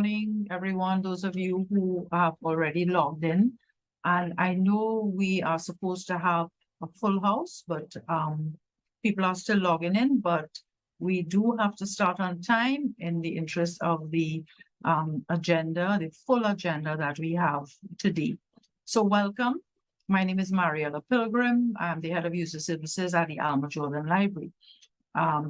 Morning, everyone, those of you who have already logged in. And I know we are supposed to have a full house, but people are still logging in, but we do have to start on time in the interest of the agenda, the full agenda that we have today. So welcome. My name is Mariella Pilgrim. I'm the head of user services at the Alma Library.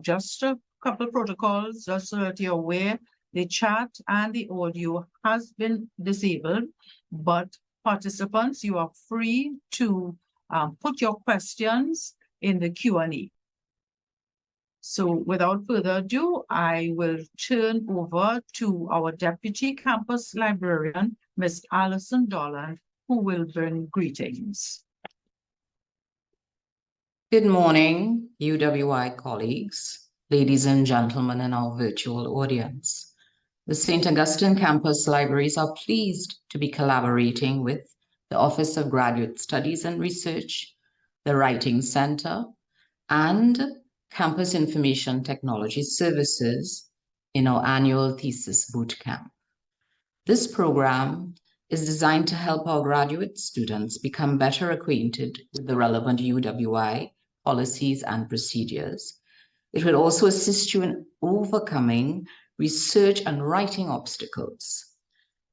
Just a couple of protocols, just so that you're aware. The chat and the audio has been disabled, but participants, you are free to put your questions in the Q&A. So without further ado, I will turn over to our Deputy Campus Librarian, Ms. Allison Dolland, who will bring greetings. Good morning, UWI colleagues, ladies and gentlemen in our virtual audience. The St. Augustine Campus Libraries are pleased to be collaborating with the Office of Graduate Studies and Research, the Writing Center, and Campus Information Technology Services in our annual Thesis Bootcamp. This program is designed to help our graduate students become better acquainted with the relevant UWI policies and procedures. It will also assist you in overcoming research and writing obstacles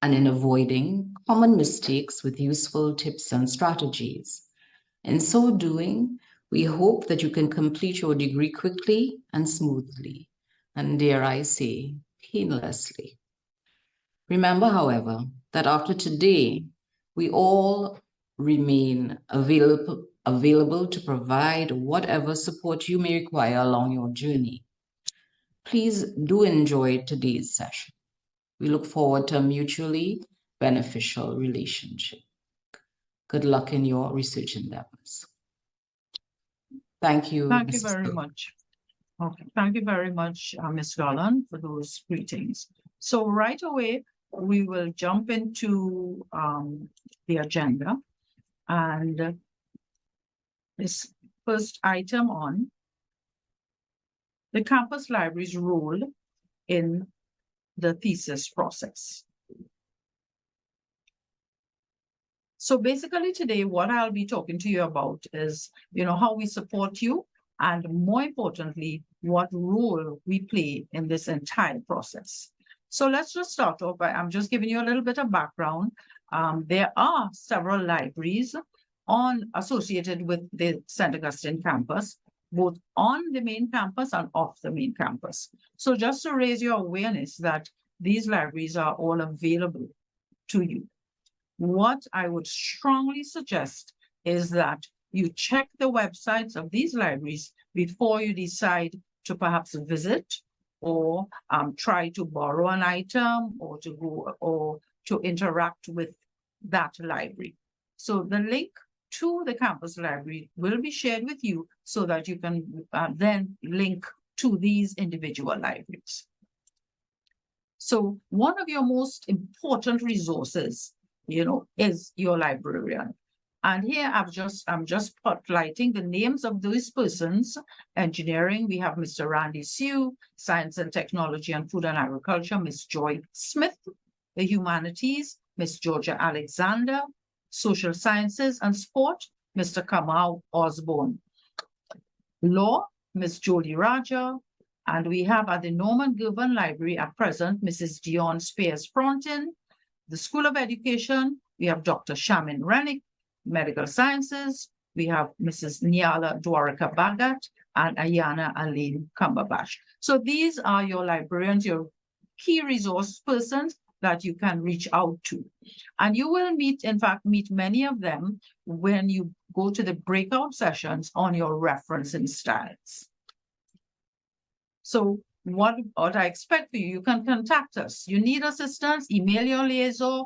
and in avoiding common mistakes with useful tips and strategies. In so doing, we hope that you can complete your degree quickly and smoothly, and dare I say, painlessly. Remember, however, that after today, we all remain available to provide whatever support you may require along your journey. Please do enjoy today's session. We look forward to a mutually beneficial relationship. Good luck in your research endeavors. Thank you. Thank you very much. Okay, thank you very much, Ms. Dolland, for those greetings. So right away, we will jump into the agenda. And this first item on the campus library's role in the thesis process. So basically today, what I'll be talking to you about is, how we support you, and more importantly, what role we play in this entire process. So let's just start off by, I'm just giving you a little bit of background. There are several libraries associated with the St. Augustine campus, both on the main campus and off the main campus. So just to raise your awareness that these libraries are all available to you. What I would strongly suggest is that you check the websites of these libraries before you decide to perhaps visit or try to borrow an item or to go or to interact with that library. So the link to the campus library will be shared with you so that you can then link to these individual libraries. So one of your most important resources, is your librarian. And here I'm just spotlighting the names of those persons. Engineering, we have Mr. Randy Sue. Science and Technology and Food and Agriculture, Ms. Joy Smith. The Humanities, Ms. Georgia Alexander. Social Sciences and Sport, Mr. Kamal Osborne. Law, Ms. Jodie Raja. And we have at the Norman Gilvan Library at present, Mrs. Dion Spears-Frontin. The School of Education, we have Dr. Shamin Renwick. Medical Sciences, we have Mrs. Nyala Dwaraka Bhagat and Ayana Aline Cumberbatch. So these are your librarians, your key resource persons that you can reach out to. And you will meet many of them when you go to the breakout sessions on your referencing styles. So what I expect for you, you can contact us. You need assistance, email your liaison.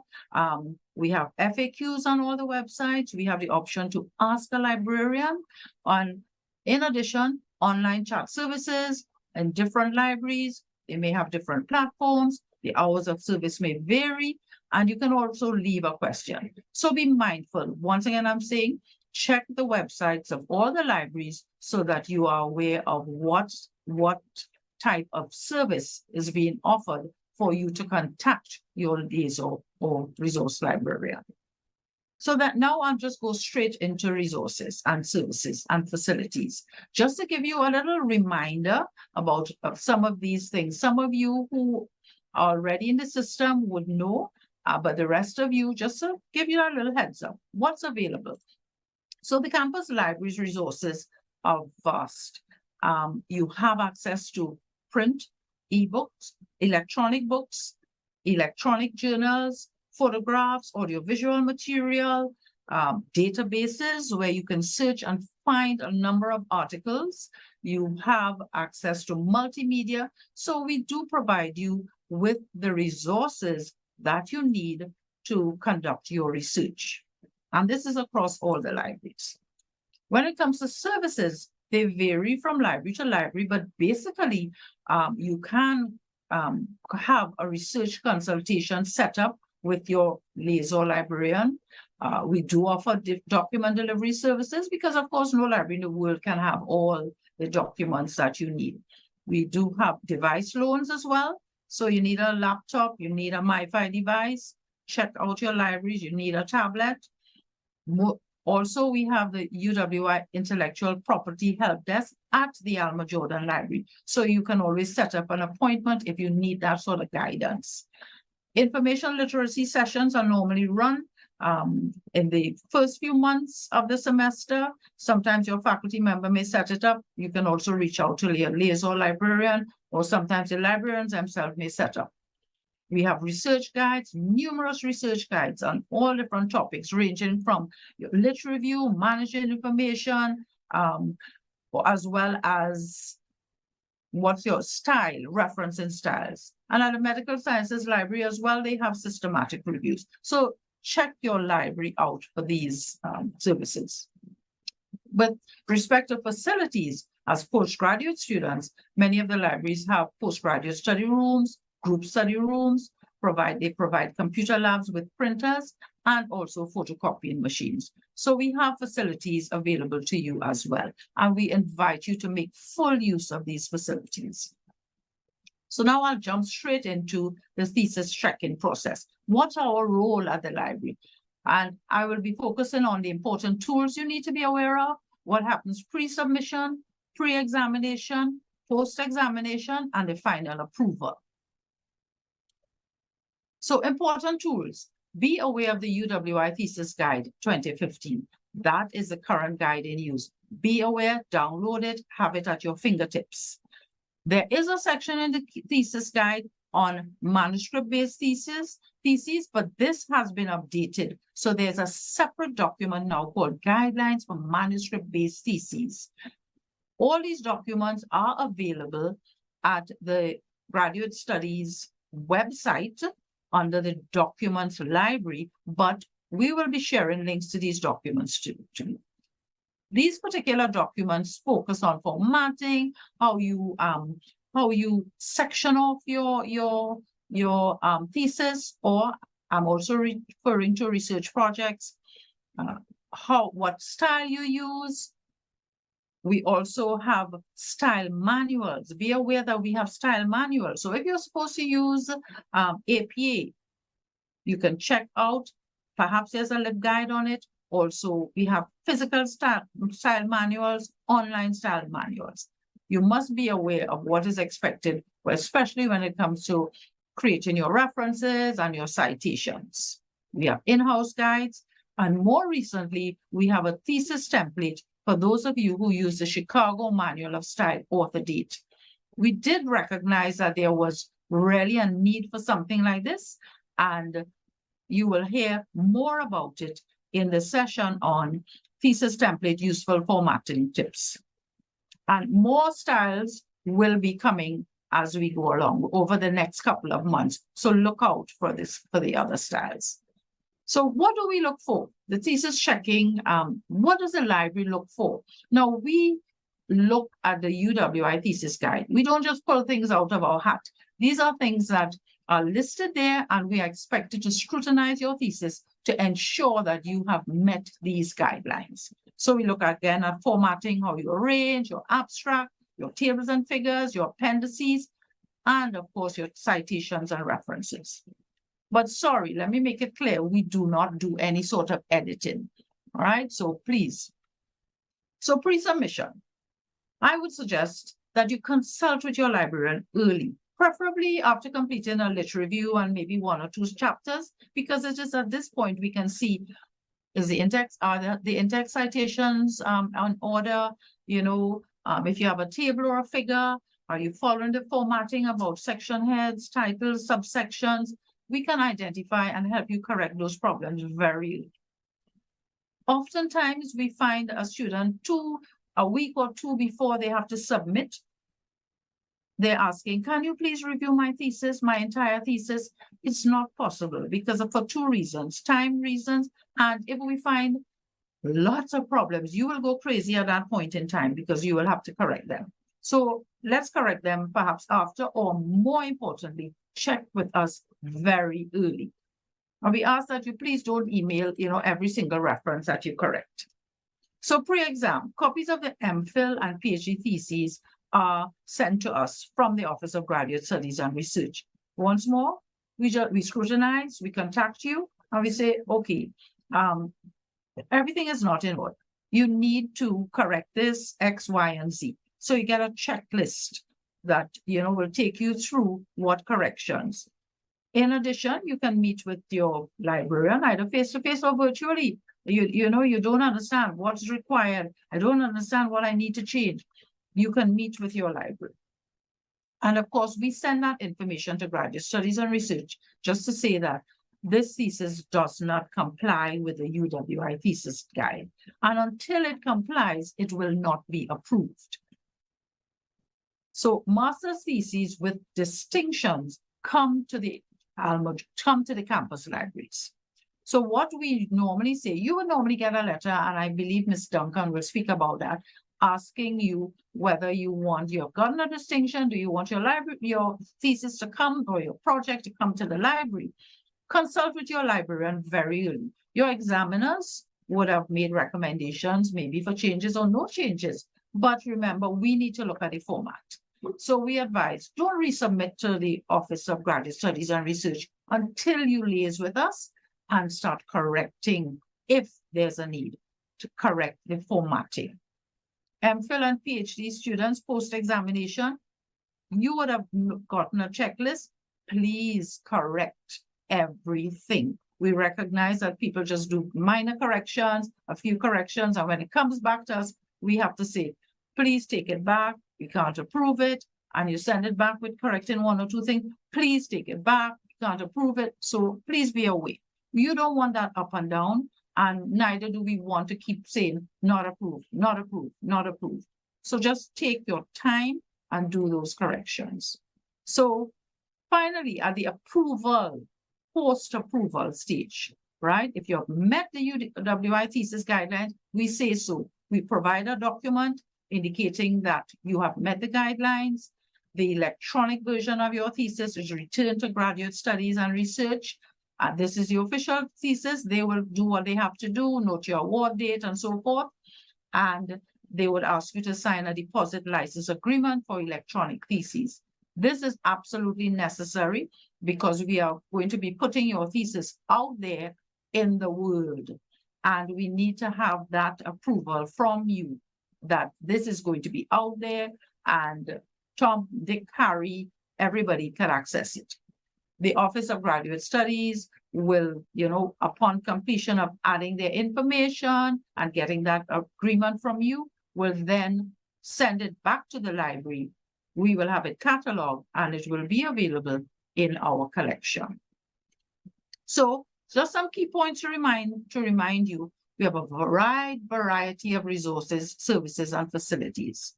We have FAQs on all the websites. We have the option to ask a librarian. In addition, online chat services in different libraries. They may have different platforms. The hours of service may vary, and you can also leave a question. So be mindful. Once again, I'm saying, check the websites of all the libraries so that you are aware of what type of service is being offered for you to contact your liaison or resource librarian. So that now I'll just go straight into resources and services and facilities, just to give you a little reminder about some of these things. Some of you who are already in the system would know, but the rest of you, just to give you a little heads up, what's available. So the campus library's resources are vast. You have access to print, ebooks, electronic books, electronic journals, photographs, audiovisual material, databases where you can search and find a number of articles. You have access to multimedia. So we do provide you with the resources that you need to conduct your research. And this is across all the libraries. When it comes to services, they vary from library to library, but basically you can have a research consultation set up with your liaison librarian. We do offer document delivery services because, of course, no library in the world can have all the documents that you need. We do have device loans as well. So you need a laptop, you need a MyFi device, check out your libraries, you need a tablet. Also, we have the UWI Intellectual Property Help Desk at the Alma Jordan Library. So you can always set up an appointment if you need that sort of guidance. Information literacy sessions are normally run in the first few months of the semester. Sometimes your faculty member may set it up. You can also reach out to your liaison librarian, or sometimes the librarians themselves may set up. We have research guides, numerous research guides on all different topics, ranging from lit review, managing information, as well as what's your style, referencing styles. And at the Medical Sciences Library as well, they have systematic reviews. So check your library out for these services. With respect to facilities, as postgraduate students, many of the libraries have postgraduate study rooms, group study rooms, they provide computer labs with printers and also photocopying machines. So we have facilities available to you as well. And we invite you to make full use of these facilities. So now I'll jump straight into the thesis checking process. What's our role at the library? And I will be focusing on the important tools you need to be aware of, what happens pre-submission, pre-examination, post-examination, and the final approval. So important tools. Be aware of the UWI Thesis Guide 2015. That is the current guide in use. Be aware, download it, have it at your fingertips. There is a section in the thesis guide on manuscript-based theses, but this has been updated. So there's a separate document now called Guidelines for Manuscript-Based Theses. All these documents are available at the Graduate Studies website under the Documents Library, but we will be sharing links to these documents too. These particular documents focus on formatting, how you section off your thesis, or I'm also referring to research projects, what style you use. We also have style manuals. Be aware that we have style manuals. So if you're supposed to use APA, you can check out, perhaps there's a LibGuide on it. Also, we have physical style manuals, online style manuals. You must be aware of what is expected, especially when it comes to creating your references and your citations. We have in-house guides, and more recently, we have a thesis template for those of you who use the Chicago Manual of Style author date. We did recognize that there was really a need for something like this, and you will hear more about it in the session on thesis template useful formatting tips. And more styles will be coming as we go along over the next couple of months. So look out for the other styles. So what do we look for? The thesis checking, what does the library look for? Now, we look at the UWI thesis guide. We don't just pull things out of our hat. These are things that are listed there, and we are expected to scrutinize your thesis to ensure that you have met these guidelines. So we look again at formatting, how you arrange your abstract, your tables and figures, your appendices. and of course your citations and references. But sorry, let me make it clear, we do not do any sort of editing. All right, so please. So pre-submission, I would suggest that you consult with your librarian early, preferably after completing a lit review and maybe 1 or 2 chapters, because it is at this point we can see is the index, are the index citations on order, if you have a table or a figure, are you following the formatting about section heads, titles, subsections? We can identify and help you correct those problems very early. Oftentimes we find a student a week or 2 before they have to submit, they're asking, can you please review my thesis, my entire thesis? It's not possible because for 2 reasons, time reasons, and if we find lots of problems, you will go crazy at that point in time because you will have to correct them. So let's correct them perhaps after, or more importantly, check with us very early. And we ask that you please don't email, every single reference that you correct. So pre-exam, copies of the MPhil and PhD theses are sent to us from the Office of Graduate Studies and Research. Once more, we scrutinize, we contact you, and we say, okay, everything is not in order. You need to correct this, X, Y, and Z. So you get a checklist that, will take you through what corrections. In addition, you can meet with your librarian, either face-to-face or virtually. You don't understand what's required. I don't understand what I need to change. You can meet with your library. And of course, we send that information to Graduate Studies and Research just to say that this thesis does not comply with the UWI thesis guide. And until it complies, it will not be approved. So master's theses with distinctions come to the Alma, come to the campus libraries. So what we normally say, you would normally get a letter, and I believe Ms. Duncan will speak about that, asking you whether you've gotten a distinction, do you want your thesis to come, or your project to come to the library? Consult with your librarian very early. Your examiners would have made recommendations, maybe for changes or no changes. But remember, we need to look at the format. So we advise, don't resubmit to the Office of Graduate Studies and Research until you liaise with us and start correcting if there's a need to correct the formatting. MPhil and PhD students post-examination, you would have gotten a checklist. Please correct everything. We recognize that people just do minor corrections, a few corrections, and when it comes back to us, we have to say, please take it back. You can't approve it, and you send it back with correcting 1 or 2 things. Please take it back. You can't approve it. So please be aware. You don't want that up and down, and neither do we want to keep saying not approved, not approved, not approved. So just take your time and do those corrections. So finally, at the approval, post-approval stage, right? If you have met the UWI thesis guidelines, we say so. We provide a document indicating that you have met the guidelines. The electronic version of your thesis is returned to Graduate Studies and Research. This is your official thesis. They will do what they have to do, note your award date and so forth. And they would ask you to sign a deposit license agreement for electronic theses. This is absolutely necessary because we are going to be putting your thesis out there in the world. And we need to have that approval from you that this is going to be out there, and Tom, Dick, Harry, everybody can access it. The Office of Graduate Studies will, upon completion of adding their information and getting that agreement from you, will then send it back to the library. We will have it cataloged and it will be available in our collection. So just some key points to remind you. We have a wide variety of resources, services, and facilities.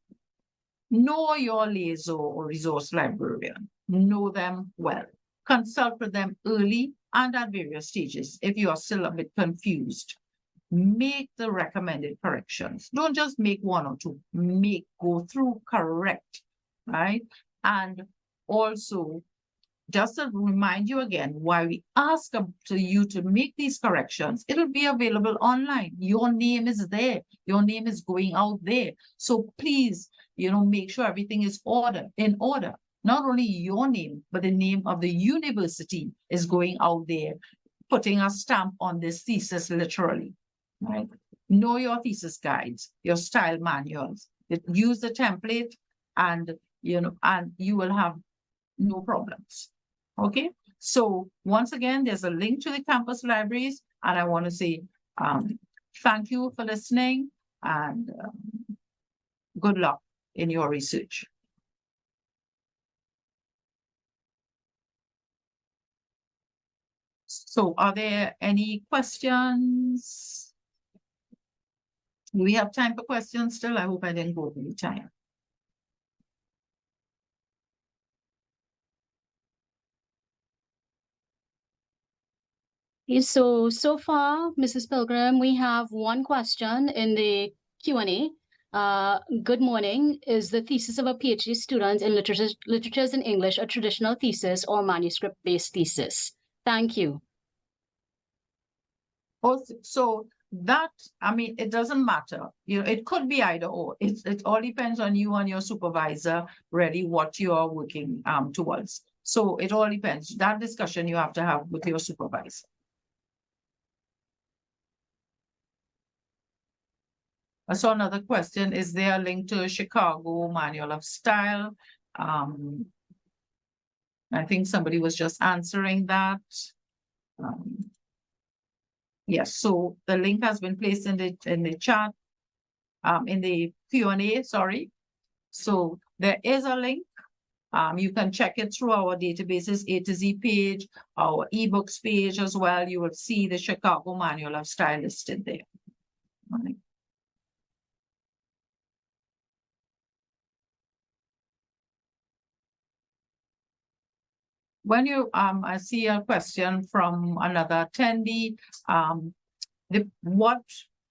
Know your liaison or resource librarian. Know them well. Consult with them early and at various stages if you are still a bit confused. Make the recommended corrections. Don't just make 1 or 2. Go through, correct, right? And also, just to remind you again, why we ask to you to make these corrections, it'll be available online. Your name is there. Your name is going out there. So please, make sure everything is in order. not only your name, but the name of the university is going out there, putting a stamp on this thesis literally, right? Know your thesis guides, your style manuals. Use the template and, and you will have no problems. Okay. So once again, there's a link to the campus libraries, and I want to say thank you for listening, and good luck in your research. So are there any questions? Do we have time for questions still? I hope I didn't go over the time. So far, Mrs. Pilgrim, we have one question in the Q&A. Good morning. Is the thesis of a PhD student in literatures in English a traditional thesis or manuscript-based thesis? Thank you. So that, I mean, it doesn't matter. It could be either or. It all depends on you and your supervisor, really, what you are working towards. So it all depends. That discussion you have to have with your supervisor. I saw another question. Is there a link to a Chicago Manual of Style? I think somebody was just answering that. Yes, so the link has been placed in the chat, in the Q&A, sorry. So there is a link. You can check it through our databases, A to Z page, our ebooks page as well. You will see the Chicago Manual of Style listed there. Right. When you, I see a question from another attendee, what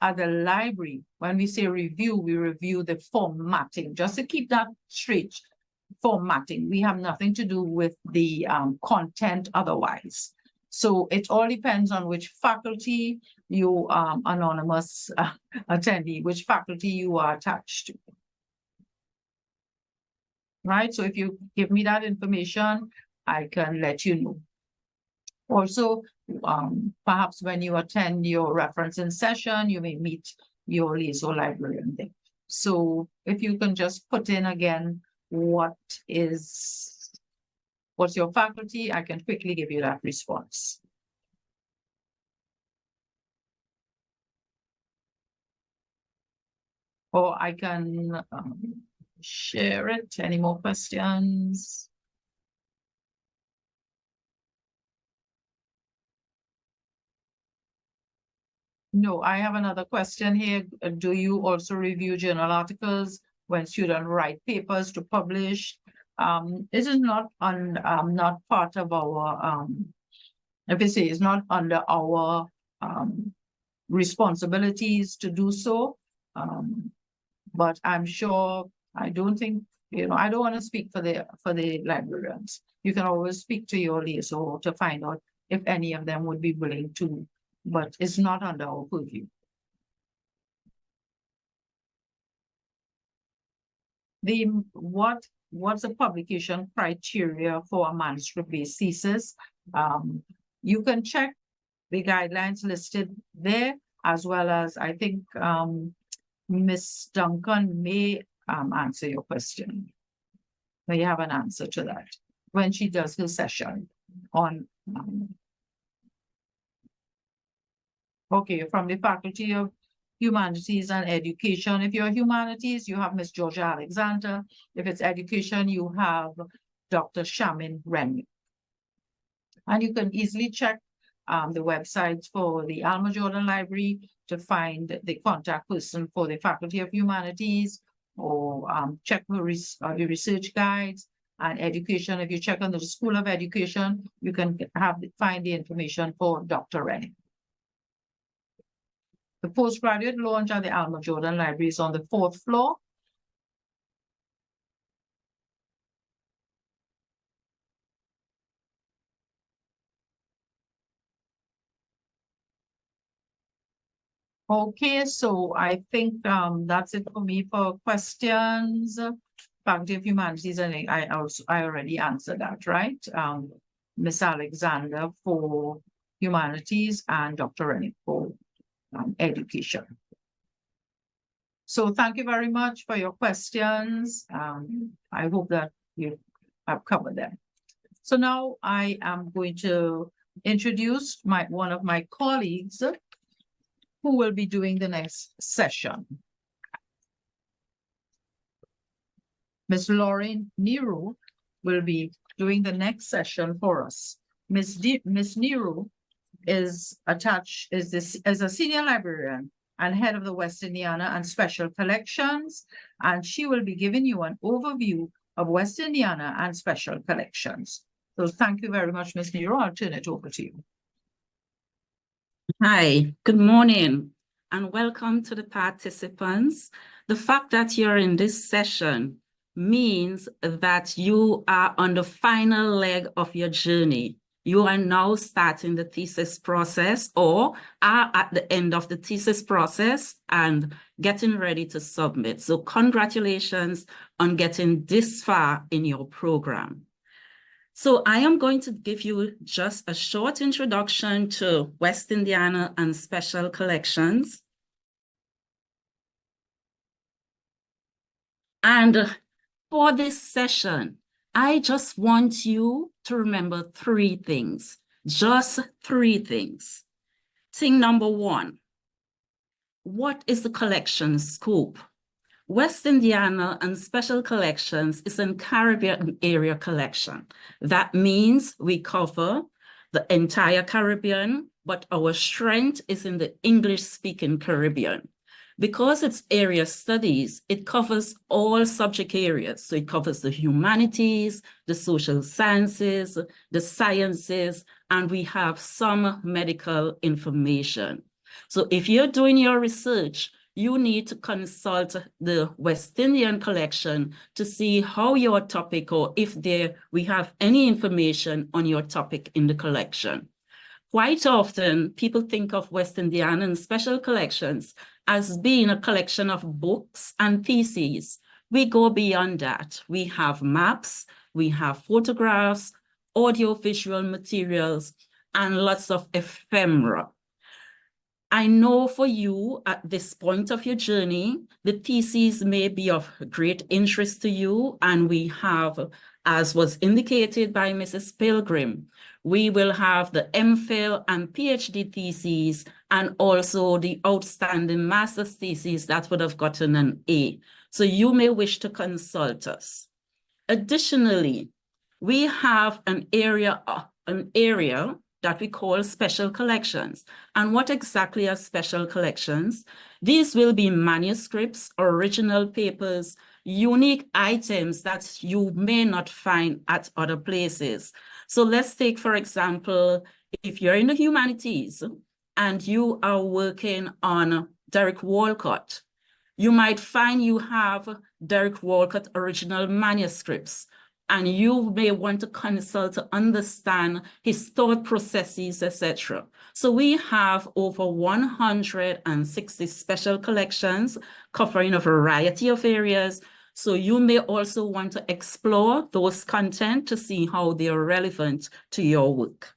at the library, when we say review, we review the formatting, just to keep that straight. Formatting, we have nothing to do with the content otherwise. So it all depends on which faculty you, anonymous attendee, which faculty you are attached to. Right, so if you give me that information, I can let you know. Also, perhaps when you attend your referencing session, you may meet your liaison librarian there. So if you can just put in again, what's your faculty, I can quickly give you that response. Or I can share it. Any more questions? No, I have another question here. Do you also review journal articles when students write papers to publish? This is not not part of our if you say it's not under our responsibilities to do so. But I'm sure, I don't think, I don't want to speak for the librarians. You can always speak to your liaison to find out if any of them would be willing to, but it's not under our purview. What's the publication criteria for a manuscript-based thesis? You can check the guidelines listed there, as well as I think Miss Duncan may answer your question. May have an answer to that when she does her session on. Okay, from the Faculty of Humanities and Education. If you're Humanities, you have Miss Georgia Alexander. If it's Education, you have Dr. Shamin Renwick. And you can easily check the websites for the Alma Jordan Library to find the contact person for the Faculty of Humanities, or check the research guides and education. If you check on the School of Education, you can find the information for Dr. Renwick. The postgraduate lounge at the Alma Jordan Library is on the 4th floor. Okay, so I think that's it for me for questions. Faculty of Humanities, and I already answered that, right? Miss Alexander for Humanities and Dr. Renwick for Education. So thank you very much for your questions. I hope that you have covered them. So now I am going to introduce one of my colleagues who will be doing the next session. Ms. Lorraine Nero will be doing the next session for us. Ms. Nero is a senior librarian and head of the West Indiana and Special Collections, and she will be giving you an overview of West Indiana and Special Collections. So thank you very much, Ms. Nero. I'll turn it over to you. Hi, good morning, and welcome to the participants. The fact that you're in this session means that you are on the final leg of your journey. You are now starting the thesis process or are at the end of the thesis process and getting ready to submit. So congratulations on getting this far in your program. So I am going to give you just a short introduction to West Indiana and Special Collections. And for this session, I just want you to remember 3 things, just 3 things. Thing number 1, what is the collection scope? West Indiana and Special Collections is a Caribbean area collection. That means we cover the entire Caribbean, but our strength is in the English-speaking Caribbean. Because it's area studies, it covers all subject areas. So it covers the humanities, the social sciences, the sciences, and we have some medical information. So if you're doing your research, you need to consult the West Indian collection to see how your topic, or if we have any information on your topic in the collection. Quite often, people think of West Indiana and Special Collections as being a collection of books and theses. We go beyond that. We have maps, we have photographs, audio-visual materials, and lots of ephemera. I know for you at this point of your journey, the theses may be of great interest to you, and we have, as was indicated by Mrs. Pilgrim, we will have the MPhil and PhD theses, and also the outstanding master's thesis that would have gotten an A. So you may wish to consult us. Additionally, we have an area that we call Special Collections. And what exactly are Special Collections? These will be manuscripts, original papers, unique items that you may not find at other places. So let's take, for example, if you're in the humanities and you are working on Derek Walcott, you might find you have Derek Walcott original manuscripts, and you may want to consult to understand his thought processes, etc. So we have over 160 special collections covering a variety of areas. So you may also want to explore those content to see how they are relevant to your work.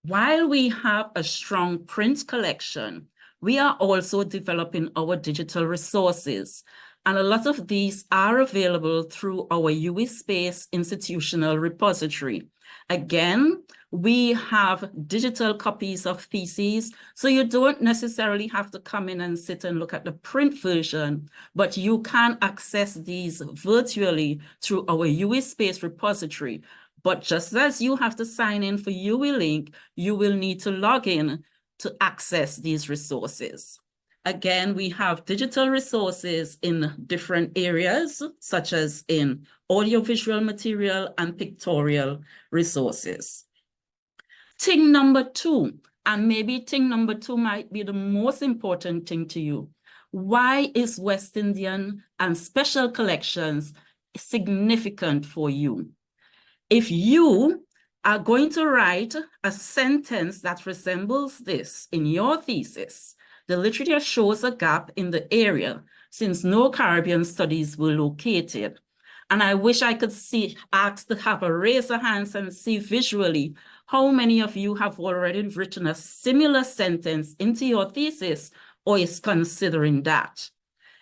While we have a strong print collection, we are also developing our digital resources. And a lot of these are available through our UE Space institutional repository. Again, we have digital copies of theses, so you don't necessarily have to come in and sit and look at the print version, but you can access these virtually through our UE Space repository. But just as you have to sign in for UELink, you will need to log in to access these resources. Again, we have digital resources in different areas, such as in audiovisual material and pictorial resources. Thing number 2, and maybe thing number 2 might be the most important thing to you. Why is West Indian and Special Collections significant for you? If you are going to write a sentence that resembles this in your thesis, The literature shows a gap in the area since no Caribbean studies were located. And I wish I could ask to have a raise of hands and see visually how many of you have already written a similar sentence into your thesis or is considering that.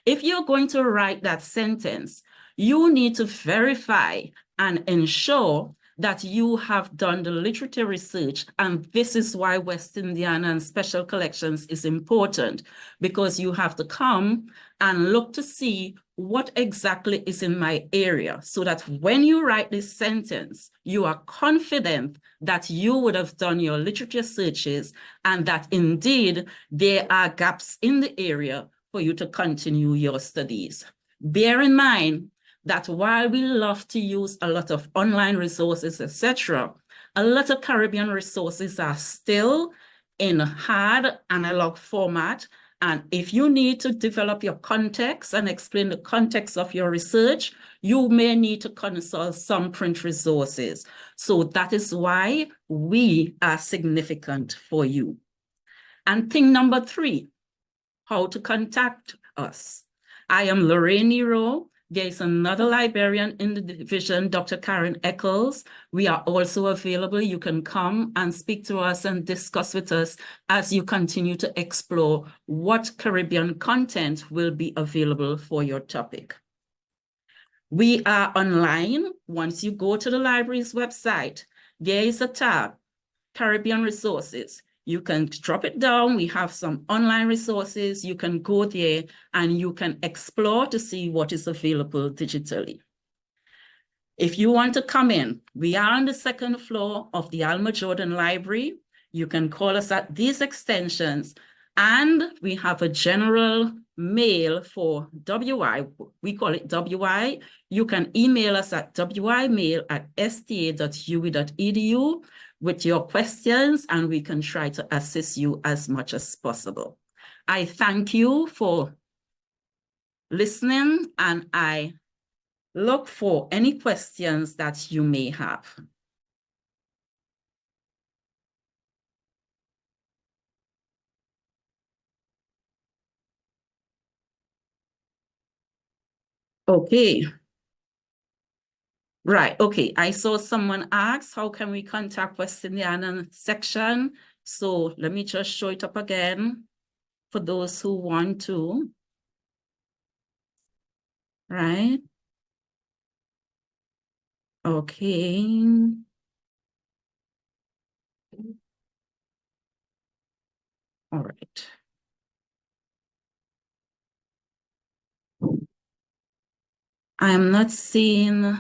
If you're going to write that sentence, you need to verify and ensure that you have done the literature research. And this is why West Indiana and special collections is important, because you have to come and look to see what exactly is in my area, so that when you write this sentence, you are confident that you would have done your literature searches and that indeed there are gaps in the area for you to continue your studies. Bear in mind that while we love to use a lot of online resources, etc., a lot of Caribbean resources are still in hard analog format. And if you need to develop your context and explain the context of your research, you may need to consult some print resources. So that is why we are significant for you. And thing number 3, how to contact us. I am Lorraine Nero. There is another librarian in the division, Dr. Karen Eccles. We are also available. You can come and speak to us and discuss with us as you continue to explore what Caribbean content will be available for your topic. We are online. Once you go to the library's website, there is a tab, Caribbean Resources. You can drop it down. We have some online resources. You can go there and you can explore to see what is available digitally. If you want to come in, we are on the 2nd floor of the Alma Jordan Library. You can call us at these extensions, and we have a general mail for WI. We call it WI. You can email us at wimail@sta.ue.edu with your questions, and we can try to assist you as much as possible. I thank you for listening, and I look for any questions that you may have. Okay. Right, okay. I saw someone ask, how can we contact West Indiana section? So let me just show it up again for those who want to. Right. Okay. All right. I am not seeing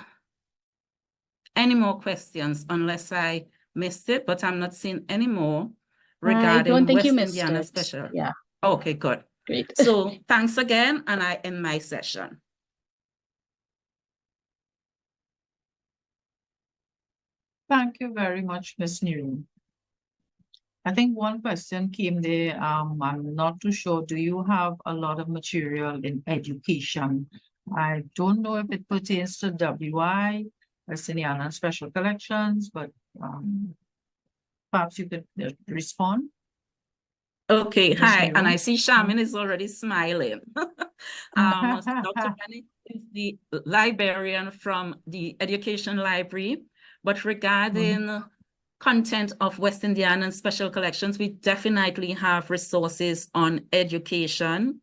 any more questions unless I missed it, but I'm not seeing any more regarding I don't think West you missed Indiana it. special. Yeah. Okay, good. Great. So thanks again, and I end my session. Thank you very much, Ms. Nero. I think one question came there. I'm not too sure. Do you have a lot of material in education? I don't know if it pertains to WI, West Indiana Special Collections, but perhaps you could respond. Okay, Ms. hi, and Nero? I see Shamin is already smiling. Dr. Renwick is the librarian from the Education Library, but regarding content of West Indiana and special collections, we definitely have resources on education,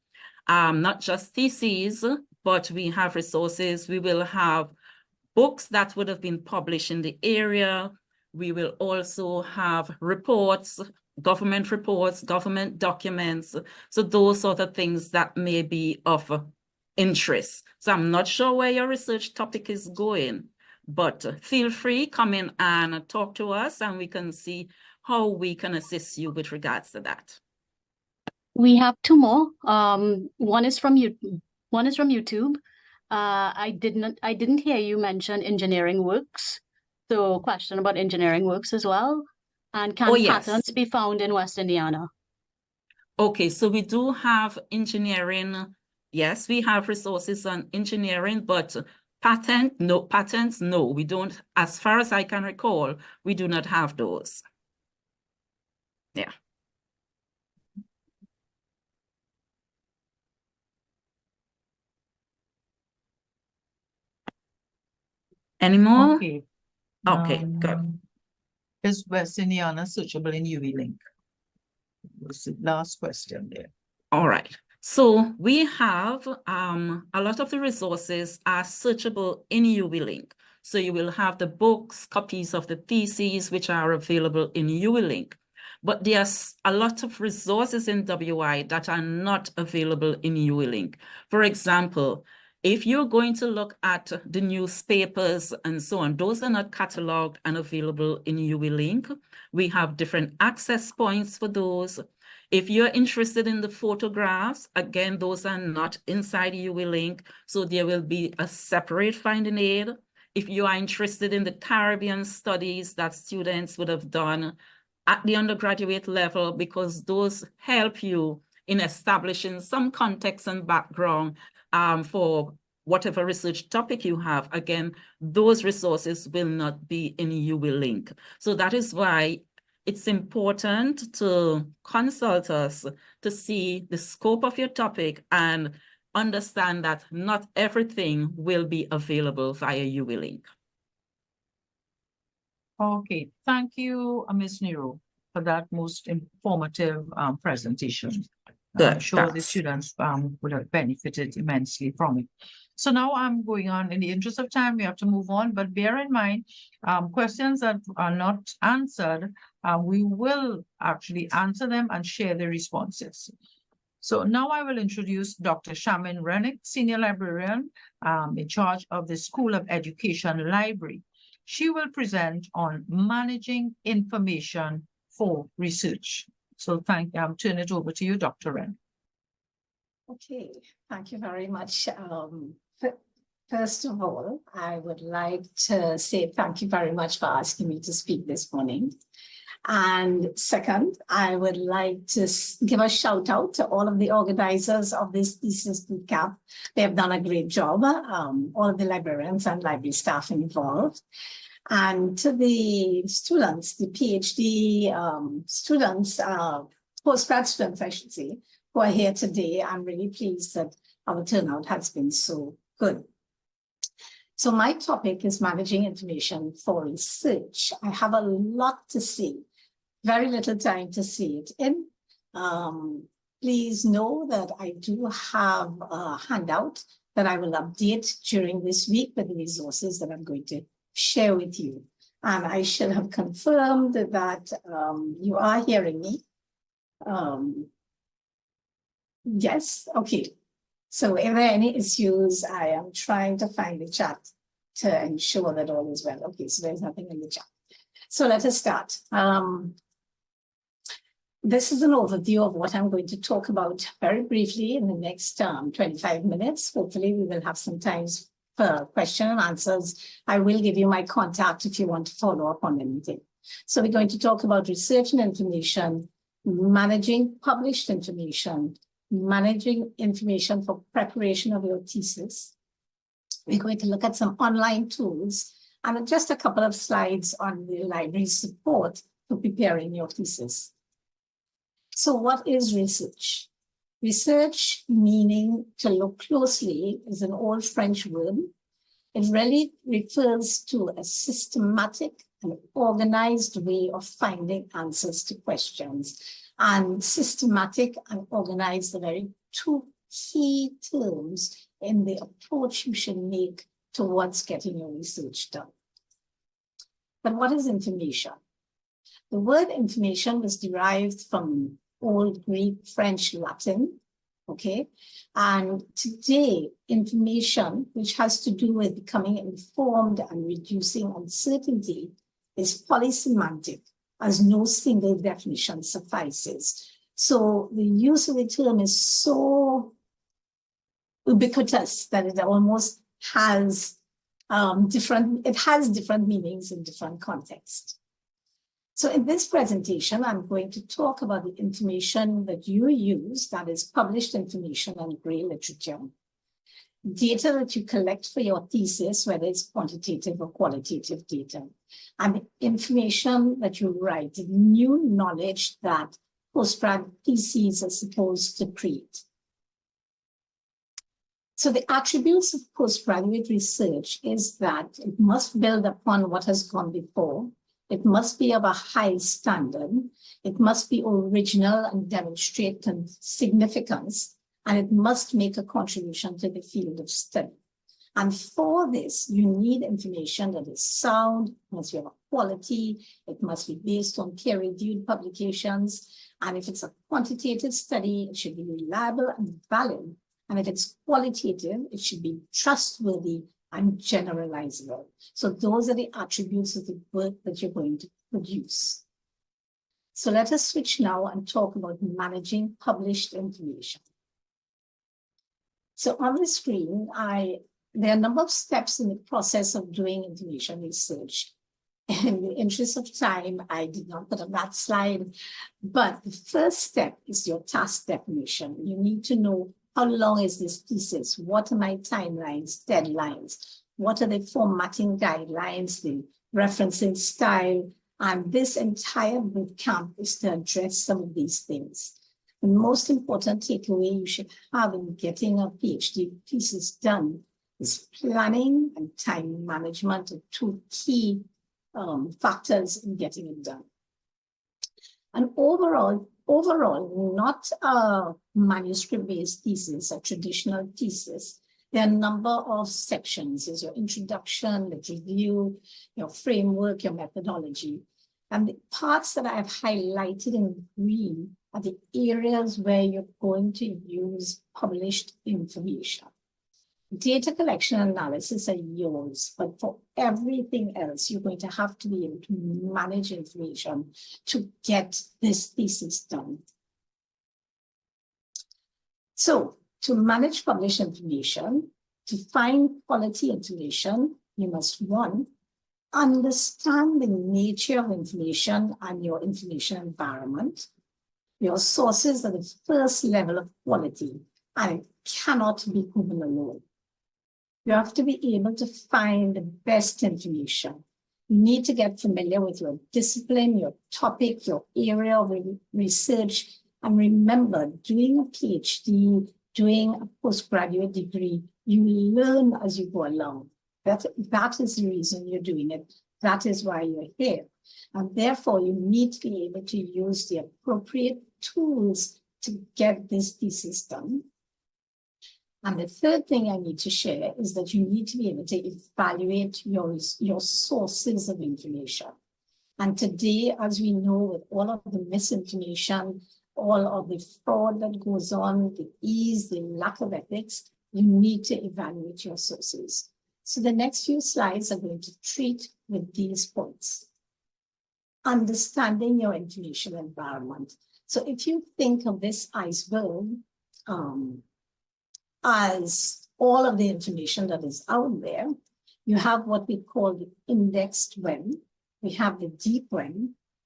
not just theses, but we have resources. We will have books that would have been published in the area. We will also have reports, government reports, government documents. So those sort of things that may be of interest. So I'm not sure where your research topic is going, but feel free, come in and talk to us and we can see how we can assist you with regards to that. We have 2 more. One is from YouTube. I didn't hear you mention engineering works. So question about engineering works as well. And can patterns be found in West Indiana? Okay, so we do have engineering. Yes, we have resources on engineering, but patents, no, we don't. As far as I can recall, we do not have those. Yeah. Any more? Okay. Okay, good. Is West Indiana searchable in UWeLink? Was the last question there. All right. So we have a lot of the resources are searchable in UWeLink. So you will have the books, copies of the theses, which are available in UWeLink. But there's a lot of resources in WI that are not available in UWeLink. For example, if you're going to look at the newspapers and so on, those are not cataloged and available in UWeLink. We have different access points for those. If you're interested in the photographs, again, those are not inside UWeLink, so there will be a separate finding aid. If you are interested in the Caribbean studies that students would have done at the undergraduate level, because those help you in establishing some context and background for whatever research topic you have, again, those resources will not be in UWeLink. So that is why it's important to consult us to see the scope of your topic and understand that not everything will be available via UWeLink. Okay, thank you, Ms. Nero, for that most informative presentation. I'm Good, sure the thanks. students would have benefited immensely from it. So now I'm going on. In the interest of time, we have to move on, but bear in mind, questions that are not answered, we will actually answer them and share the responses. So now I will introduce Dr. Shamin Renwick, Senior Librarian in charge of the School of Education Library. She will present on managing information for research. So turn it over to you, Dr. Wren. Okay, thank you very much. First of all, I would like to say thank you very much for asking me to speak this morning. And second, I would like to give a shout out to all of the organizers of this thesis bootcamp. They have done a great job, all of the librarians and library staff involved. And to the students, the PhD students, postgrad students, I should say, who are here today. I'm really pleased that our turnout has been so good. So my topic is managing information for research. I have a lot to say, very little time to say it in. Please know that I do have a handout that I will update during this week with the resources that I'm going to share with you. And I should have confirmed that you are hearing me. Yes, okay. So if there are any issues, I am trying to find the chat to ensure that all is well. Okay, so there's nothing in the chat. So let us start. This is an overview of what I'm going to talk about very briefly in the next 25 minutes. Hopefully we will have some time for question and answers. I will give you my contact if you want to follow up on anything. So we're going to talk about research and information, managing published information, managing information for preparation of your thesis. We're going to look at some online tools and just a couple of slides on the library support for preparing your thesis. So what is research? Research, meaning to look closely, is an old French word. It really refers to a systematic and organized way of finding answers to questions. And systematic and organized are very two key terms in the approach you should make towards getting your research done. But what is information? The word information was derived from Old Greek, French, Latin, okay? And today, information, which has to do with becoming informed and reducing uncertainty, is polysemantic, as no single definition suffices. So the use of the term is so ubiquitous that it almost has different meanings in different contexts. So in this presentation, I'm going to talk about the information that you use, that is published information and gray literature, data that you collect for your thesis, whether it's quantitative or qualitative data, and information that you write, the new knowledge that postgrad theses are supposed to create. So the attributes of postgraduate research is that it must build upon what has gone before. It must be of a high standard. It must be original and demonstrate significance. And it must make a contribution to the field of study. And for this, you need information that is sound, must be of quality, it must be based on peer-reviewed publications. And if it's a quantitative study, it should be reliable and valid. And if it's qualitative, it should be trustworthy and generalizable. So those are the attributes of the work that you're going to produce. So let us switch now and talk about managing published information. So on the screen, there are a number of steps in the process of doing information research. In the interest of time, I did not put on that slide, but the first step is your task definition. You need to know how long is this thesis? What are my timelines, deadlines? What are the formatting guidelines, the referencing style? And this entire bootcamp is to address some of these things. The most important takeaway you should have in getting a PhD thesis done is planning and time management are two key factors in getting it done. And overall, not a manuscript-based thesis, a traditional thesis. There are a number of sections. There's your introduction, the review, your framework, your methodology. And the parts that I've highlighted in green are the areas where you're going to use published information. Data collection and analysis are yours, but for everything else, you're going to have to be able to manage information to get this thesis done. So to manage published information, to find quality information, you must, one, understand the nature of information and your information environment. Your sources are the first level of quality, and it cannot be proven alone. You have to be able to find the best information. You need to get familiar with your discipline, your topic, your area of research. And remember, doing a PhD, doing a postgraduate degree, you learn as you go along. That is the reason you're doing it. That is why you're here. And therefore, you need to be able to use the appropriate tools to get this thesis done. And the third thing I need to share is that you need to be able to evaluate your sources of information. And today, as we know, with all of the misinformation, all of the fraud that goes on, the ease, the lack of ethics, you need to evaluate your sources. So the next few slides are going to treat with these points. Understanding your information environment. So if you think of this iceberg, as all of the information that is out there, you have what we call the indexed web. We have the deep web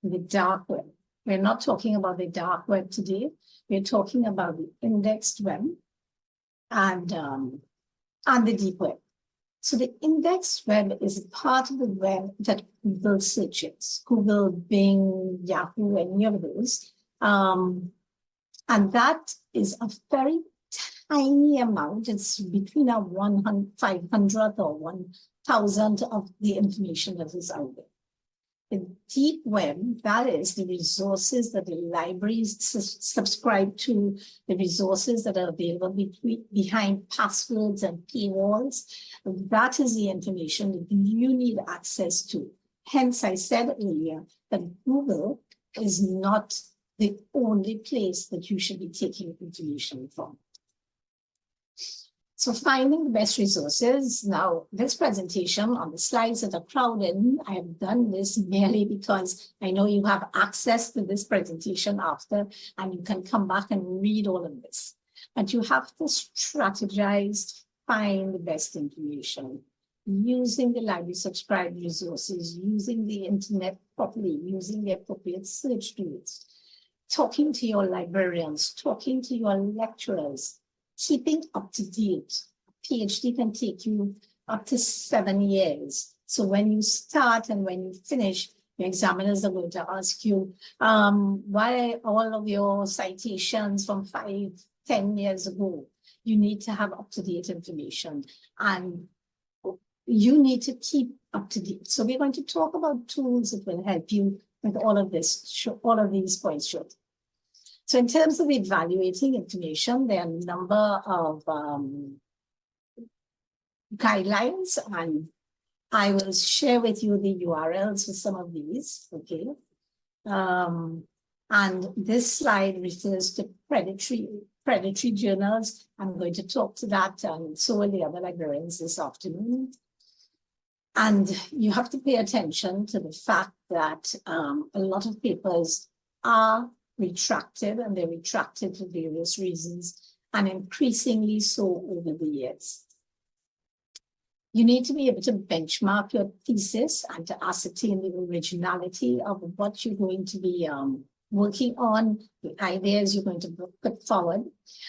and the dark web. We're not talking about the dark web today. We're talking about the indexed web and the deep web. So the indexed web is a part of the web that Google searches, Google, Bing, Yahoo, any of those. And that is a very tiny amount. It's between a 500th or 1,000th of the information that is out there. The deep web, that is the resources that the libraries subscribe to, the resources that are available behind passwords and paywalls. That is the information that you need access to. Hence, I said earlier that Google is not the only place that you should be taking information from. So finding the best resources. Now, this presentation on the slides that are crowded, I have done this merely because I know you have access to this presentation after, and you can come back and read all of this. But you have to strategize, find the best information, using the library subscribed resources, using the internet properly, using the appropriate search tools, talking to your librarians, talking to your lecturers, keeping up to date. A PhD can take you up to 7 years. So when you start and when you finish, your examiners are going to ask you, why all of your citations from 5, 10 years ago? You need to have up-to-date information, and you need to keep up to date. So we're going to talk about tools that will help you with all of this, all of these points short. So in terms of evaluating information, there are a number of guidelines, and I will share with you the URLs for some of these, okay? And this slide refers to predatory journals. I'm going to talk to that, and so will the other librarians this afternoon. And you have to pay attention to the fact that a lot of papers are retracted, and they're retracted for various reasons, and increasingly so over the years. You need to be able to benchmark your thesis and to ascertain the originality of what you're going to be working on, the ideas you're going to put forward.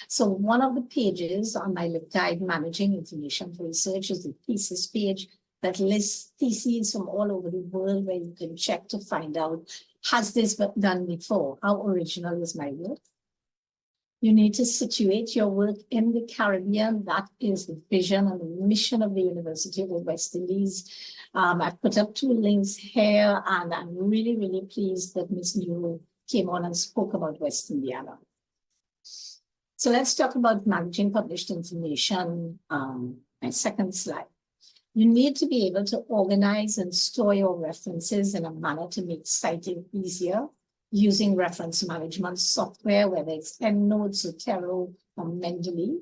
So one of the pages on my guide, Managing Information for Research, is the thesis page that lists theses from all over the world, where you can check to find out, has this been done before? How original is my work? You need to situate your work in the Caribbean. That is the vision and the mission of the University of the West Indies. I've put up 2 links here, and I'm really, really pleased that Ms. Nero came on and spoke about West Indiana. So let's talk about managing published information. My second slide. You need to be able to organize and store your references in a manner to make citing easier, using reference management software, whether it's EndNote, Zotero, or Mendeley.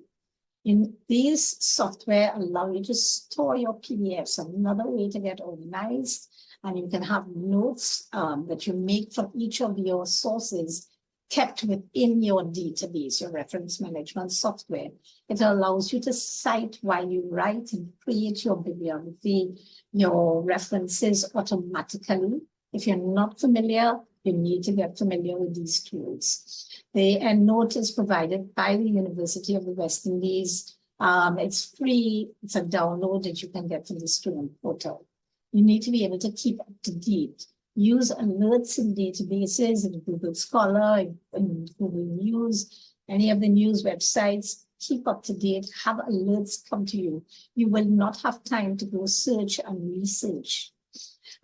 In these software allow you to store your PDFs, another way to get organized, and you can have notes that you make from each of your sources kept within your database, your reference management software. It allows you to cite while you write and create your bibliography, your references automatically. If you're not familiar, you need to get familiar with these tools. The EndNote is provided by the University of the West Indies. It's free. It's a download that you can get from the student portal. You need to be able to keep up to date. Use alerts in databases, in Google Scholar, in Google News, any of the news websites. Keep up to date. Have alerts come to you. You will not have time to go search and research.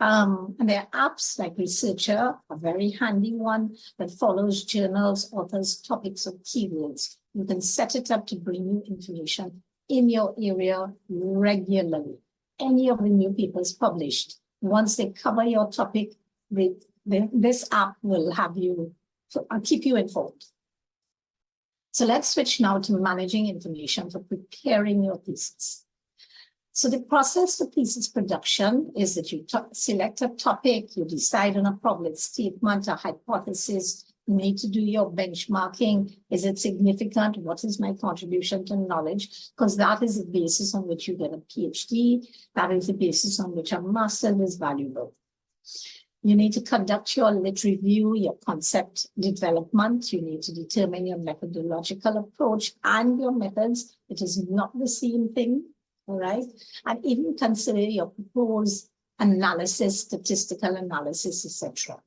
And there are apps like Researcher, a very handy one that follows journals, authors, topics, or keywords. You can set it up to bring you information in your area regularly. Any of the new papers published, once they cover your topic, this app will have you, keep you informed. So let's switch now to managing information for preparing your thesis. So the process for thesis production is that you select a topic, you decide on a problem statement, a hypothesis, you need to do your benchmarking. Is it significant? What is my contribution to knowledge? Because that is the basis on which you get a PhD. That is the basis on which a master's is valuable. You need to conduct your lit review, your concept development. You need to determine your methodological approach and your methods. It is not the same thing. All right, and even consider your proposed analysis, statistical analysis, etc.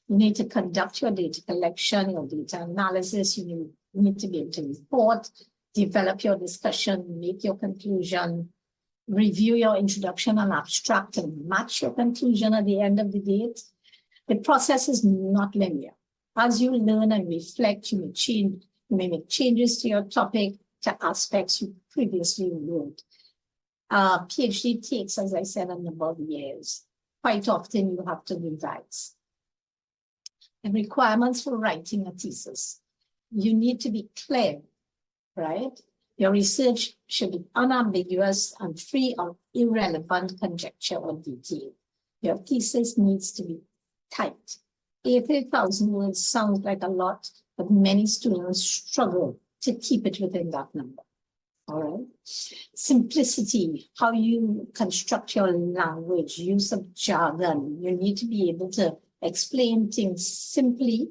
You need to conduct your data collection, your data analysis. You need to be able to report, develop your discussion, make your conclusion, review your introduction and abstract, and match your conclusion at the end of the day. The process is not linear. As you learn and reflect, you may make changes to your topic, to aspects you previously learned. PhD takes, as I said, a number of years. Quite often you have to revise. The requirements for writing a thesis. You need to be clear, right? Your research should be unambiguous and free of irrelevant conjecture or detail. Your thesis needs to be tight. 80,000 words sounds like a lot, but many students struggle to keep it within that number. All right. Simplicity, how you construct your language, use of jargon. You need to be able to explain things simply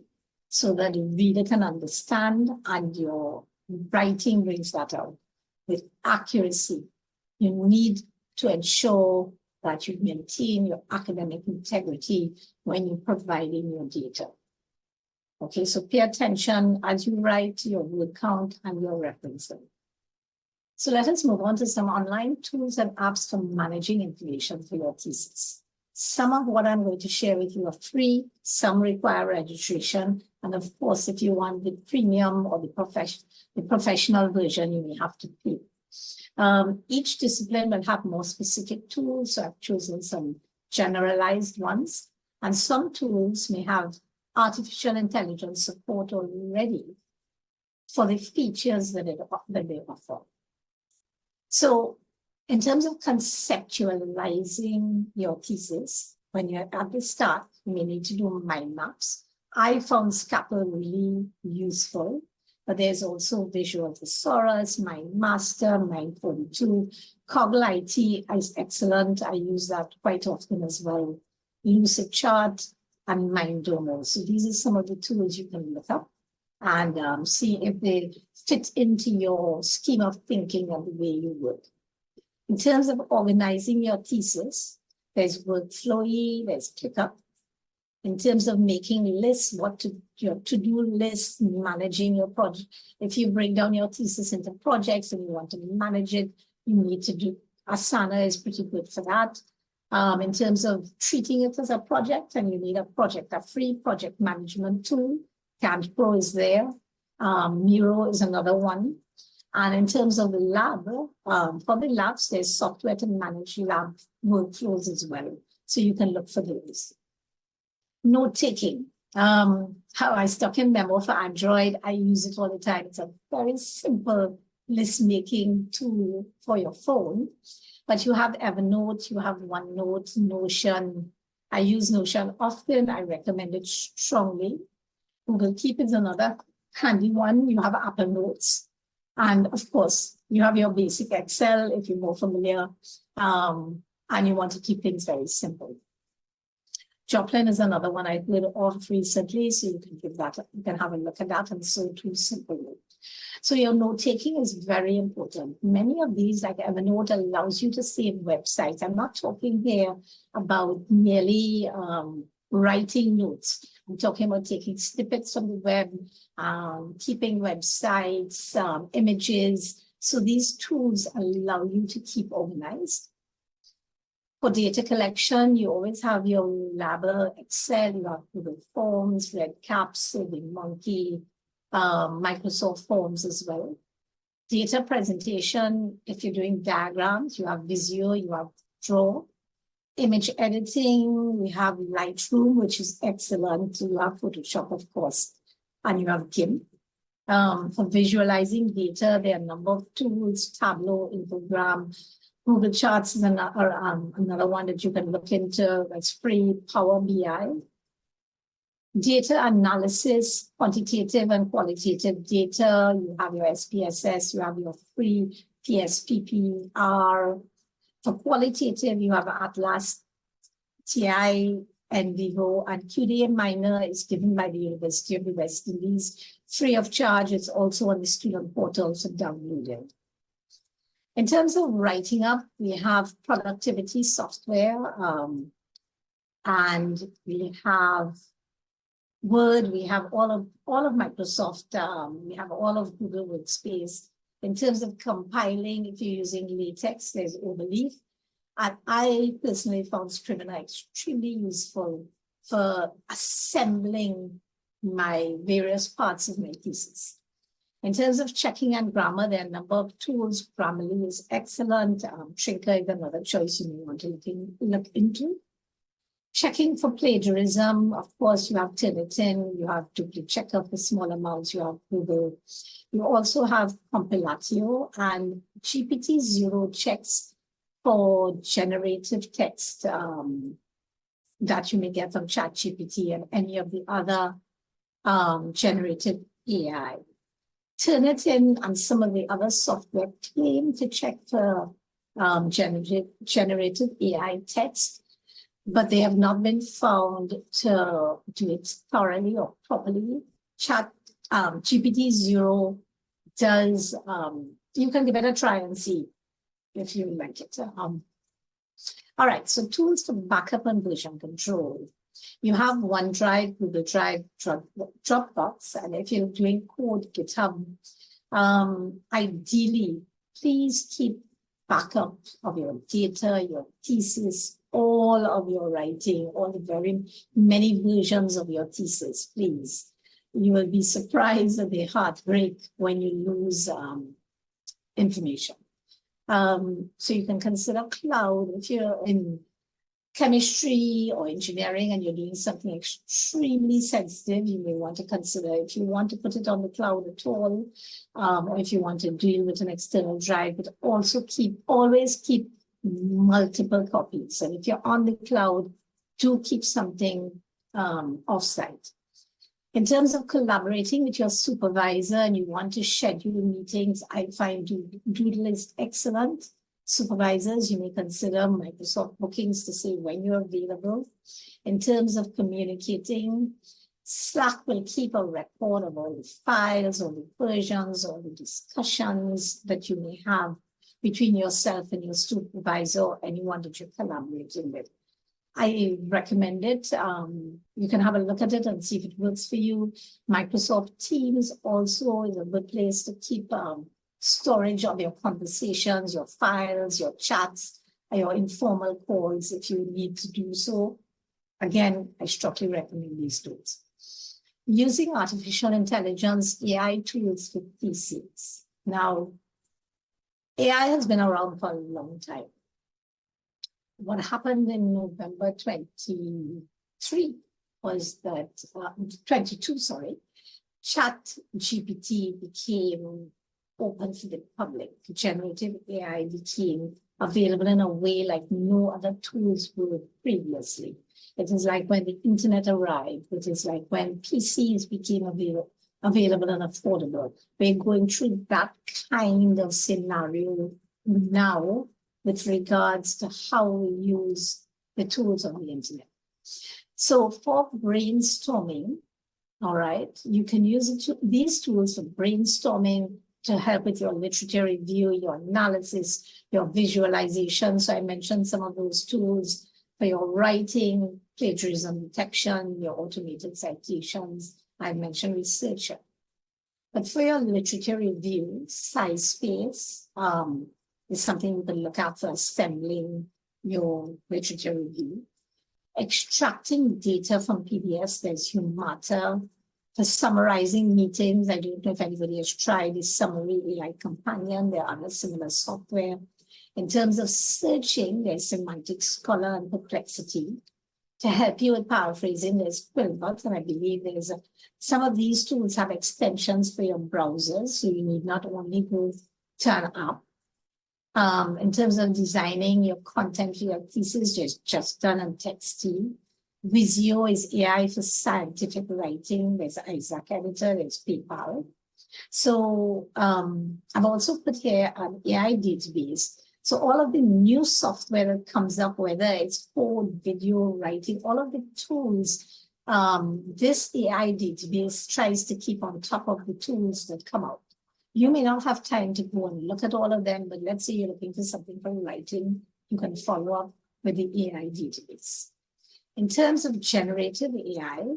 so that the reader can understand, and your writing brings that out with accuracy. You need to ensure that you maintain your academic integrity when you're providing your data. Okay, so pay attention as you write your word count and your referencing. So let us move on to some online tools and apps for managing information for your thesis. Some of what I'm going to share with you are free, some require registration, and of course, if you want the premium or the professional version, you may have to pay. Each discipline will have more specific tools, so I've chosen some generalized ones, and some tools may have artificial intelligence support already for the features that they offer. So in terms of conceptualizing your thesis, when you're at the start, you may need to do mind maps. I found Scapple really useful, but there's also Visual Thesaurus, MindMaster, Mind42, Coglit is excellent. I use that quite often as well. Lucidchart and Mindomo. So these are some of the tools you can look up and see if they fit into your scheme of thinking and the way you would. In terms of organizing your thesis, there's Workflowy, there's ClickUp. In terms of making lists, your to-do list, managing your project. If you break down your thesis into projects and you want to manage it, you need to do, Asana is pretty good for that. In terms of treating it as a project, and you need a free project management tool. CAMPro is there. Nero is another one. And in terms of the lab, for the labs, there's software to manage lab workflows as well. So you can look for those. Note-taking. How I stuck in Memo for Android. I use it all the time. It's a very simple list-making tool for your phone. But you have Evernote, you have OneNote, Notion. I use Notion often. I recommend it strongly. Google Keep is another handy one. You have Apple Notes. And of course, you have your basic Excel if you're more familiar, and you want to keep things very simple. Joplin is another one I did off recently, so you can give that, you can have a look at that, and so too simple. So your note taking is very important. Many of these, like Evernote, allows you to save websites. I'm not talking here about merely writing notes. I'm talking about taking snippets from the web, keeping websites, images. So these tools allow you to keep organized. For data collection, you always have your Labber, Excel, you have Google Forms, RedCap, SurveyMonkey, Microsoft Forms as well. Data presentation, if you're doing diagrams, you have Visio, you have Draw. Image editing, we have Lightroom, which is excellent. You have Photoshop, of course, and you have GIMP. For visualizing data, there are a number of tools, Tableau, Infogram. Google Charts is another one that you can look into. That's free. Power BI. Data analysis, quantitative and qualitative data. You have your SPSS, you have your free PSPPR. For qualitative, you have Atlas, TI, NVivo, and QDA Minor is given by the University of the West Indies, free of charge. It's also on the student portal for downloading. In terms of writing up, we have productivity software, and we have Word, we have all of Microsoft, we have all of Google Workspace. In terms of compiling, if you're using LaTeX, there's Overleaf. And I personally found Scrivener extremely useful for assembling my various parts of my thesis. In terms of checking and grammar, there are a number of tools. Grammarly is excellent. Trinker is another choice you may want to look into. Checking for plagiarism, of course, you have Turnitin, you have Duplicate Checker for small amounts, you have Google. You also have Compilatio and GPT-0 checks for generative text that you may get from ChatGPT and any of the other generative AI. Turnitin and some of the other software claim to check for generative AI text, but they have not been found to do it thoroughly or properly. GPT-0 does, you can give it a try and see if you like it. All right, so tools for backup and version control. You have OneDrive, Google Drive, Dropbox, and if you're doing code, GitHub. Ideally, please keep backup of your data, your thesis, all of your writing, all the very many versions of your thesis, please. You will be surprised at the heartbreak when you lose information. So you can consider cloud if you're in chemistry or engineering and you're doing something extremely sensitive. You may want to consider if you want to put it on the cloud at all, or if you want to deal with an external drive, but also always keep multiple copies. And if you're on the cloud, do keep something offsite. In terms of collaborating with your supervisor and you want to schedule meetings, I find Doodle is excellent. Supervisors, you may consider Microsoft Bookings to say when you're available. In terms of communicating, Slack will keep a record of all the files, all the versions, all the discussions that you may have between yourself and your supervisor or anyone that you're collaborating with. I recommend it. You can have a look at it and see if it works for you. Microsoft Teams also is a good place to keep storage of your conversations, your files, your chats, your informal calls if you need to do so. Again, I strongly recommend these tools. Using artificial intelligence, AI tools for theses. Now, AI has been around for a long time. What happened in November 23 was that, 22, sorry, ChatGPT became open for the public. Generative AI became available in a way like no other tools were previously. It is like when the internet arrived. It is like when PCs became available and affordable. We're going through that kind of scenario now with regards to how we use the tools on the internet. So for brainstorming, all right, you can use these tools for brainstorming to help with your literature review, your analysis, your visualization. So I mentioned some of those tools for your writing, plagiarism detection, your automated citations. I mentioned researcher. But for your literature review, size space is something you can look at for assembling your literature review. Extracting data from PDFs, there's Humata. For summarizing meetings, I don't know if anybody has tried the Summary AI Companion. There are other similar software. In terms of searching, there's Semantic Scholar and Perplexity. To help you with paraphrasing, there's Quillbot, and I believe there's some of these tools have extensions for your browsers, so you need not only go turn up. In terms of designing your content for your thesis, there's Just Done and Texty. Visio is AI for scientific writing. There's Isaac Editor, there's PayPal. So I've also put here an AI database. So all of the new software that comes up, whether it's for video writing, all of the tools, this AI database tries to keep on top of the tools that come out. You may not have time to go and look at all of them, but let's say you're looking for something for writing, you can follow up with the AI database. In terms of generative AI,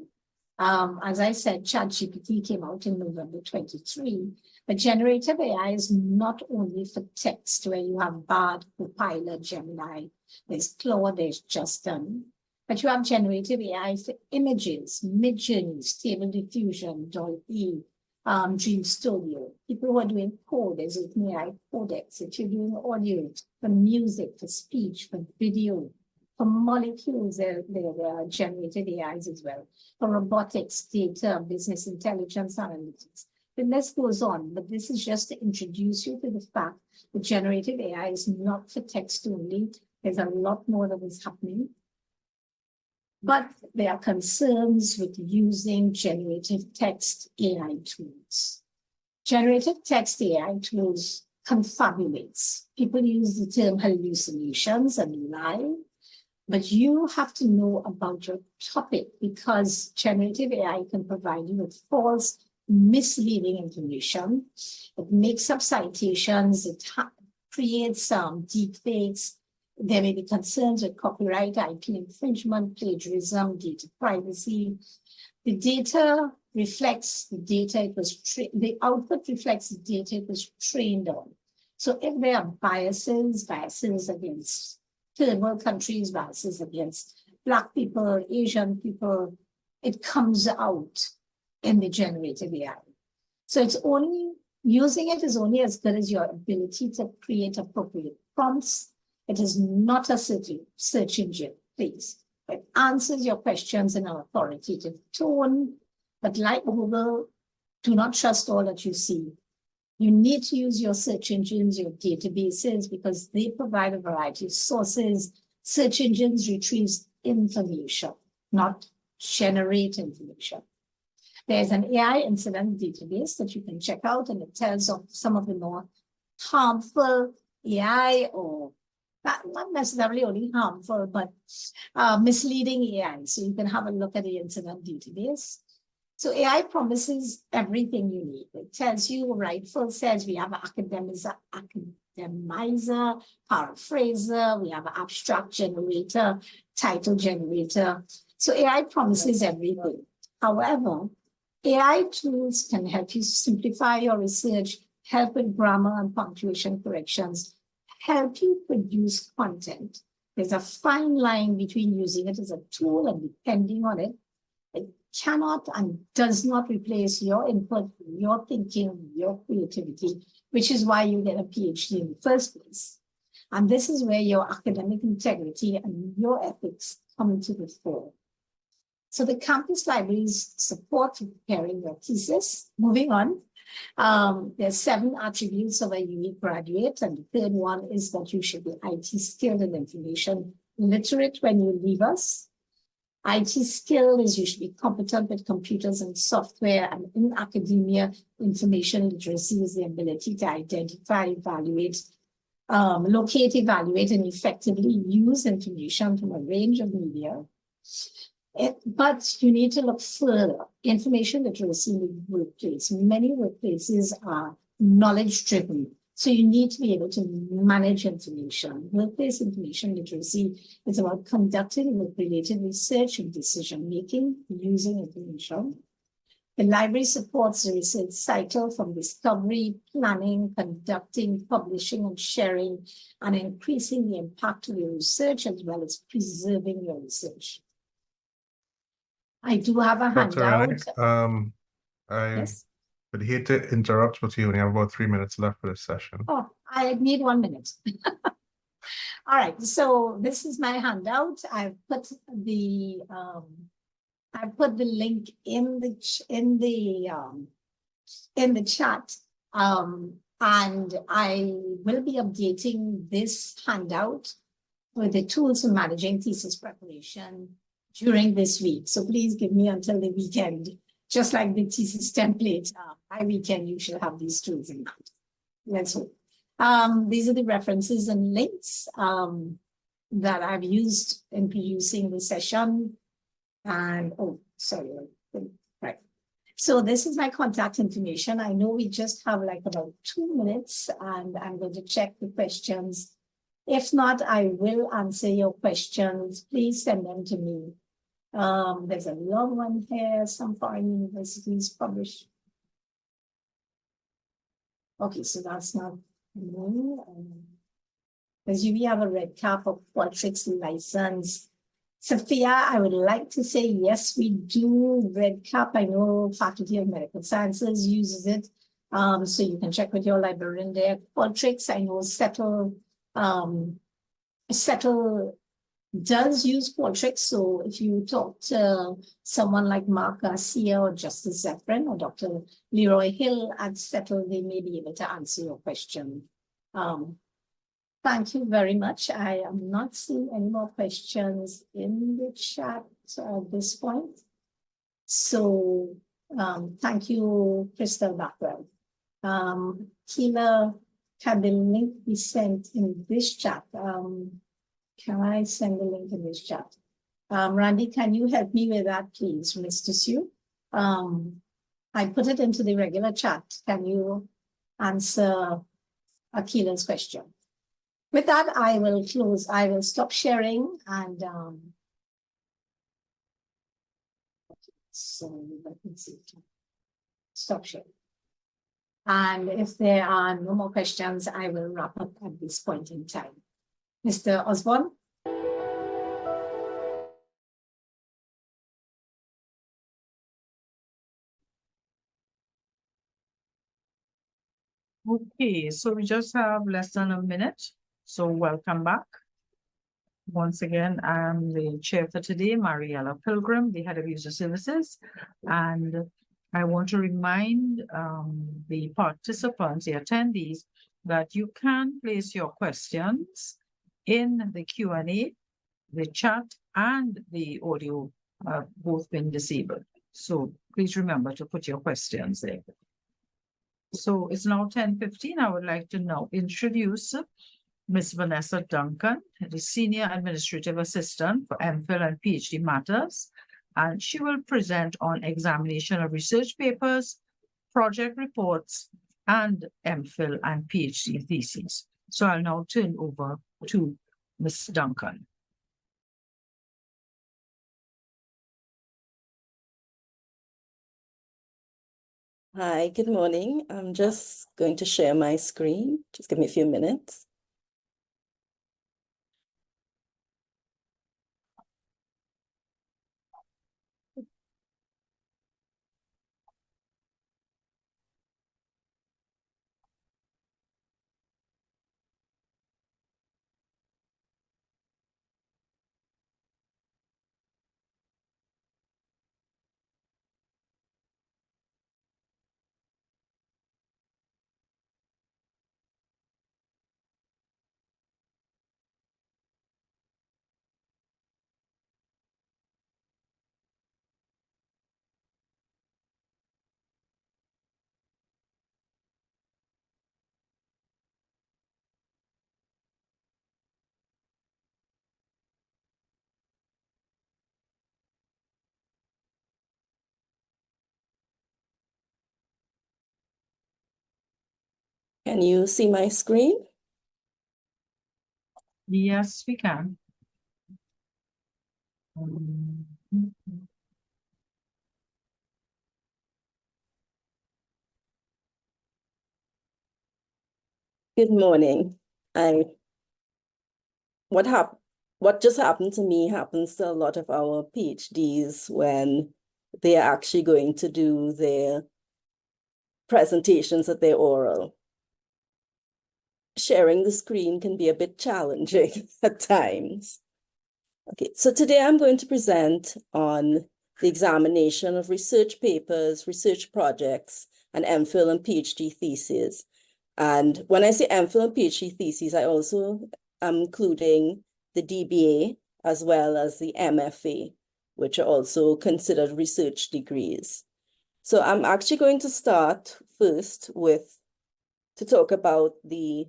as I said, ChatGPT came out in November 23, but generative AI is not only for text where you have Bard, Copilot, Gemini, there's Claude, there's Just Done, but you have generative AI for images, Midjourney, Stable Diffusion, Dolland, Dream Studio. People who are doing code, there's OpenAI Codex. If you're doing audio, for music, for speech, for video, for molecules, there are generative AIs as well. For robotics, data, business intelligence, analytics. The list goes on, but this is just to introduce you to the fact that generative AI is not for text only. There's a lot more that is happening. But there are concerns with using generative text AI tools. Generative text AI tools confabulates. People use the term hallucinations and lie. But you have to know about your topic because generative AI can provide you with false, misleading information. It makes up citations, it creates some deep fakes. There may be concerns with copyright, IP infringement, plagiarism, data privacy. The data reflects the data it was the output reflects the data it was trained on. So if there are biases against third world countries, biases against Black people, Asian people, it comes out in the generative AI. So it's only, using it is only as good as your ability to create appropriate prompts. It is not a search engine, please. It answers your questions in an authoritative tone, but like Google, do not trust all that you see. You need to use your search engines, your databases, because they provide a variety of sources. Search engines retrieve information, not generate information. There's an AI incident database that you can check out, and it tells of some of the more harmful AI, or not necessarily only harmful, but misleading AI. So you can have a look at the incident database. So AI promises everything you need. It tells you, rightful says we have an academizer, paraphraser, we have an abstract generator, title generator. So AI promises everything. However, AI tools can help you simplify your research, help with grammar and punctuation corrections, help you produce content. There's a fine line between using it as a tool and depending on it. It cannot and does not replace your input, your thinking, your creativity, which is why you get a PhD in the first place. And this is where your academic integrity and your ethics come into the fore. So the campus libraries support preparing your thesis. Moving on, there's 7 attributes of a unique graduate, and the third one is that you should be IT skilled and information literate when you leave us. IT skill is you should be competent with computers and software, and in academia, information literacy is the ability to identify, evaluate, locate, evaluate, and effectively use information from a range of media. But you need to look further. Information literacy in the workplace. Many workplaces are knowledge driven. So you need to be able to manage information. Workplace information literacy is about conducting work-related research and decision-making using information. The library supports the research cycle from discovery, planning, conducting, publishing, and sharing, and increasing the impact of your research as well as preserving your research. I do have a Dr. handout. Renwick, I Yes. would hate to interrupt, but you only have about 3 minutes left for this session. Oh, I need 1 minute. All right, so this is my handout. I've put the link in the chat, and I will be updating this handout with the tools for managing thesis preparation during this week. So please give me until the weekend, just like the thesis template. By weekend, you should have these tools in mind. Let's hope. These are the references and links that I've used in producing the session. And, oh, sorry, right. So this is my contact information. I know we just have like about 2 minutes, and I'm going to check the questions. If not, I will answer your questions. Please send them to me. There's a long one here. Some foreign universities publish. Okay, so that's not me. As we have a red cap of Qualtrics license. Sophia, I would like to say yes, we do red cap. I know Faculty of Medical Sciences uses it. So you can check with your librarian there. Qualtrics, I know Settle does use Qualtrics. So if you talk to someone like Mark Garcia or Justice Zephyrin or Dr. Leroy Hill at Settle, they may be able to answer your question. Thank you very much. I am not seeing any more questions in the chat at this point. So thank you, Crystal Backwell. Keela, can the link be sent in this chat? Can I send the link in this chat? Randy, can you help me with that, please, Mr. Sue? I put it into the regular chat. Can you answer Akila's question? With that, I will close. I will stop sharing and so let me see. Stop sharing. And if there are no more questions, I will wrap up at this point in time. Mr. Osborne? Okay, so we just have less than a minute. So welcome back. Once again, I'm the chair for today, Mariella Pilgrim, the head of user services. And I want to remind the participants, the attendees, that you can place your questions in the Q&A, the chat, and the audio have both been disabled. So please remember to put your questions there. So it's now 10:15. I would like to now introduce Ms. Vanessa Duncan, the Senior Administrative Assistant for MPhil and PhD matters, and she will present on examination of research papers, project reports, and MPhil and PhD theses. So I'll now turn over to Ms. Duncan. Hi, good morning. I'm just going to share my screen. Just give me a few minutes. Can you see my screen? Yes, we can. Good morning. What just happened to me happens to a lot of our PhDs when they are actually going to do their presentations at their oral. Sharing the screen can be a bit challenging at times. Okay, so today I'm going to present on the examination of research papers, research projects, and MPhil and PhD theses. And when I say MPhil and PhD theses, I also am including the DBA as well as the MFA, which are also considered research degrees. So I'm actually going to start first to talk about the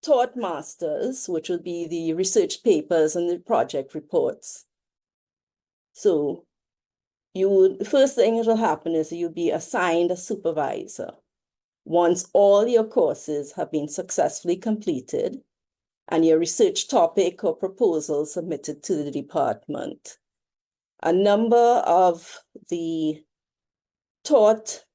taught masters, which will be the research papers and the project reports. So the first thing that will happen is you'll be assigned a supervisor once all your courses have been successfully completed and your research topic or proposal submitted to the department. A number of the taught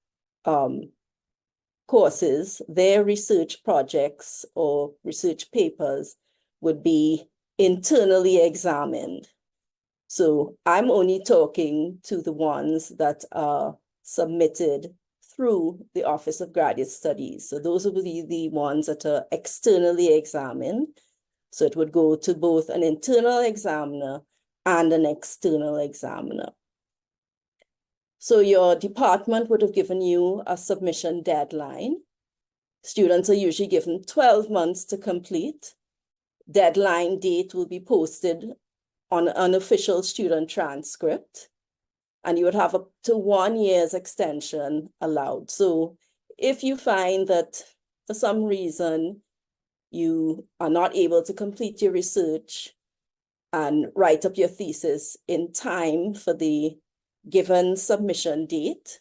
courses, their research projects or research papers would be internally examined. So I'm only talking to the ones that are submitted through the Office of Graduate Studies. So those will be the ones that are externally examined. So it would go to both an internal examiner and an external examiner. So your department would have given you a submission deadline. Students are usually given 12 months to complete. Deadline date will be posted on an official student transcript, and you would have up to 1 year's extension allowed. So if you find that for some reason you are not able to complete your research and write up your thesis in time for the given submission date,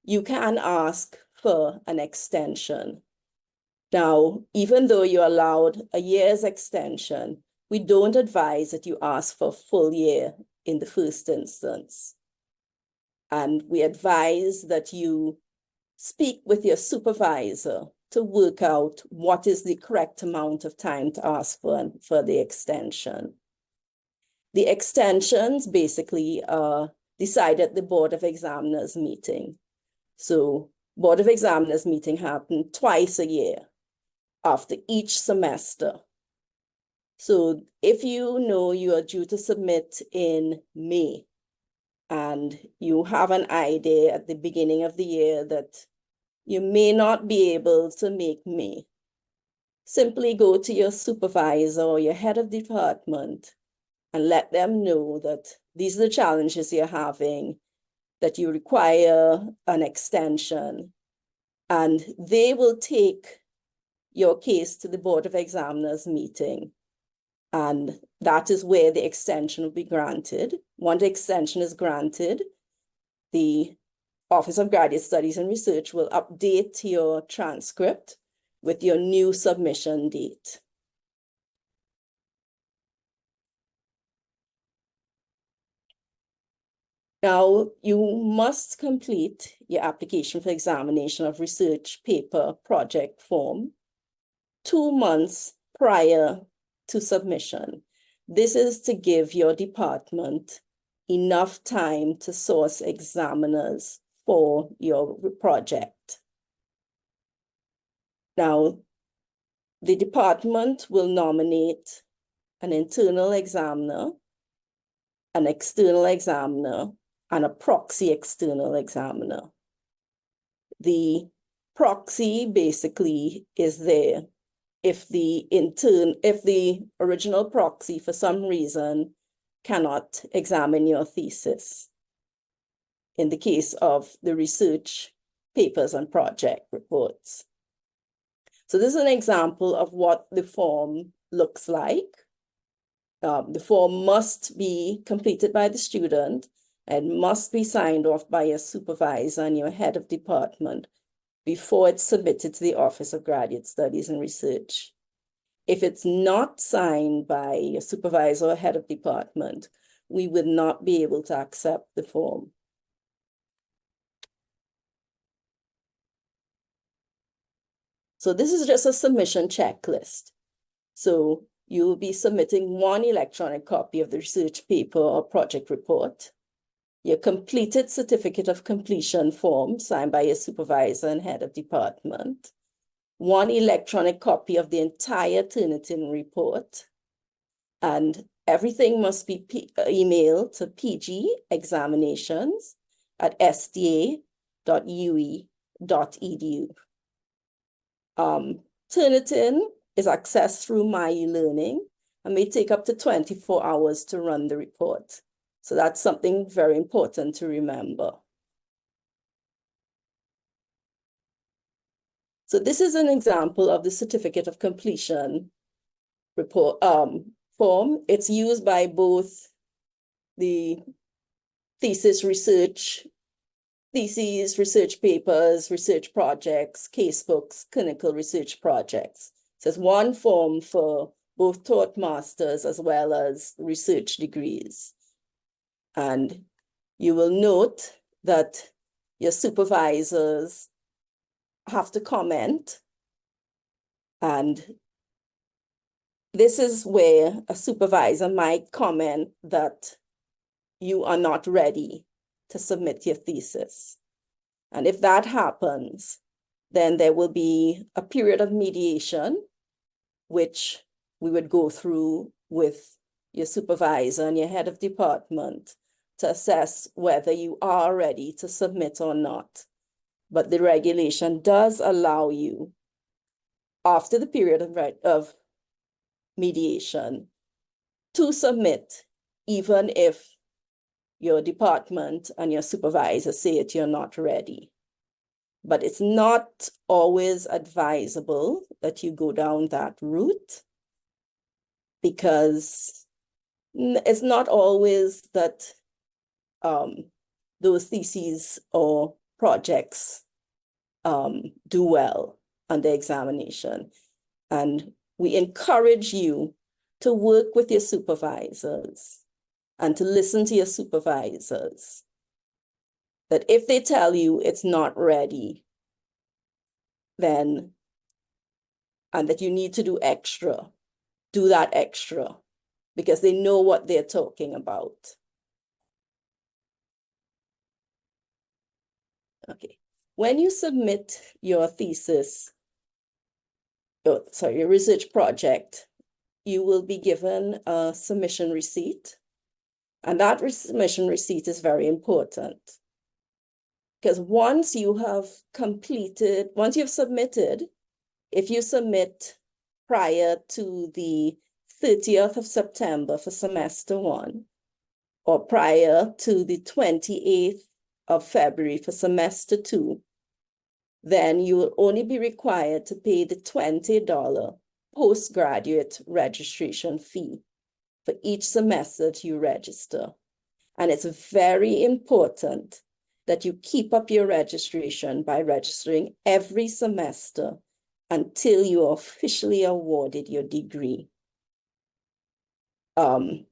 you can ask for an extension. Now, even though you're allowed a year's extension, we don't advise that you ask for a full year in the first instance. And we advise that you speak with your supervisor to work out what is the correct amount of time to ask for the extension. The extensions basically are decided at the Board of Examiners meeting. So Board of Examiners meeting happens twice a year after each semester. So if you know you are due to submit in May and you have an idea at the beginning of the year that you may not be able to make May, simply go to your supervisor or your head of department and let them know that these are the challenges you're having, that you require an extension, and they will take your case to the Board of Examiners meeting. And that is where the extension will be granted. Once the extension is granted, the Office of Graduate Studies and Research will update your transcript with your new submission date. Now, you must complete your application for examination of research paper project form 2 months prior to submission. This is to give your department enough time to source examiners for your project. Now, the department will nominate an internal examiner, an external examiner, and a proxy external examiner. The proxy basically is there if the original proxy for some reason cannot examine your thesis. In the case of the research papers and project reports. So this is an example of what the form looks like. The form must be completed by the student and must be signed off by your supervisor and your head of department before it's submitted to the Office of Graduate Studies and Research. If it's not signed by your supervisor or head of department, we would not be able to accept the form. So this is just a submission checklist. So you will be submitting 1 electronic copy of the research paper or project report, your completed certificate of completion form signed by your supervisor and head of department, 1 electronic copy of the entire Turnitin report, and everything must be emailed to pg@sta.ue.edu. Turnitin is accessed through MyeLearning and may take up to 24 hours to run the report. So that's something very important to remember. So this is an example of the certificate of completion report form. It's used by both the thesis research, research papers, research projects, casebooks, clinical research projects. So it's one form for both taught masters as well as research degrees. And you will note that your supervisors have to comment. And this is where a supervisor might comment that you are not ready to submit your thesis. And if that happens, then there will be a period of mediation, which we would go through with your supervisor and your head of department to assess whether you are ready to submit or not. But the regulation does allow you, after the period of mediation, to submit, even if your department and your supervisor say that you're not ready. But it's not always advisable that you go down that route, because it's not always that those theses or projects do well under examination. And we encourage you to work with your supervisors and to listen to your supervisors. That if they tell you it's not ready, then, and that you need to do extra, do that extra, because they know what they're talking about. Okay, when you submit your thesis, your research project, you will be given a submission receipt. And that submission receipt is very important. Because once you have completed, once you've submitted, if you submit prior to the 30th of September for semester 1, or prior to the 28th of February for semester 2, then you will only be required to pay the $20 postgraduate registration fee for each semester that you register. And it's very important that you keep up your registration by registering every semester until you are officially awarded your degree. When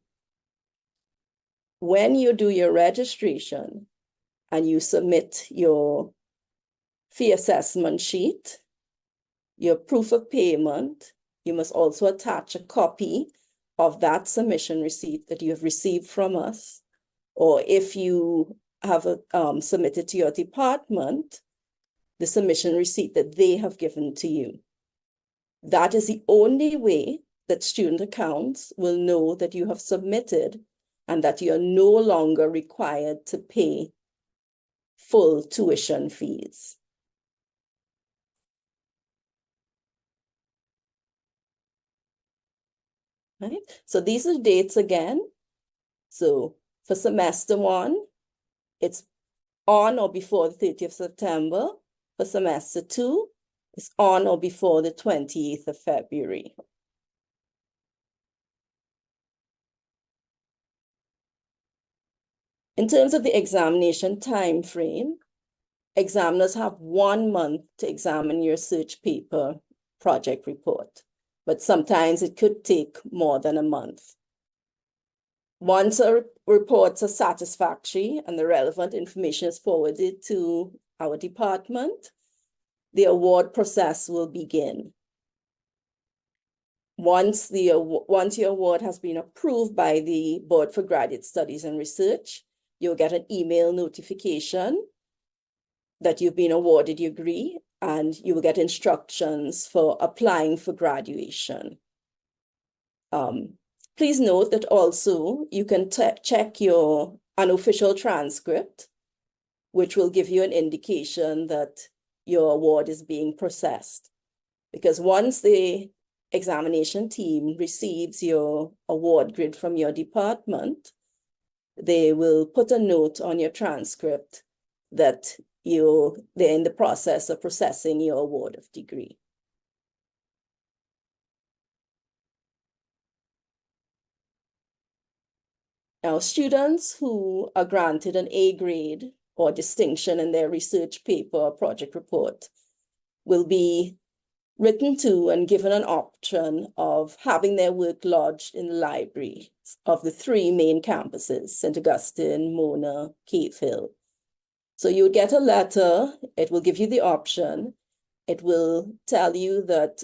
you do your registration and you submit your fee assessment sheet, your proof of payment, you must also attach a copy of that submission receipt that you have received from us. Or if you have submitted to your department, the submission receipt that they have given to you. That is the only way that student accounts will know that you have submitted and that you are no longer required to pay full tuition fees. Right? So these are the dates again. So for semester 1, it's on or before the 30th of September. For semester 2, it's on or before the 28th of February. In terms of the examination time frame, examiners have 1 month to examine your research paper project report, but sometimes it could take more than a month. Once our reports are satisfactory and the relevant information is forwarded to our department, the award process will begin. Once your award has been approved by the Board for Graduate Studies and Research, you'll get an email notification that you've been awarded your degree, and you will get instructions for applying for graduation. Please note that also you can check your unofficial transcript, which will give you an indication that your award is being processed. Because once the examination team receives your award grid from your department, they will put a note on your transcript that they're in the process of processing your award of degree. Now, students who are granted an A grade or distinction in their research paper or project report will be written to and given an option of having their work lodged in the library of the 3 main campuses, St. Augustine, Mona, MPhil. So you would get a letter, it will give you the option. It will tell you that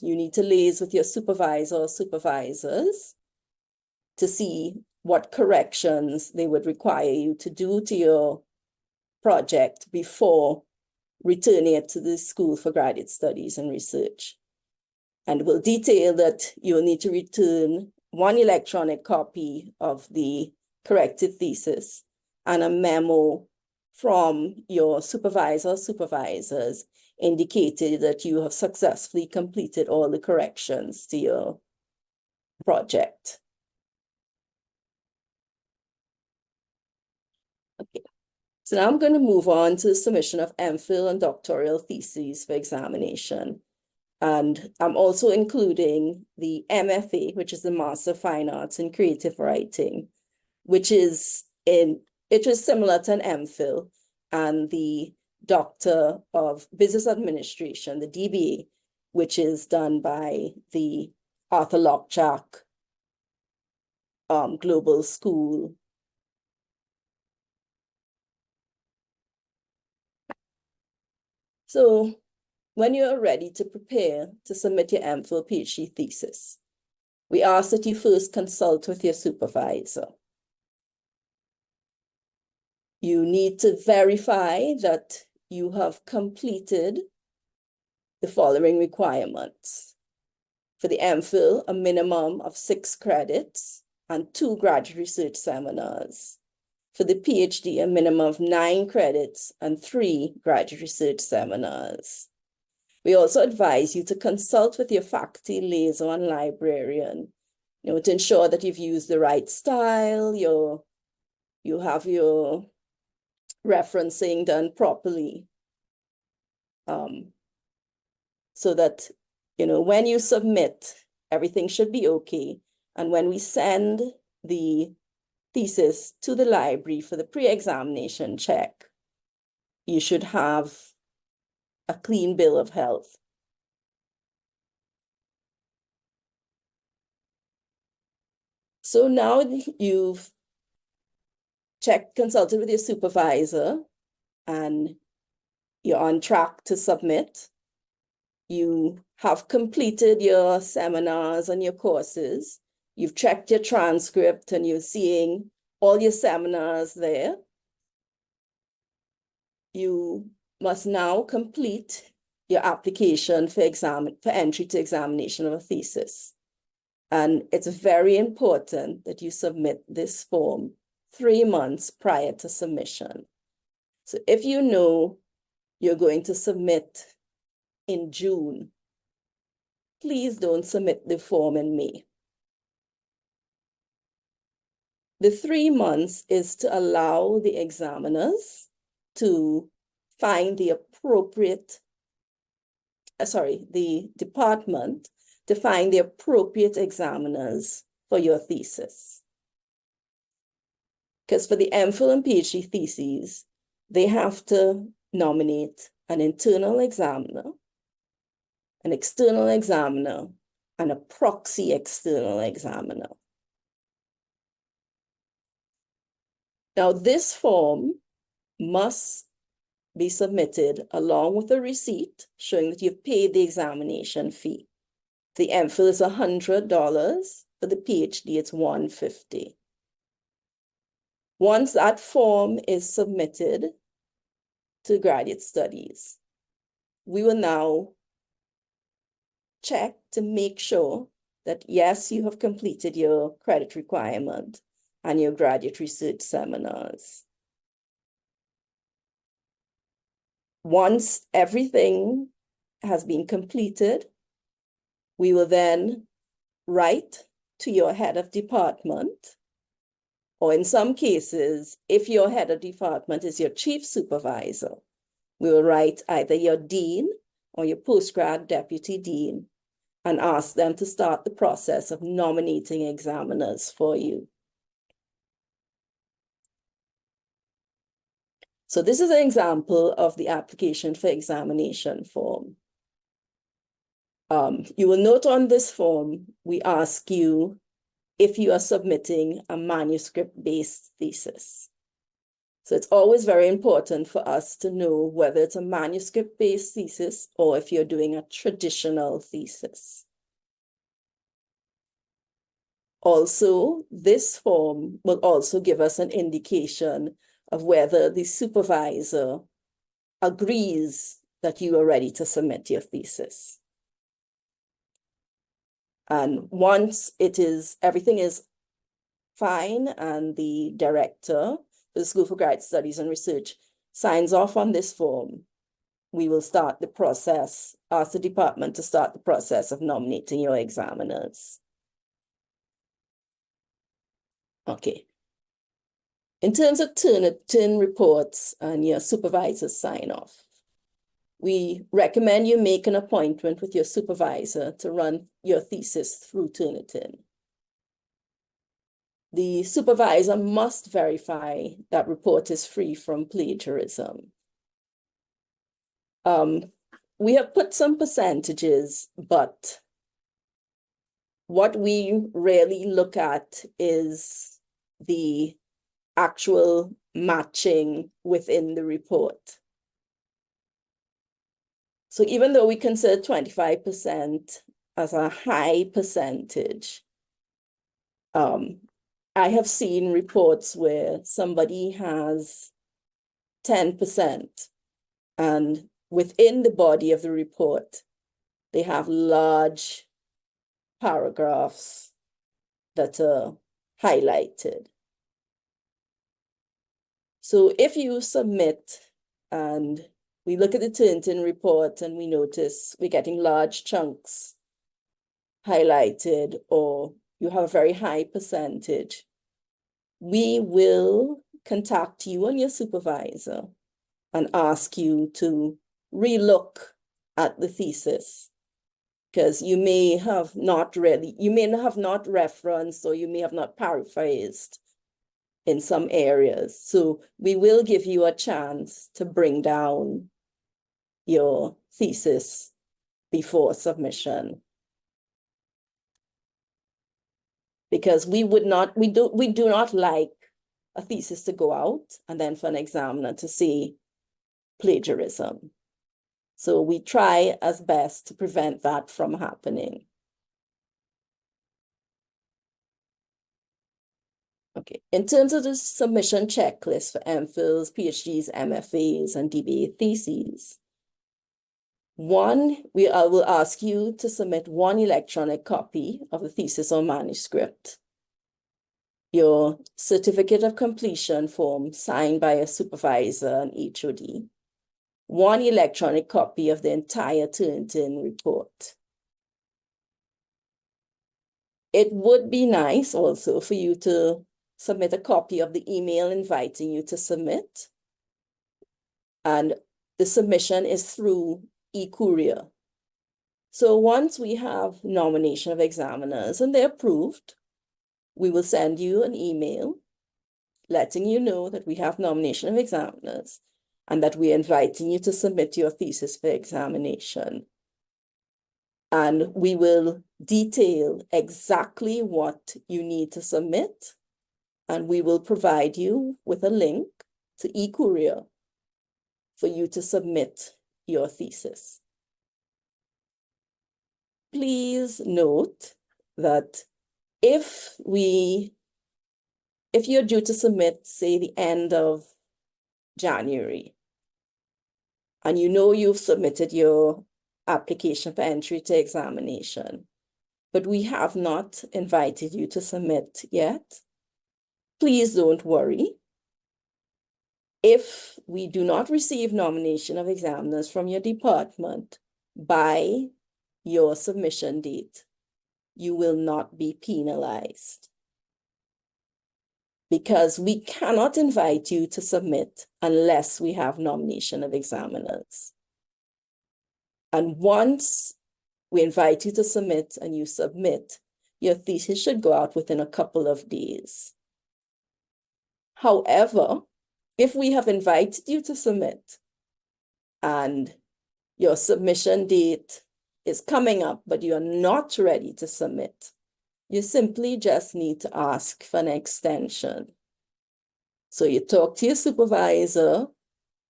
you need to liaise with your supervisor or supervisors to see what corrections they would require you to do to your project before returning it to the School for Graduate Studies and Research. And will detail that you'll need to return 1 electronic copy of the corrected thesis and a memo from your supervisor or supervisors indicated that you have successfully completed all the corrections to your project. Okay, so now I'm going to move on to the submission of MPhil and doctoral theses for examination. And I'm also including the MFA, which is the Master of Fine Arts in Creative Writing, which is similar to an MPhil, and the Doctor of Business Administration, the DBA, which is done by the Arthur Lockjack Global School. So when you are ready to prepare to submit your MPhil PhD thesis, we ask that you first consult with your supervisor. You need to verify that you have completed the following requirements. For the MPhil, a minimum of 6 credits and 2 graduate research seminars. For the PhD, a minimum of 9 credits and 3 graduate research seminars. We also advise you to consult with your faculty liaison librarian, to ensure that you've used the right style, you have your referencing done properly. So that, when you submit, everything should be okay. And when we send the thesis to the library for the pre-examination check, you should have a clean bill of health. So now you've consulted with your supervisor, and you're on track to submit. You have completed your seminars and your courses. You've checked your transcript and you're seeing all your seminars there. You must now complete your application for entry to examination of a thesis. And it's very important that you submit this form 3 months prior to submission. So if you know you're going to submit in June, please don't submit the form in May. The 3 months is to allow the examiners to find the appropriate, the department to find the appropriate examiners for your thesis. Because for the MPhil and PhD theses, they have to nominate an internal examiner, an external examiner, and a proxy external examiner. Now, this form must be submitted along with a receipt showing that you've paid the examination fee. The MPhil is $100. For the PhD, it's $150. Once that form is submitted to graduate studies, we will now check to make sure that, yes, you have completed your credit requirement and your graduate research seminars. Once everything has been completed, we will then write to your head of department, or in some cases, if your head of department is your chief supervisor, we will write either your dean or your postgrad deputy dean and ask them to start the process of nominating examiners for you. So this is an example of the application for examination form. You will note on this form, we ask you if you are submitting a manuscript-based thesis. So it's always very important for us to know whether it's a manuscript-based thesis or if you're doing a traditional thesis. Also, this form will also give us an indication of whether the supervisor agrees that you are ready to submit your thesis. And once everything is fine and the director for the School for Graduate Studies and Research signs off on this form, we will start the process, ask the department to start the process of nominating your examiners. Okay. In terms of Turnitin reports and your supervisor's sign off, we recommend you make an appointment with your supervisor to run your thesis through Turnitin. The supervisor must verify that report is free from plagiarism. We have put some percentages, but what we really look at is the actual matching within the report. So even though we consider 25% as a high percentage, I have seen reports where somebody has 10%, and within the body of the report, they have large paragraphs that are highlighted. So if you submit and we look at the Turnitin report and we notice we're getting large chunks highlighted, or you have a very high percentage, we will contact you and your supervisor and ask you to relook at the thesis, because you may have not referenced, or you may have not paraphrased in some areas. So we will give you a chance to bring down your thesis before submission. Because we do not like a thesis to go out and then for an examiner to see plagiarism. So we try as best to prevent that from happening. Okay, in terms of the submission checklist for MPhils, PhDs, MFAs, and DBA theses, I will ask you to submit one electronic copy of the thesis or manuscript, your certificate of completion form signed by a supervisor and HOD, one electronic copy of the entire Turnitin report. It would be nice also for you to submit a copy of the email inviting you to submit. And the submission is through e-courier. So once we have nomination of examiners and they're approved, we will send you an email letting you know that we have nomination of examiners and that we're inviting you to submit your thesis for examination. And we will detail exactly what you need to submit, and we will provide you with a link to eCourier for you to submit your thesis. Please note that if you're due to submit, say, the end of January, and you know you've submitted your application for entry to examination, but we have not invited you to submit yet, please don't worry. If we do not receive nomination of examiners from your department by your submission date, you will not be penalized, because we cannot invite you to submit unless we have nomination of examiners. And once we invite you to submit and you submit, your thesis should go out within a couple of days. However, if we have invited you to submit and your submission date is coming up, but you're not ready to submit, you simply just need to ask for an extension. So you talk to your supervisor,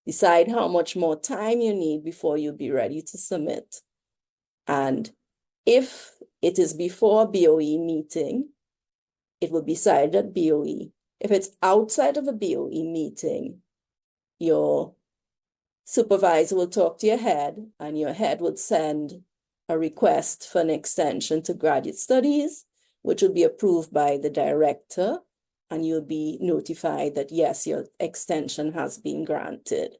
decide how much more time you need before you'll be ready to submit. And if it is before a BOE meeting, it will be decided at BOE. If it's outside of a BOE meeting, your supervisor will talk to your head, and your head would send a request for an extension to graduate studies, which will be approved by the director, and you'll be notified that, yes, your extension has been granted.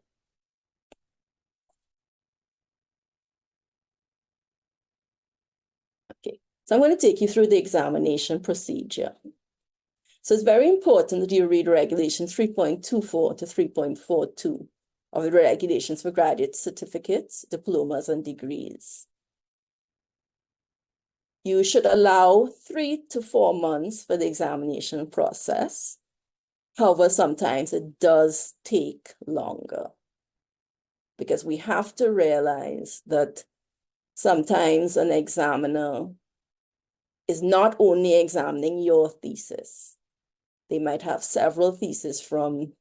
Okay, so I'm going to take you through the examination procedure. So it's very important that you read Regulations 3.24 to 3.42 of the regulations for graduate certificates, diplomas, and degrees. You should allow 3 to 4 months for the examination process. However, sometimes it does take longer, because we have to realize that sometimes an examiner is not only examining your thesis. They might have several theses from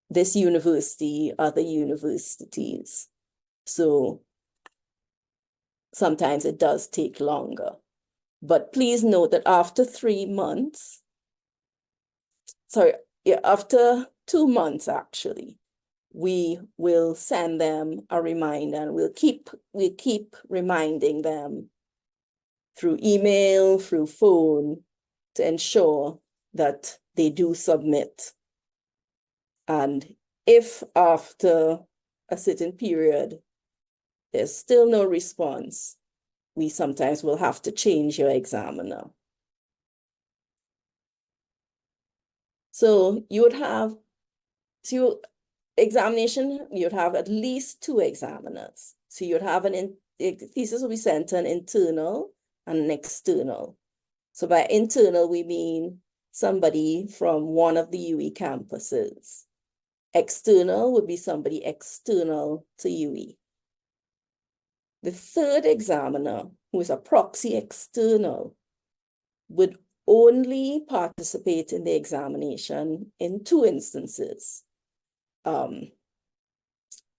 this university, other universities. So sometimes it does take longer. But please note that after 3 months, after 2 months actually, we will send them a reminder, and we'll keep reminding them through email, through phone, to ensure that they do submit. And if after a certain period, there's still no response, we sometimes will have to change your examiner. So you would have, examination, you'd have at least 2 examiners. So you'd have the thesis will be sent to an internal and an external. So by internal, we mean somebody from one of the UE campuses. External would be somebody external to UE. The third examiner, who is a proxy external, would only participate in the examination in 2 instances.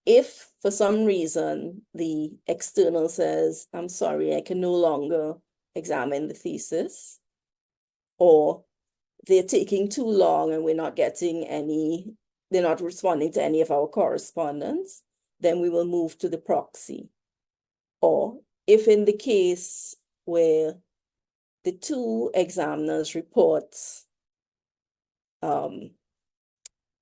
If for some reason the external says, I'm sorry, I can no longer examine the thesis, or they're taking too long and we're not getting any, they're not responding to any of our correspondence, then we will move to the proxy. Or if in the case where the 2 examiners reports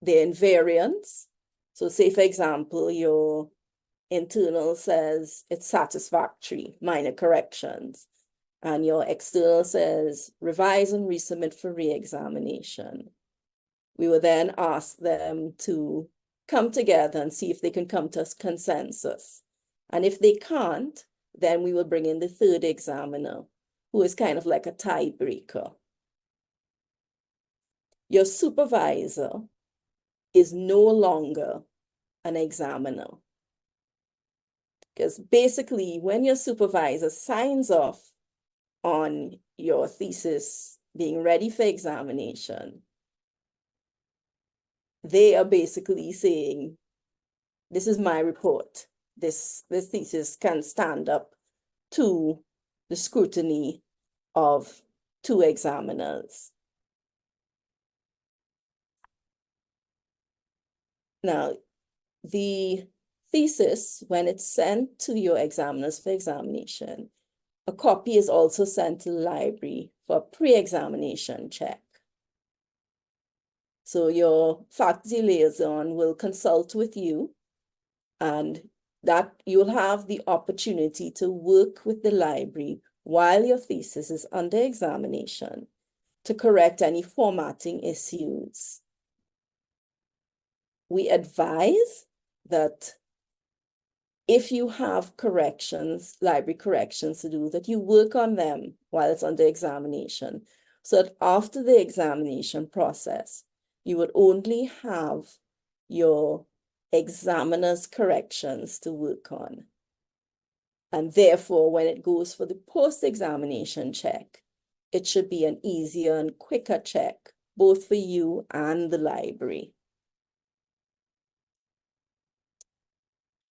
they're invariant, so say for example, your internal says it's satisfactory, minor corrections, and your external says revise and resubmit for re-examination. We will then ask them to come together and see if they can come to a consensus. And if they can't, then we will bring in the third examiner, who is kind of like a tiebreaker. Your supervisor is no longer an examiner. Because basically, when your supervisor signs off on your thesis being ready for examination, they are basically saying, this is my report. This thesis can stand up to the scrutiny of 2 examiners. Now, the thesis, when it's sent to your examiners for examination, a copy is also sent to the library for pre-examination check. So your faculty liaison will consult with you, and that you'll have the opportunity to work with the library while your thesis is under examination to correct any formatting issues. We advise that if you have corrections, library corrections to do, that you work on them while it's under examination, so that after the examination process, you would only have your examiner's corrections to work on. And therefore, when it goes for the post-examination check, it should be an easier and quicker check, both for you and the library.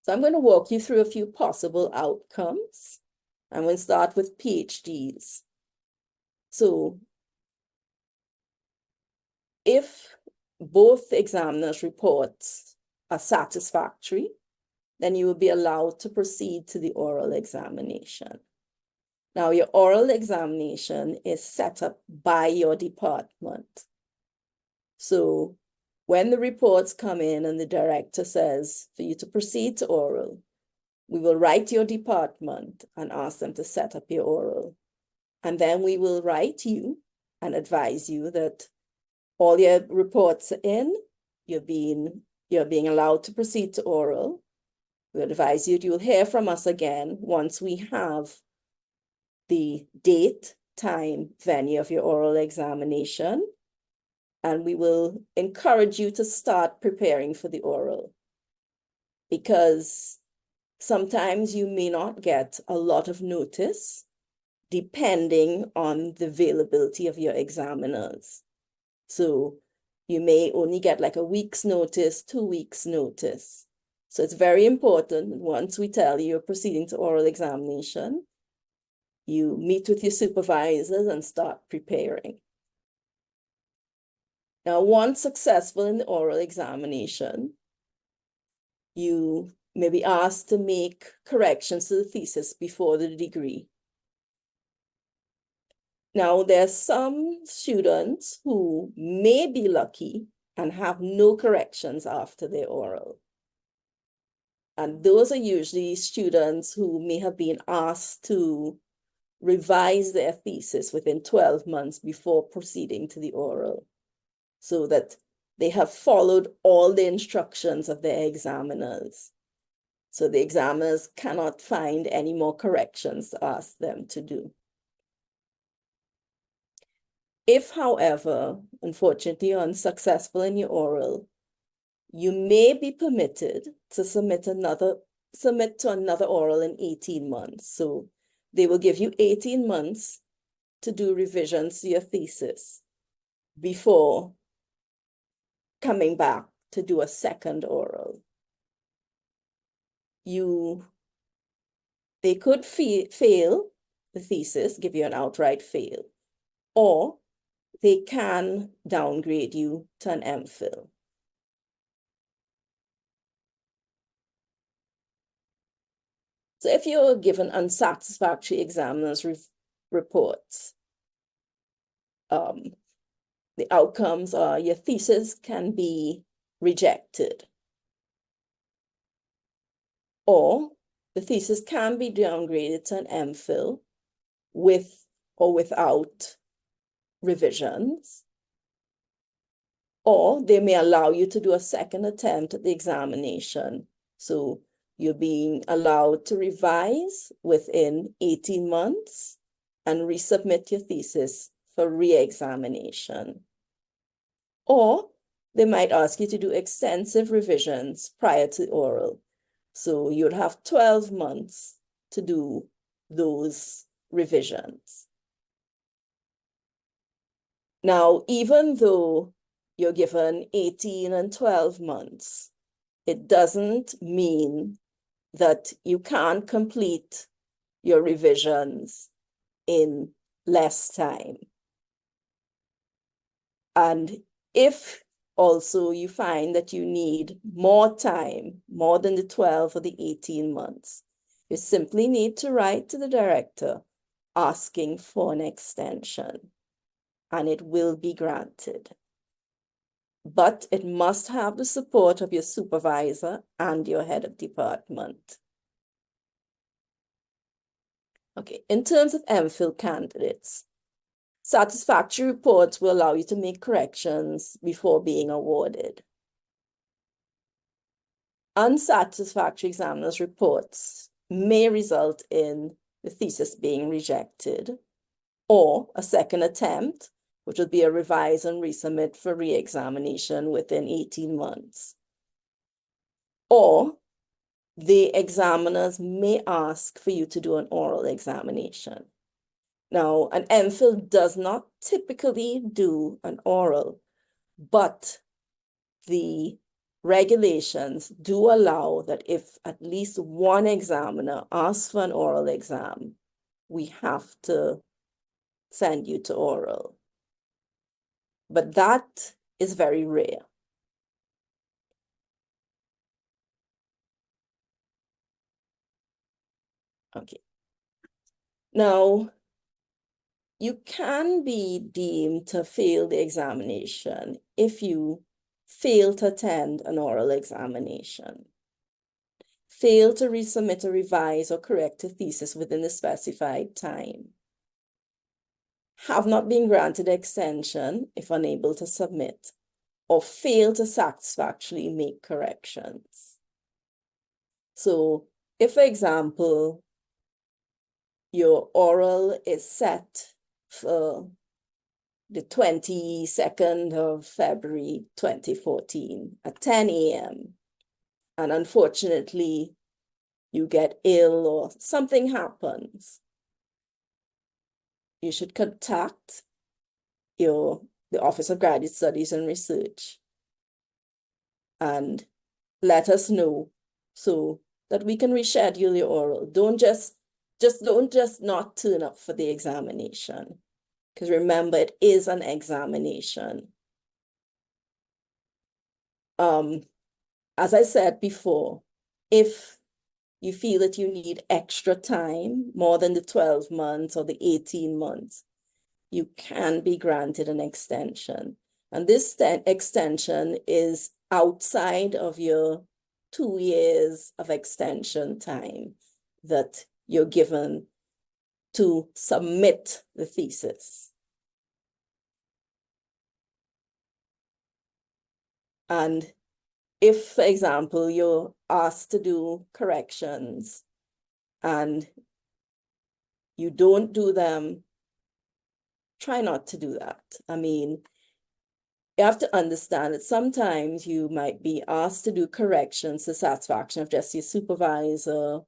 So I'm going to walk you through a few possible outcomes. I'm going to start with PhDs. So if both examiners' reports are satisfactory, then you will be allowed to proceed to the oral examination. Now, your oral examination is set up by your department. So when the reports come in and the director says for you to proceed to oral, we will write your department and ask them to set up your oral. And then we will write you and advise you that all your reports are in, you're being allowed to proceed to oral. We'll advise you, you'll hear from us again once we have the date, time, venue of your oral examination. And we will encourage you to start preparing for the oral, because sometimes you may not get a lot of notice depending on the availability of your examiners. So you may only get like a week's notice, 2 weeks' notice. So it's very important, once we tell you you're proceeding to oral examination, you meet with your supervisors and start preparing. Now, once successful in the oral examination, you may be asked to make corrections to the thesis before the degree. Now, there's some students who may be lucky and have no corrections after their oral. And those are usually students who may have been asked to revise their thesis within 12 months before proceeding to the oral, so that they have followed all the instructions of their examiners. So the examiners cannot find any more corrections to ask them to do. If, however, unfortunately, you're unsuccessful in your oral, you may be permitted to submit to another oral in 18 months. So they will give you 18 months to do revisions to your thesis before coming back to do a second oral. They could fail the thesis, give you an outright fail, or they can downgrade you to an MPhil. So if you're given unsatisfactory examiners' reports, the outcomes are your thesis can be rejected, or the thesis can be downgraded to an MPhil with or without revisions, or they may allow you to do a second attempt at the examination. So you're being allowed to revise within 18 months and resubmit your thesis for re-examination. Or they might ask you to do extensive revisions prior to the oral. So you'd have 12 months to do those revisions. Now, even though you're given 18 and 12 months, it doesn't mean that you can't complete your revisions in less time. And if also you find that you need more time, more than the 12 or the 18 months, you simply need to write to the director asking for an extension, and it will be granted. But it must have the support of your supervisor and your head of department. Okay, in terms of MPhil candidates, satisfactory reports will allow you to make corrections before being awarded. Unsatisfactory examiners' reports may result in the thesis being rejected, or a second attempt, which will be a revise and resubmit for re-examination within 18 months. Or the examiners may ask for you to do an oral examination. Now, an MPhil does not typically do an oral, but the regulations do allow that if at least one examiner asks for an oral exam, we have to send you to oral. But that is very rare. Okay. Now, you can be deemed to fail the examination if you fail to attend an oral examination, fail to resubmit a revise or correct a thesis within the specified time, have not been granted extension if unable to submit, or fail to satisfactorily make corrections. So if, for example, your oral is set for the 22nd of February 2014 at 10 a.m. and unfortunately you get ill or something happens, you should contact the Office of Graduate Studies and Research and let us know so that we can reschedule your oral. Don't just not turn up for the examination, because remember, it is an examination. As I said before, if you feel that you need extra time, more than the 12 months or the 18 months, you can be granted an extension. And this extension is outside of your 2 years of extension time that you're given to submit the thesis. And if, for example, you're asked to do corrections and you don't do them, try not to do that. I mean, you have to understand that sometimes you might be asked to do corrections to satisfaction of just your supervisor,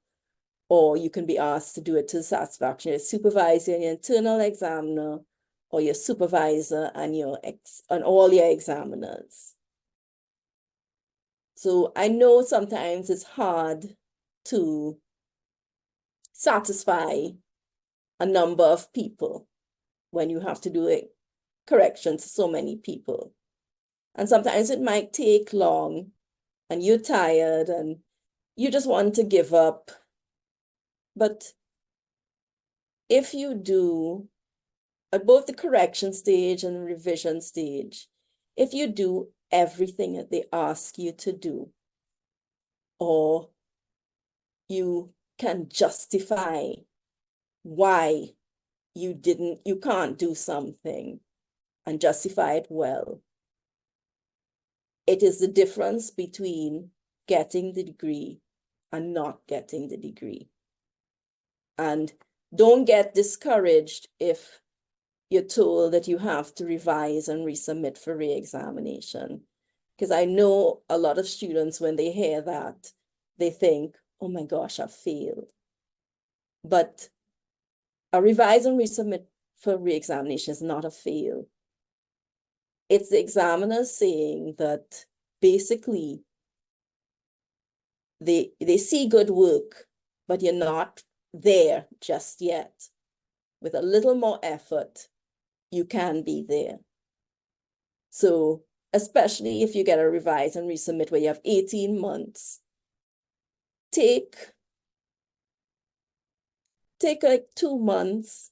or you can be asked to do it to the satisfaction of your supervisor and your internal examiner, or your supervisor and all your examiners. So I know sometimes it's hard to satisfy a number of people when you have to do a correction to so many people. And sometimes it might take long and you're tired and you just want to give up. But if you do, at both the correction stage and the revision stage, if you do everything that they ask you to do, or you can justify why you can't do something and justify it well, it is the difference between getting the degree and not getting the degree. And don't get discouraged if you're told that you have to revise and resubmit for re-examination. Because I know a lot of students, when they hear that, they think, oh my gosh, I failed. But a revise and resubmit for re-examination is not a fail. It's the examiner saying that basically they see good work, but you're not there just yet. With a little more effort, you can be there. So especially if you get a revise and resubmit where you have 18 months, take like 2 months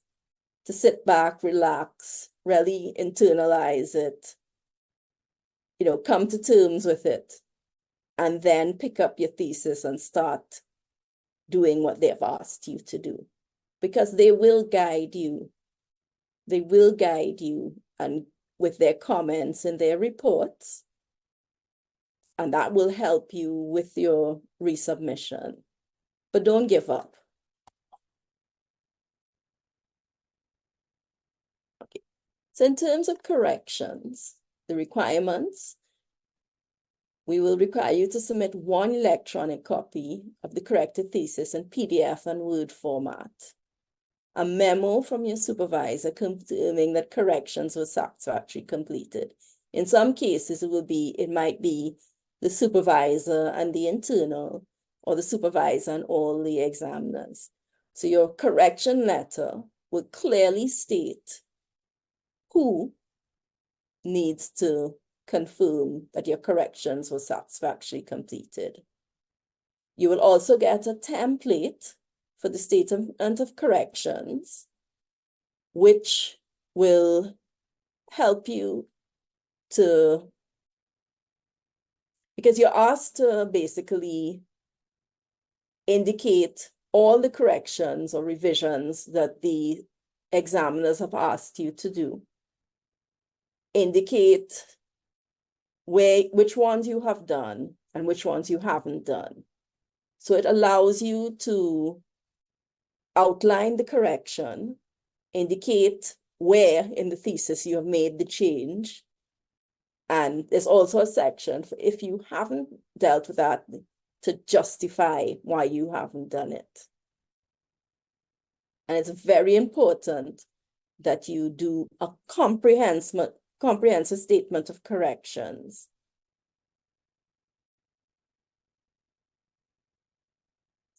to sit back, relax, really internalize it, come to terms with it, and then pick up your thesis and start doing what they've asked you to do. Because they will guide you. They will guide you and with their comments and their reports, and that will help you with your resubmission. But don't give up. Okay. So in terms of corrections, the requirements, we will require you to submit 1 electronic copy of the corrected thesis in PDF and Word format. A memo from your supervisor confirming that corrections were satisfactorily completed. In some cases, it might be the supervisor and the internal, or the supervisor and all the examiners. So your correction letter will clearly state who needs to confirm that your corrections were satisfactorily completed. You will also get a template for the statement of corrections, which will help you because you're asked to basically indicate all the corrections or revisions that the examiners have asked you to do. Indicate which ones you have done and which ones you haven't done. So it allows you to outline the correction, indicate where in the thesis you have made the change. And there's also a section for if you haven't dealt with that, to justify why you haven't done it. And it's very important that you do a comprehensive statement of corrections.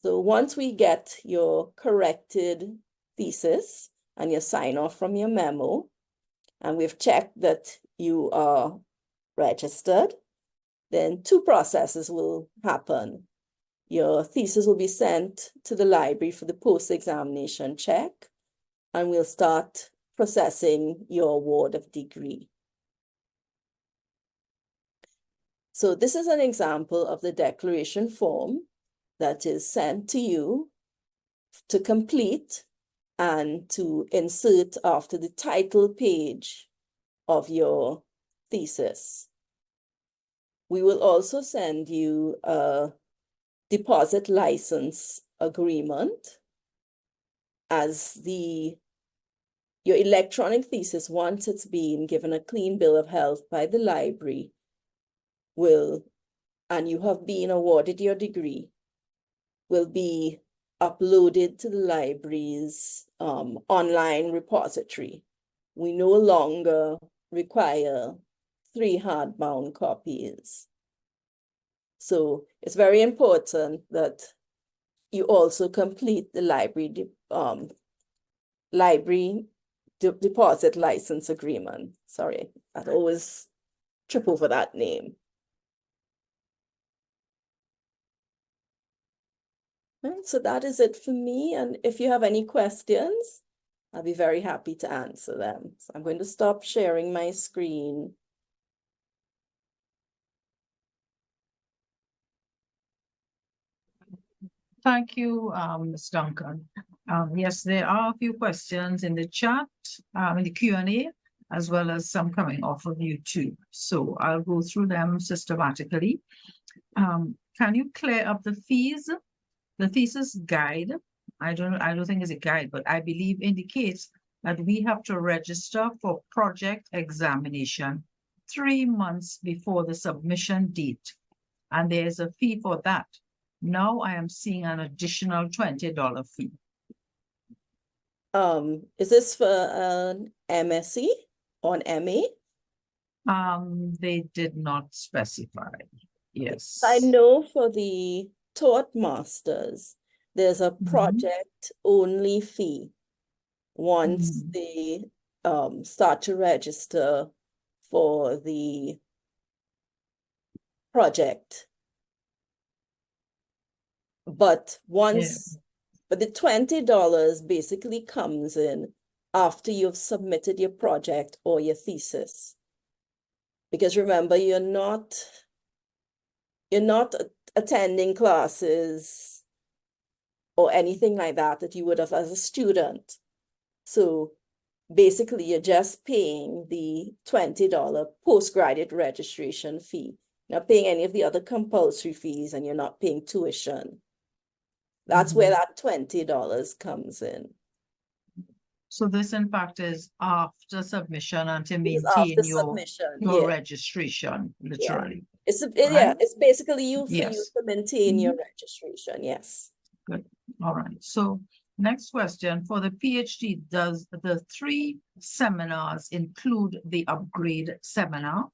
So once we get your corrected thesis and your sign off from your memo, and we've checked that you are registered, then two processes will happen. Your thesis will be sent to the library for the post-examination check, and we'll start processing your award of degree. So this is an example of the declaration form that is sent to you to complete and to insert after the title page of your thesis. We will also send you a deposit license agreement as your electronic thesis, once it's been given a clean bill of health by the library, and you have been awarded your degree, will be uploaded to the library's online repository. We no longer require 3 hardbound copies. So it's very important that you also complete the library deposit license agreement. Sorry, I always trip over that name. Right, so that is it for me. And if you have any questions, I'll be very happy to answer them. So I'm going to stop sharing my screen. Thank you, Ms. Duncan. Yes, there are a few questions in the chat, in the Q&A, as well as some coming off of YouTube. So I'll go through them systematically. Can you clear up the fees? The thesis guide, I don't think it's a guide, but I believe indicates that we have to register for project examination 3 months before the submission date. And there's a fee for that. Now I am seeing an additional $20 fee. Is this for an MSc or an MA? They did not specify. Yes. I know for the taught masters, there's a project only fee once they start to register for the project. But but the $20 basically comes in after you've submitted your project or your thesis. Because remember, you're not attending classes or anything like that you would have as a student. So basically, you're just paying the $20 postgraduate registration fee. You're not paying any of the other compulsory fees, and you're not paying tuition. That's where that $20 comes in. So this, in fact, is after submission and to maintain your registration, literally. Yeah. It's basically you to maintain your registration. Yes. Good. All right. So next question, for the PhD, does the 3 seminars include the upgrade seminar?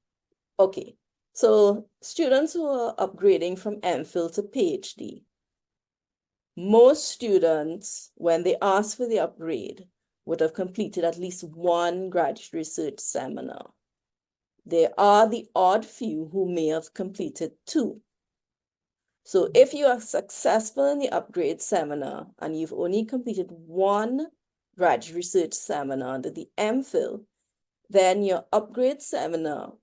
Okay. So students who are upgrading from MPhil to PhD, most students, when they ask for the upgrade, would have completed at least 1 graduate research seminar. There are the odd few who may have completed 2. So if you are successful in the upgrade seminar and you've only completed 1 graduate research seminar under the MPhil, then your upgrade seminar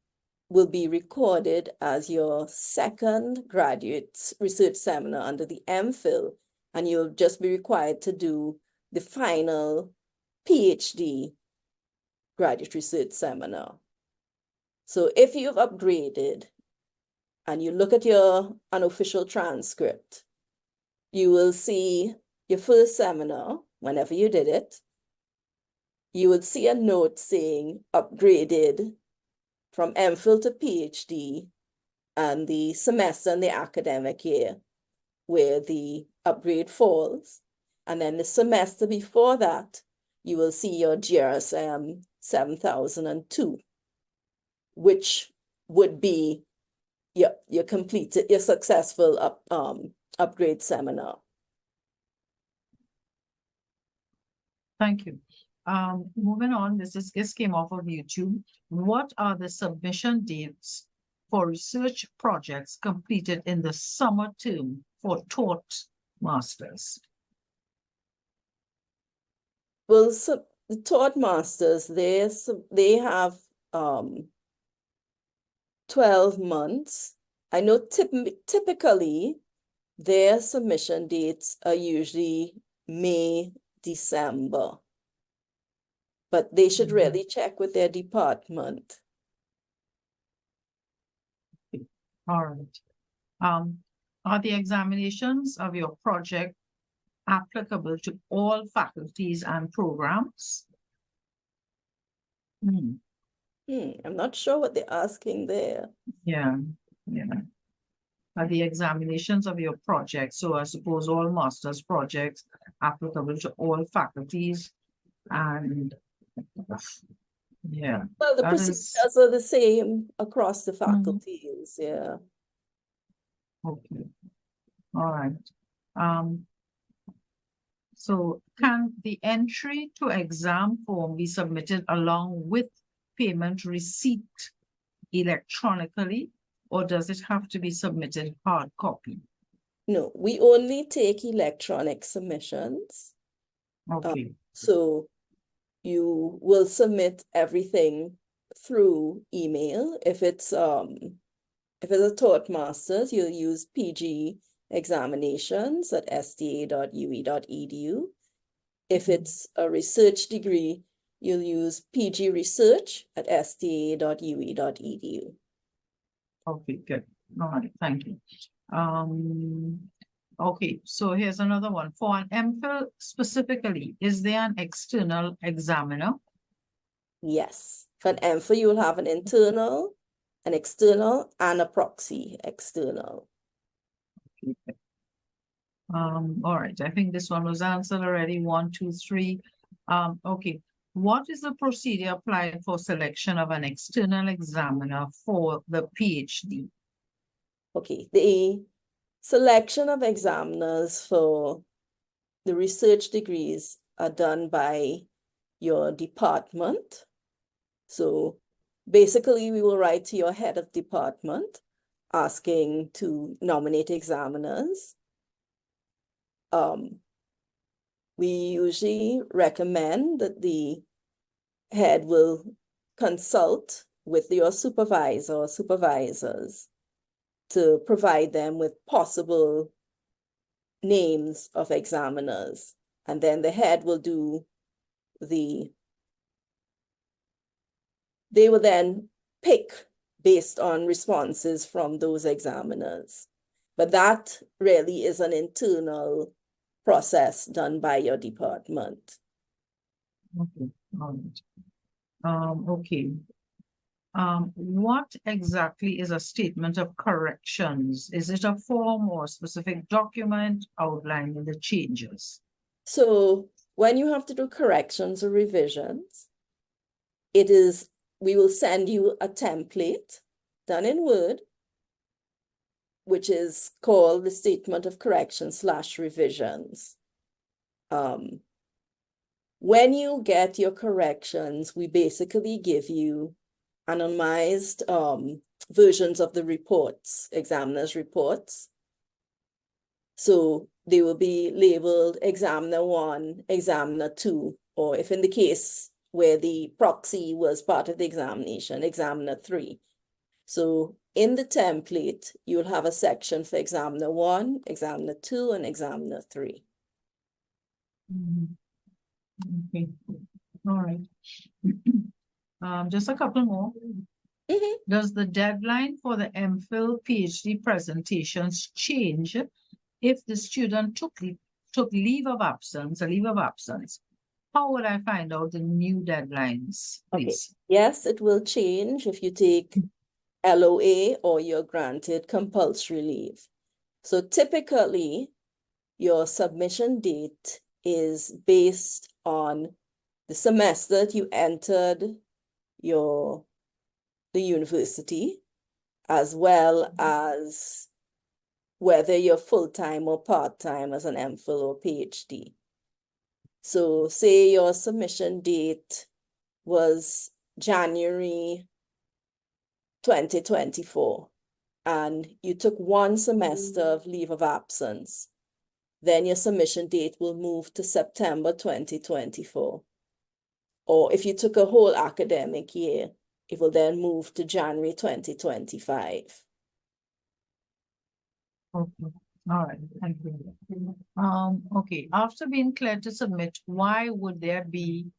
will be recorded as your 2nd graduate research seminar under the MPhil, and you'll just be required to do the final PhD graduate research seminar. So if you've upgraded and you look at your unofficial transcript, you will see your first seminar, whenever you did it, you would see a note saying upgraded from MPhil to PhD and the semester and the academic year where the upgrade falls. And then the semester before that, you will see your GRSM 7002, which would be your successful upgrade seminar. Thank you. Moving on, this came off of YouTube. What are the submission dates for research projects completed in the summer term for taught masters? Well, so the taught masters, they have 12 months. I know typically their submission dates are usually May, December, but they should really check with their department. All right. Are the examinations of your project applicable to all faculties and programs? I'm not sure what they're asking there. Yeah. Are the examinations of your project, so I suppose all master's projects applicable to all faculties and yeah. Well, the that procedures is- are the same across the faculties, yeah. Okay. All right. So can the entry to exam form be submitted along with payment receipt electronically, or does it have to be submitted hard copy? No, we only take electronic submissions. Okay. So you will submit everything through email. If it's a taught masters, you'll use PG examinations at sta.ue.edu. If it's a research degree, you'll use PG research at sta.ue.edu. Okay, good. All right, thank you. Okay, so here's another one. For an MPhil specifically, is there an external examiner? Yes, for an MPhil, you will have an internal, an external, and a proxy external. Okay. All right, I think this one was answered already. 1, 2, 3. Okay. What is the procedure applied for selection of an external examiner for the PhD? Okay, the selection of examiners for the research degrees are done by your department. So basically, we will write to your head of department asking to nominate examiners. We usually recommend that the head will consult with your supervisor or supervisors to provide them with possible names of examiners. And then the head will do they will then pick based on responses from those examiners. But that really is an internal process done by your department. Okay, all right. Okay. What exactly is a statement of corrections? Is it a form or a specific document outlining the changes? So when you have to do corrections or revisions, we will send you a template done in Word, which is called the statement of corrections / revisions. When you get your corrections, we basically give you anonymized versions of the reports, examiner's reports. So they will be labeled Examiner 1, Examiner 2, or if in the case where the proxy was part of the examination, Examiner 3. So in the template, you'll have a section for Examiner 1, Examiner 2, and Examiner 3. Okay, all right. Just a couple more. Does the deadline for the MPhil PhD presentations change if the student took leave of absence, How would I find out the new deadlines, please? Okay. Yes, it will change if you take LOA or you're granted compulsory leave. So typically, your submission date is based on the semester that you entered the university, as well as whether you're full-time or part-time as an MPhil or PhD. So say your submission date was January 2024, and you took one semester of leave of absence, then your submission date will move to September 2024. Or if you took a whole academic year, it will then move to January 2025. Okay. All right, thank you. Okay, after being cleared to submit, why would there be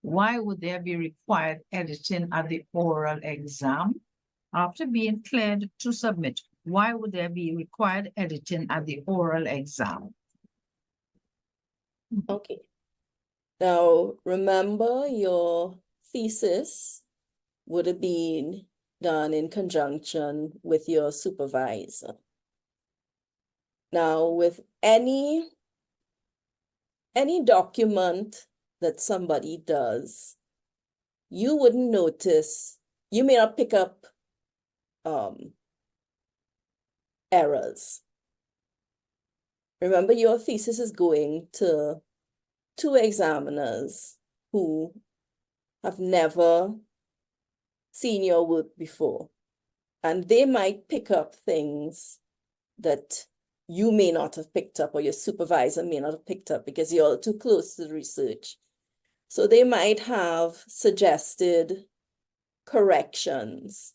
required editing at the oral exam? After being cleared to submit, why would there be required editing at the oral exam? Okay. Now, remember your thesis would have been done in conjunction with your supervisor. Now, with any document that somebody does, you wouldn't notice, you may not pick up errors. Remember, your thesis is going to 2 examiners who have never seen your work before, and they might pick up things that you may not have picked up, or your supervisor may not have picked up because you're too close to the research. So they might have suggested corrections.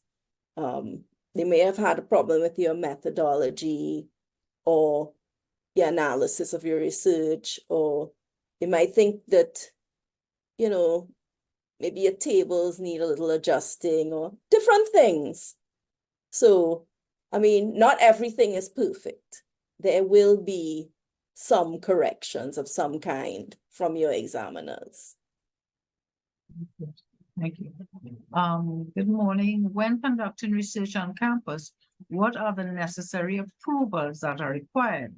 They may have had a problem with your methodology or the analysis of your research, or they might think that, you know, maybe your tables need a little adjusting or different things. So, I mean, not everything is perfect. There will be some corrections of some kind from your examiners. Thank you. Good morning. When conducting research on campus, what are the necessary approvals that are required?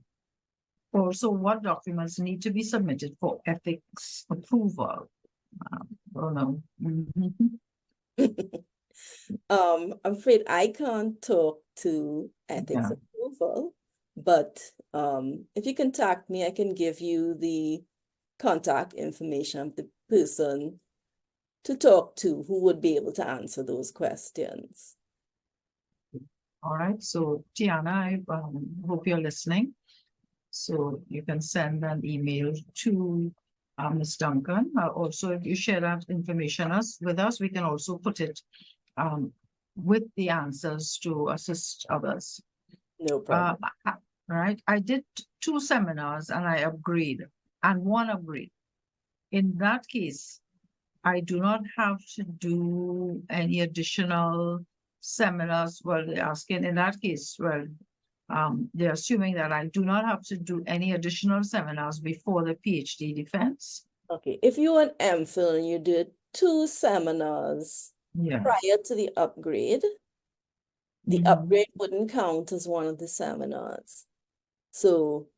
Also, what documents need to be submitted for ethics approval? Oh no. I'm afraid I can't talk to ethics approval, but if you contact me, I can give you the contact information of the person to talk to who would be able to answer those questions. All right, so Tiana, I hope you're listening. So you can send an email to Ms. Duncan. Also, if you share that information with us, we can also put it with the answers to assist others. No problem. Right, I did 2 seminars and I upgrade and 1 upgrade. In that case, I do not have to do any additional seminars. Well, they're asking in that case, well, they're assuming that I do not have to do any additional seminars before the PhD defense. Okay, if you were an MPhil and you did 2 seminars prior to the upgrade, the upgrade wouldn't count as one of the seminars. So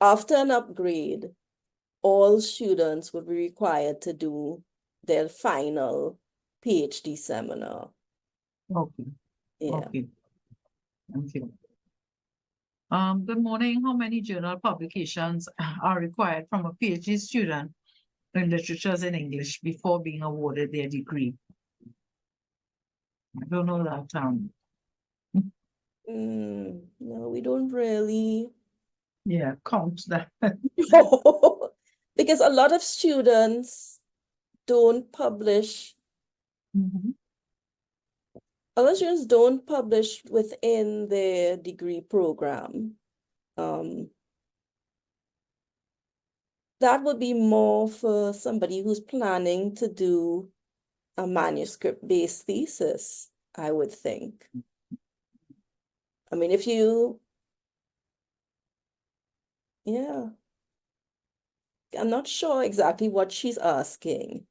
after an upgrade, all students would be required to do their final PhD seminar. Okay. Yeah. Okay. Thank you. Good morning. How many journal publications are required from a PhD student in literatures in English before being awarded their degree? I don't know that. No, we don't really. Yeah, count that. Because a lot of students don't publish. A lot of students don't publish within their degree program. That would be more for somebody who's planning to do a manuscript-based thesis, I would think. I mean, if you, yeah. I'm not sure exactly what she's asking.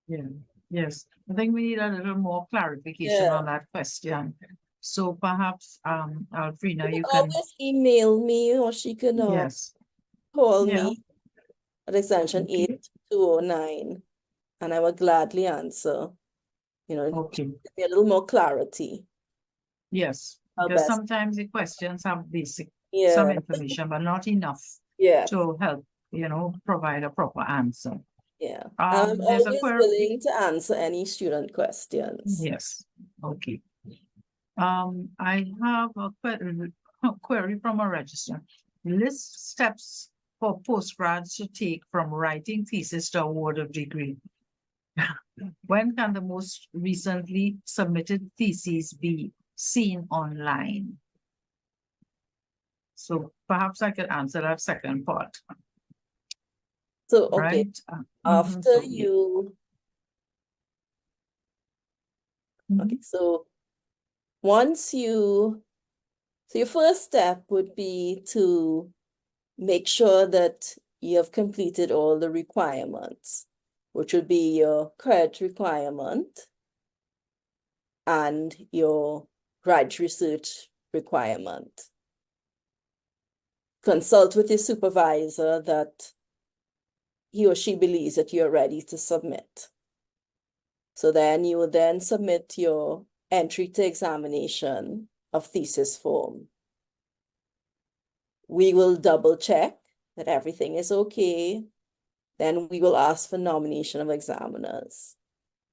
Yeah, yes. I think we need a little more clarification on that question. So perhaps, Alfrina, you can always email me, or she can call me at extension 8209, and I will gladly answer. You know, give me a little more clarity. Yes, because sometimes the questions have basic, some information, but not enough to help provide a proper answer. Yeah, I'm There's a always query. willing to answer any student questions. Yes, okay. I have a query from a register. List steps for postgrads to take from writing thesis to award of degree. When can the most recently submitted theses be seen online? So perhaps I could answer that second part, So, okay, right? after So, you, mhm. okay, so once you, so your first step would be to make sure that you have completed all the requirements, which would be your credit requirement and your graduate research requirement. Consult with your supervisor that he or she believes that you're ready to submit. So then you will then submit your entry to examination of thesis form. We will double check that everything is okay. Then we will ask for nomination of examiners.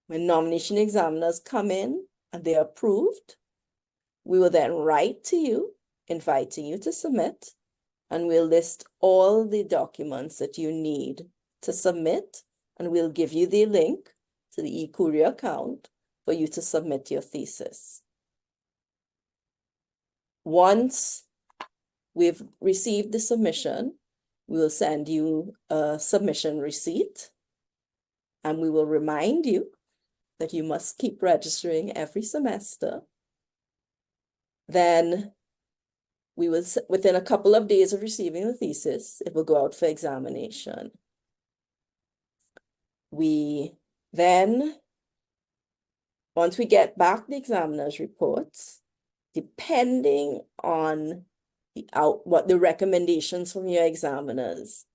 When nomination examiners come in and they're approved, we will then write to you, inviting you to submit, and we'll list all the documents that you need to submit, and we'll give you the link to the e-courier account for you to submit your thesis. Once we've received the submission, we will send you a submission receipt, and we will remind you that you must keep registering every semester. Then we will, within a couple of days of receiving the thesis, it will go out for examination. We then, once we get back the examiner's reports, depending on what the recommendations from your examiners,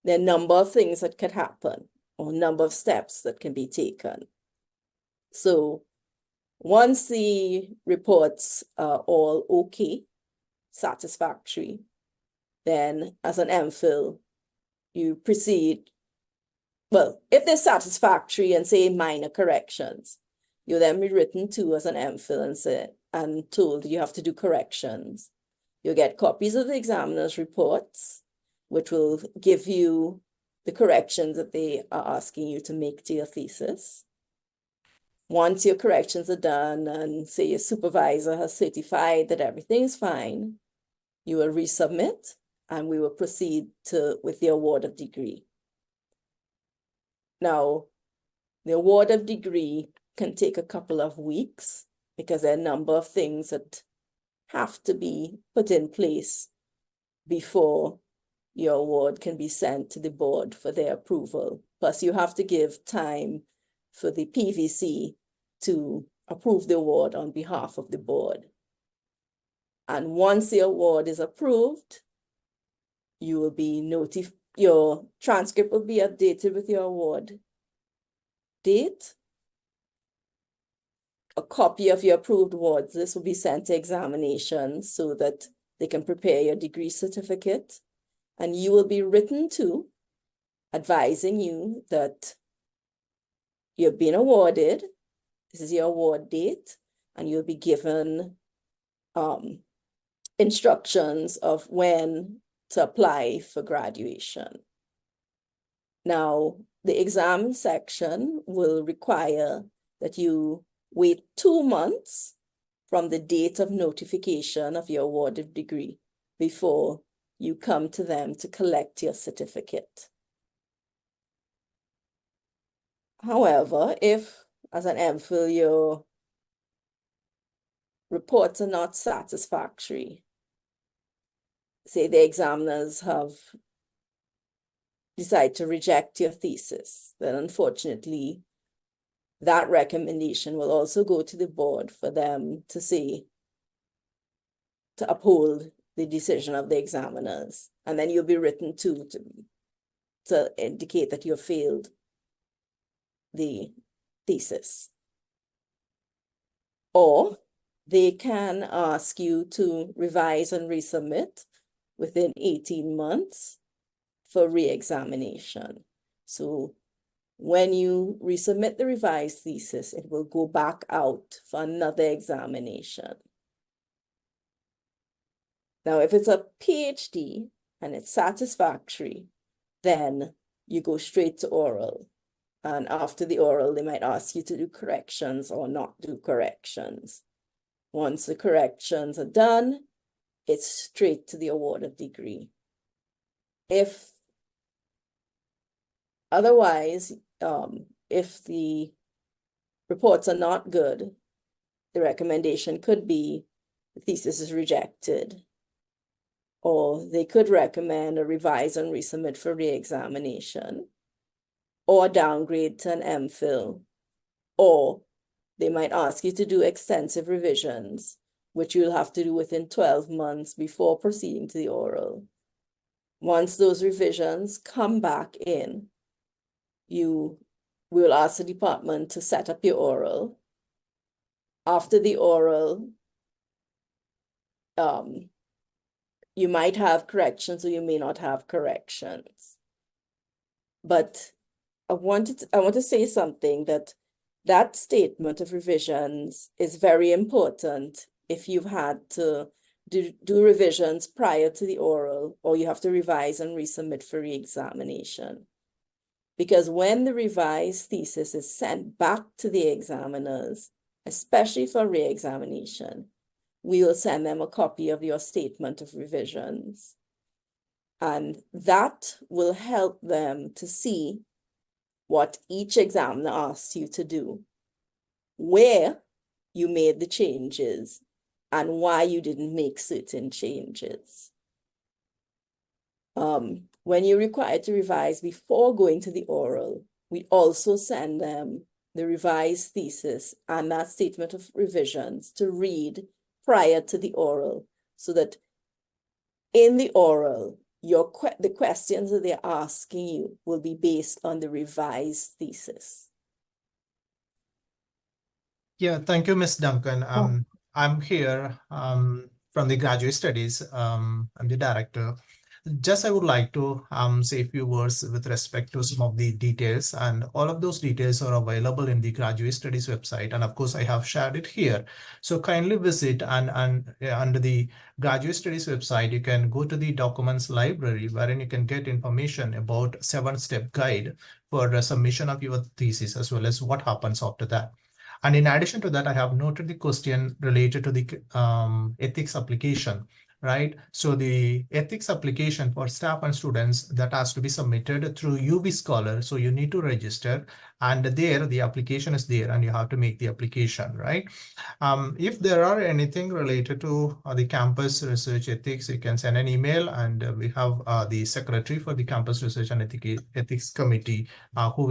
there are a number of things that could happen or a number of steps that can be taken. So once the reports are all okay, satisfactory, then as an MPhil, you proceed. Well, if they're satisfactory and say minor corrections, you'll then be written to as an MPhil and told you have to do corrections. You'll get copies of the examiner's reports, which will give you the corrections that they are asking you to make to your thesis. Once your corrections are done and say your supervisor has certified that everything is fine, you will resubmit and we will proceed with the award of degree. Now, the award of degree can take a couple of weeks because there are a number of things that have to be put in place before your award can be sent to the board for their approval. Plus, you have to give time for the PVC to approve the award on behalf of the board. And once the award is approved, you will be notified, your transcript will be updated with your award date. A copy of your approved awards, this will be sent to examination so that they can prepare your degree certificate. And you will be written to, advising you that you've been awarded. This is your award date, and you'll be given instructions of when to apply for graduation. Now, the exam section will require that you wait 2 months from the date of notification of your awarded degree before you come to them to collect your certificate. However, if as an MPhil your reports are not satisfactory, say the examiners have decided to reject your thesis, then unfortunately that recommendation will also go to the board for them to say, to uphold the decision of the examiners. And then you'll be written to indicate that you have failed the thesis. Or they can ask you to revise and resubmit within 18 months for re-examination. So when you resubmit the revised thesis, it will go back out for another examination. Now, if it's a PhD and it's satisfactory, then you go straight to oral. And after the oral, they might ask you to do corrections or not do corrections. Once the corrections are done, it's straight to the award of degree. If otherwise, if the reports are not good, the recommendation could be the thesis is rejected, or they could recommend a revise and resubmit for re-examination, or downgrade to an MPhil, or they might ask you to do extensive revisions, which you'll have to do within 12 months before proceeding to the oral. Once those revisions come back in, you will ask the department to set up your oral. After the oral, you might have corrections or you may not have corrections. But I want to say something, that statement of revisions is very important if you've had to do revisions prior to the oral, or you have to revise and resubmit for re-examination. Because when the revised thesis is sent back to the examiners, especially for re-examination, we will send them a copy of your statement of revisions. And that will help them to see what each examiner asks you to do, where you made the changes, and why you didn't make certain changes. When you're required to revise before going to the oral, we also send them the revised thesis and that statement of revisions to read prior to the oral, so that in the oral, the questions that they're asking you will be based on the revised thesis. Yeah, thank you, Ms. Duncan. I'm here from the graduate studies. I'm the director. Just I would like to say a few words with respect to some of the details, and all of those details are available in the graduate studies website. And of course, I have shared it here. So kindly visit, and under the graduate studies website, you can go to the documents library, wherein you can get information about 7-step guide for the submission of your thesis, as well as what happens after that. And in addition to that, I have noted the question related to the ethics application. Right. So the ethics application for staff and students, that has to be submitted through UV Scholar. So you need to register, and there the application is there, and you have to make the application. Right. If there are anything related to the campus research ethics, you can send an email, and we have the secretary for the campus research and ethics committee who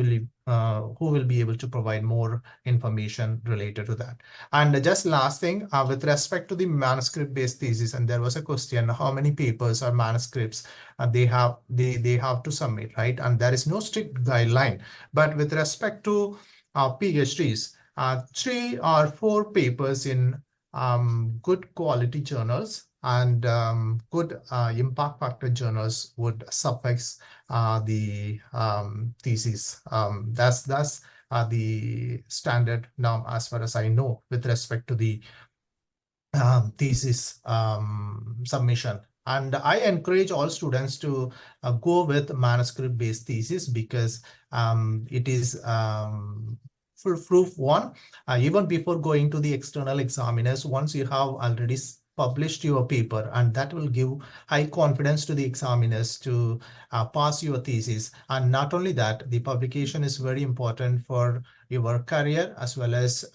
will be able to provide more information related to that. And just last thing, with respect to the manuscript-based thesis, and there was a question, how many papers or manuscripts they have to submit, right? And there is no strict guideline, but with respect to PhDs, 3 or 4 papers in good quality journals and good impact factor journals would suffice the thesis. That's the standard norm, as far as I know, with respect to the thesis submission. And I encourage all students to go with manuscript-based thesis, because it is foolproof one. Even before going to the external examiners, once you have already published your paper, and that will give high confidence to the examiners to pass your thesis. And not only that, the publication is very important for your career as well as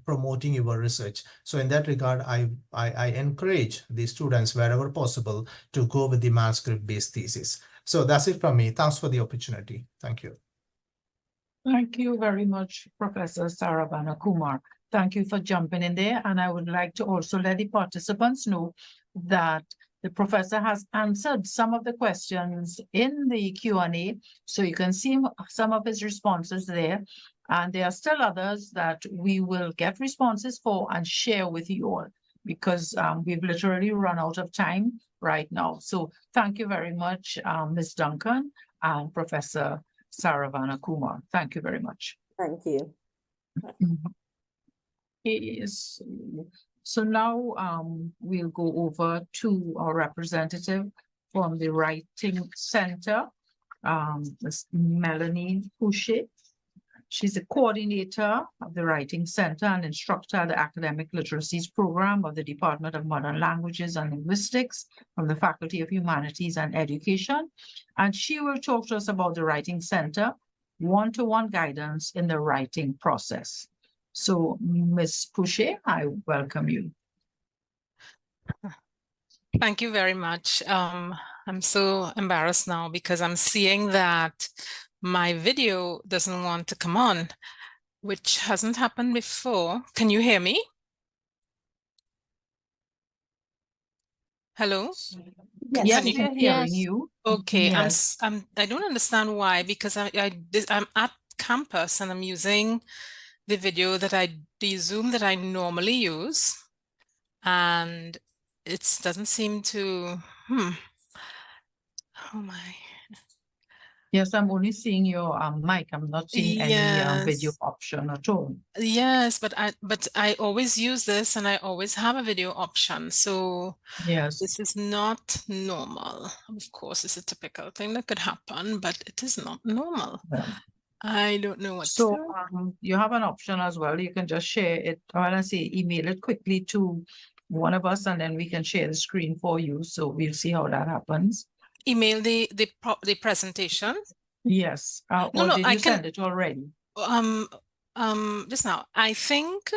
promoting your research. So in that regard, I encourage the students wherever possible to go with the manuscript-based thesis. So that's it from me. Thanks for the opportunity. Thank you. Thank you very much, Professor Saravana Kumar. Thank you for jumping in there. And I would like to also let the participants know that the professor has answered some of the questions in the Q&A. So you can see some of his responses there. And there are still others that we will get responses for and share with you all, because we've literally run out of time right now. So thank you very much, Ms. Duncan and Professor Saravana Kumar. Thank you very much. Thank you. Yes. So now we'll go over to our representative from the Writing Center, Ms. Melanie Pouchet. She's a coordinator of the Writing Center and instructor at the Academic Literacies program of the Department of Modern Languages and Linguistics from the Faculty of Humanities and Education. And she will talk to us about the Writing Center, one-to-one guidance in the writing process. So, Ms. Pouchet, I welcome you. Thank you very much. I'm so embarrassed now because I'm seeing that my video doesn't want to come on, which hasn't happened before. Can you hear me? Hello? Yes, Yes, we are hearing Yes. you. Okay, Yes. I don't understand why, because I'm at campus and I'm using the video the Zoom that I normally use, and it doesn't seem to, oh my. Yes, I'm only seeing your mic. I'm not seeing any video Yes. option at all. Yes, but I always use this and I always have a video option. So Yes. this is not normal. Of course, it's a typical thing that could happen, but it is not normal. Yeah. I don't know what to So do. you have an option as well. You can just share it, or I say email it quickly to one of us, and then we can share the screen for you. So we'll see how that happens. Email the presentation. Yes. No, Or no, did I you can send it already? Just now. I think,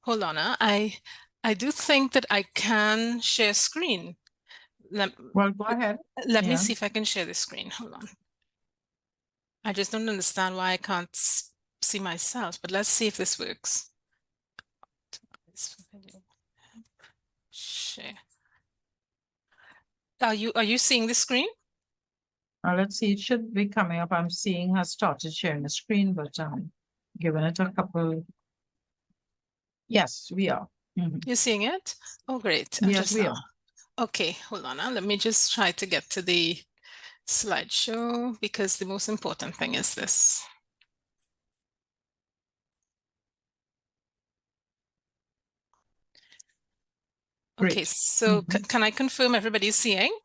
hold on, I do think that I can share screen. Well, go ahead. Let me Yeah. see if I can share the screen. Hold on. I just don't understand why I can't see myself, but let's see if this works. Share. Are you seeing the screen? Let's see. It should be coming up. I'm seeing her started sharing the screen, but giving it a couple. Yes, we are. Mhm. You're seeing it? Oh, great. Yes, we are. Okay, hold on. Let me just try to get to the slideshow because the most important thing is this. Great. Okay, so can I confirm everybody's seeing?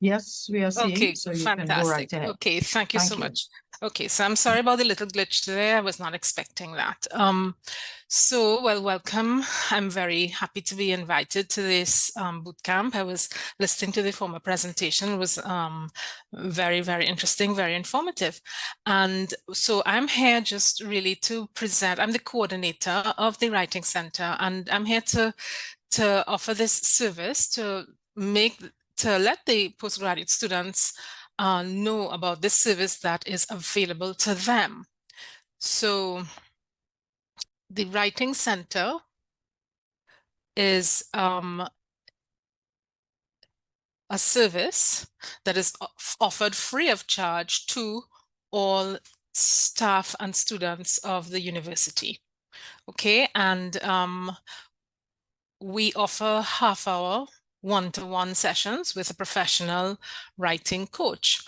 Yes, we are seeing. Okay, So you can go right fantastic. ahead. Okay, thank you so Thank you. much. Okay, so I'm sorry about the little glitch today. I was not expecting that. Well, welcome. I'm very happy to be invited to this boot camp. I was listening to the former presentation. It was very, very interesting, very informative. And so I'm here just really to present. I'm the coordinator of the Writing Center, and I'm here to offer this service to let the postgraduate students know about this service that is available to them. So the Writing Center is a service that is offered free of charge to all staff and students of the university. Okay, and we offer half-hour one-to-one sessions with a professional writing coach.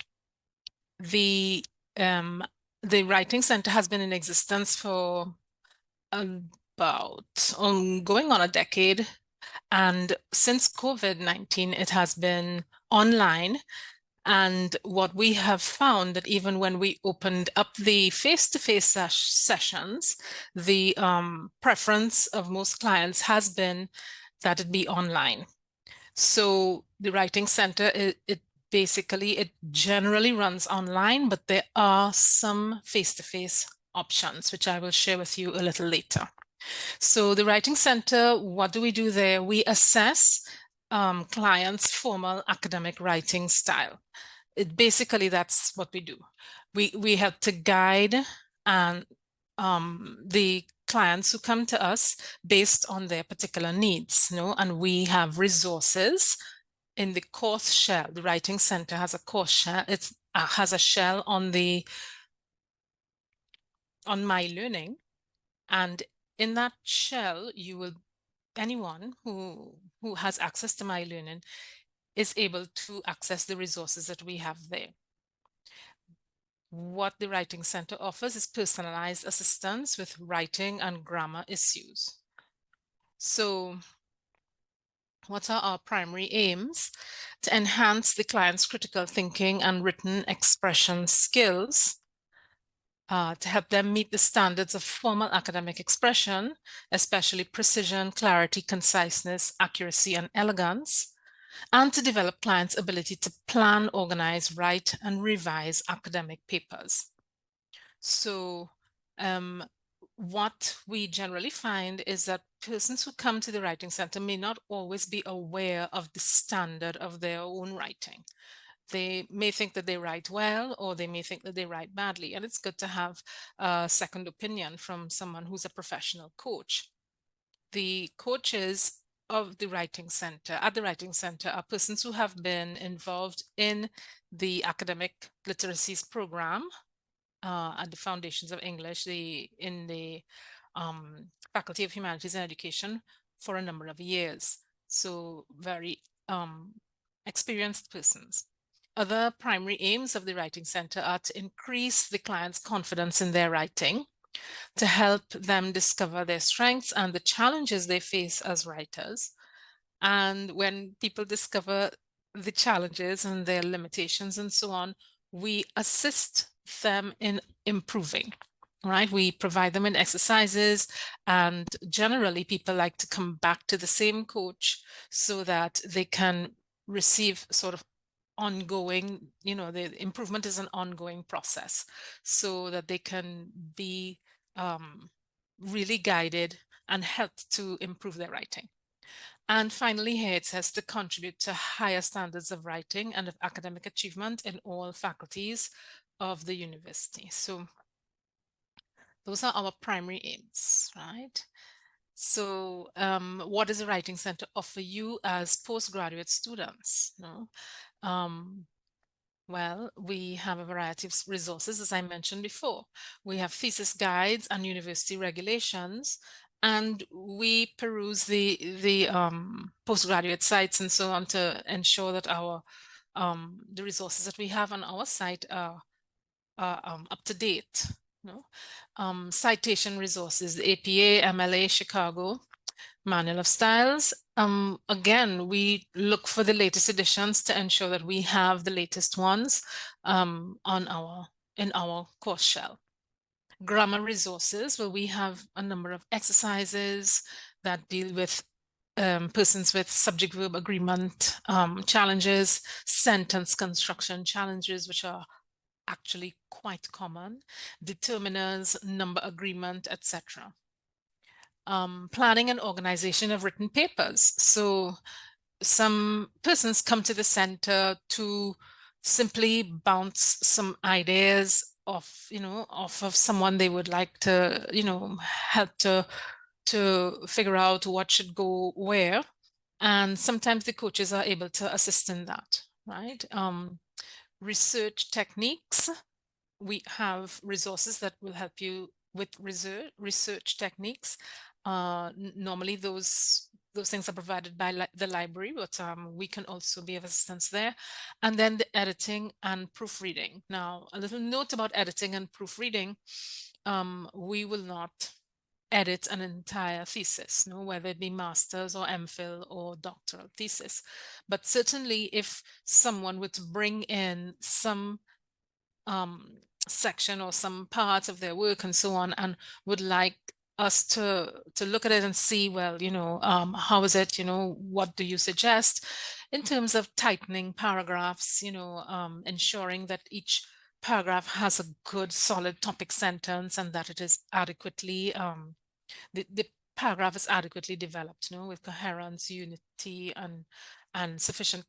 The Writing Center has been in existence for about going on a decade, and since COVID-19 it has been online. And what we have found that even when we opened up the face-to-face sessions, the preference of most clients has been that it be online. So the Writing Center, it generally runs online, but there are some face-to-face options, which I will share with you a little later. So the Writing Center, what do we do there? We assess clients' formal academic writing style. That's what we do. We help to guide and the clients who come to us based on their particular needs, and we have resources in the course shell. The Writing Center has a course shell. It has a shell on MyeLearning, and in that shell you will anyone who has access to MyeLearning is able to access the resources that we have there. What the Writing Center offers is personalized assistance with writing and grammar issues. So what are our primary aims? To enhance the client's critical thinking and written expression skills, to help them meet the standards of formal academic expression, especially precision, clarity, conciseness, accuracy, and elegance, and to develop clients' ability to plan, organize, write, and revise academic papers. So what we generally find is that persons who come to the Writing Center may not always be aware of the standard of their own writing. They may think that they write well, or they may think that they write badly. And it's good to have a second opinion from someone who's a professional coach. The coaches of the Writing Center, at the Writing Center, are persons who have been involved in the academic literacies program at the Foundations of English, in the Faculty of Humanities and Education for a number of years. So very experienced persons. Other primary aims of the Writing Center are to increase the client's confidence in their writing, to help them discover their strengths and the challenges they face as writers. And when people discover the challenges and their limitations and so on, we assist them in improving, right? We provide them in exercises, and generally people like to come back to the same coach so that they can receive sort of ongoing, the improvement is an ongoing process, so that they can be really guided and helped to improve their writing. And finally, here it says to contribute to higher standards of writing and of academic achievement in all faculties of the university. So those are our primary aims, right? So what does the Writing Center offer you as postgraduate students? Well, we have a variety of resources, as I mentioned before. We have thesis guides and university regulations, and we peruse the postgraduate sites and so on to ensure that our the resources that we have on our site are up to date. Citation resources, the APA, MLA, Chicago, Manual of Styles. Again, we look for the latest editions to ensure that we have the latest ones in our course shell. Grammar resources, where we have a number of exercises that deal with persons with subject-verb agreement challenges, sentence construction challenges, which are actually quite common, determiners, number agreement, etc. Planning and organization of written papers. So some persons come to the center to simply bounce some ideas off of someone they would like to, help to figure out what should go where. And sometimes the coaches are able to assist in that, right? Research techniques. We have resources that will help you with research techniques. Normally those things are provided by the library, but we can also be of assistance there. And then the editing and proofreading. Now, a little note about editing and proofreading. We will not edit an entire thesis, whether it be master's or MPhil or doctoral thesis. But certainly if someone were to bring in some section or some parts of their work and so on, and would like us to look at it and see, well, how is it, what do you suggest in terms of tightening paragraphs, ensuring that each paragraph has a good solid topic sentence and that it is adequately the paragraph is adequately developed, with coherence, unity, and sufficient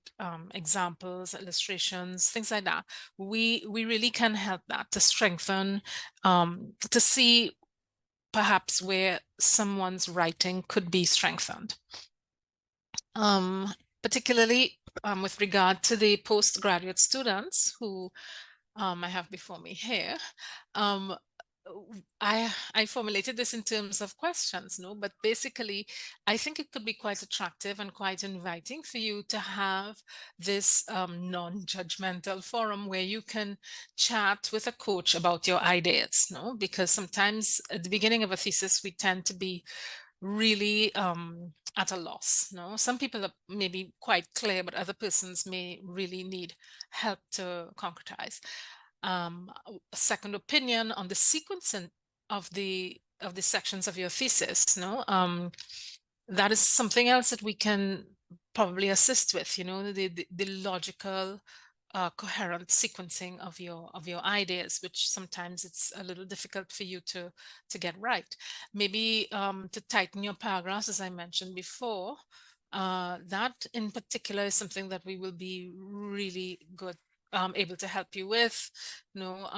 examples, illustrations, things like that. We really can help that to strengthen, to see perhaps where someone's writing could be strengthened. Particularly with regard to the postgraduate students who I have before me here. I formulated this in terms of questions, no, but basically I think it could be quite attractive and quite inviting for you to have this non-judgmental forum where you can chat with a coach about your ideas, no, because sometimes at the beginning of a thesis we tend to be really at a loss, no. Some people are maybe quite clear, but other persons may really need help to concretize. A second opinion on the sequencing of the sections of your thesis, no, that is something else that we can probably assist with, you know, the logical coherent sequencing of your ideas, which sometimes it's a little difficult for you to get right. Maybe to tighten your paragraphs, as I mentioned before. That in particular is something that we will be really good able to help you with. No,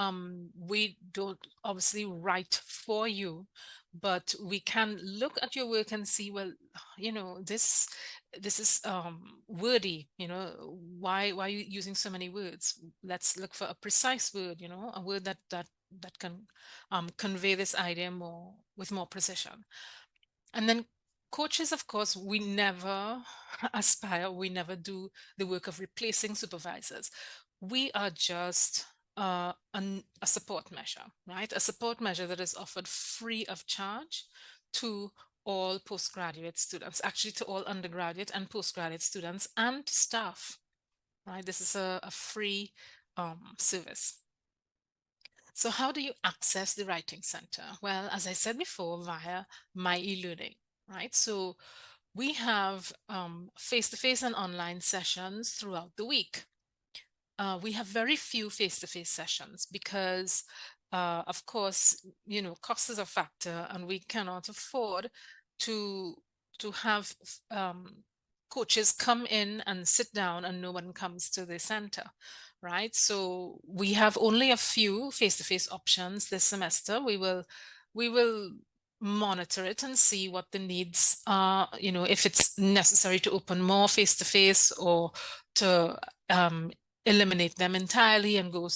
we don't obviously write for you, but we can look at your work and see, well, you know, this is wordy, you know, why are you using so many words? Let's look for a precise word, you know, a word that can convey this idea with more precision. And then coaches, of course, we never aspire, we never do the work of replacing supervisors. We are just a support measure, right? A support measure that is offered free of charge to all postgraduate students, actually to all undergraduate and postgraduate students and staff, right? This is a free service. So how do you access the Writing Center? Well, as I said before, via MyeLearning, right? So we have face-to-face and online sessions throughout the week. We have very few face-to-face sessions because, of course, you know, cost is a factor and we cannot afford to have coaches come in and sit down and no one comes to the center, right? So we have only a few face-to-face options this semester. We will monitor it and see what the needs are, you know, if it's necessary to open more face-to-face or to eliminate them entirely and go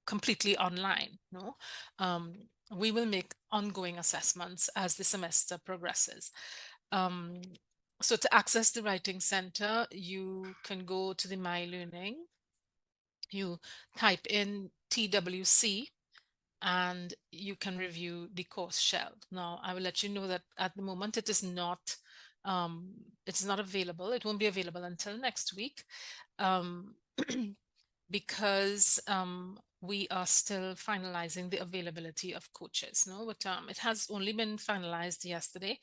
completely online. No, we will make ongoing assessments as the semester progresses. So to access the Writing Center, you can go to the MyeLearning. You type in TWC and you can review the course shell. Now, I will let you know that at the moment it is not available. It won't be available until next week because we are still finalizing the availability of coaches. No, but it has only been finalized yesterday,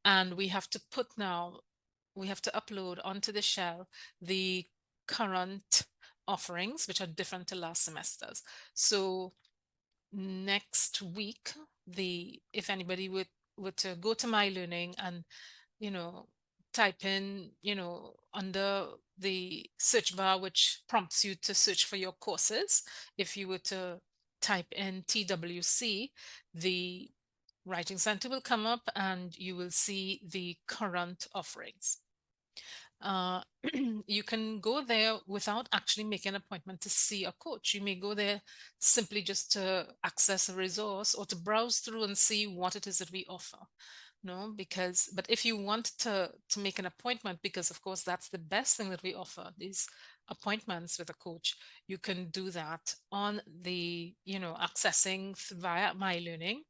and we have to upload onto the shell the current offerings, which are different to last semester's. So next week, if anybody would to go to MyeLearning and, you know, type in, you know, under the search bar, which prompts you to search for your courses, if you were to type in TWC, the Writing Center will come up and you will see the current offerings. You can go there without actually making an appointment to see a coach. You may go there simply just to access a resource or to browse through and see what it is that we offer. No, but if you want to make an appointment, because of course that's the best thing that we offer, these appointments with a coach, you can do that on the, you know, accessing via MyeLearning.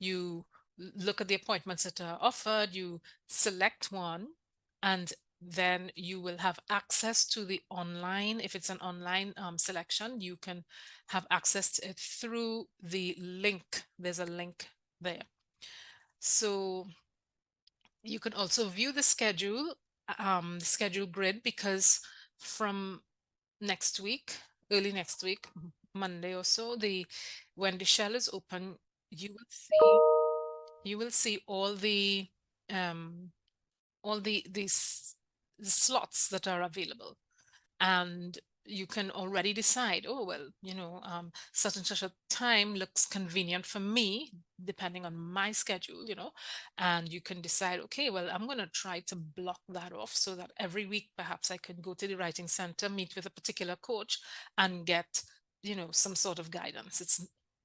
You look at the appointments that are offered, you select one, and then you will have access to the online. If it's an online selection, you can have access to it through the link. There's a link there. So you can also view the schedule grid, because from next week, early next week, Monday or so, when the shell is open, you will see all the slots that are available, and you can already decide, oh, well, you know, such and such a time looks convenient for me, depending on my schedule, you know, and you can decide, okay, well, I'm going to try to block that off so that every week, perhaps I can go to the Writing Center, meet with a particular coach and get, you know, some sort of guidance.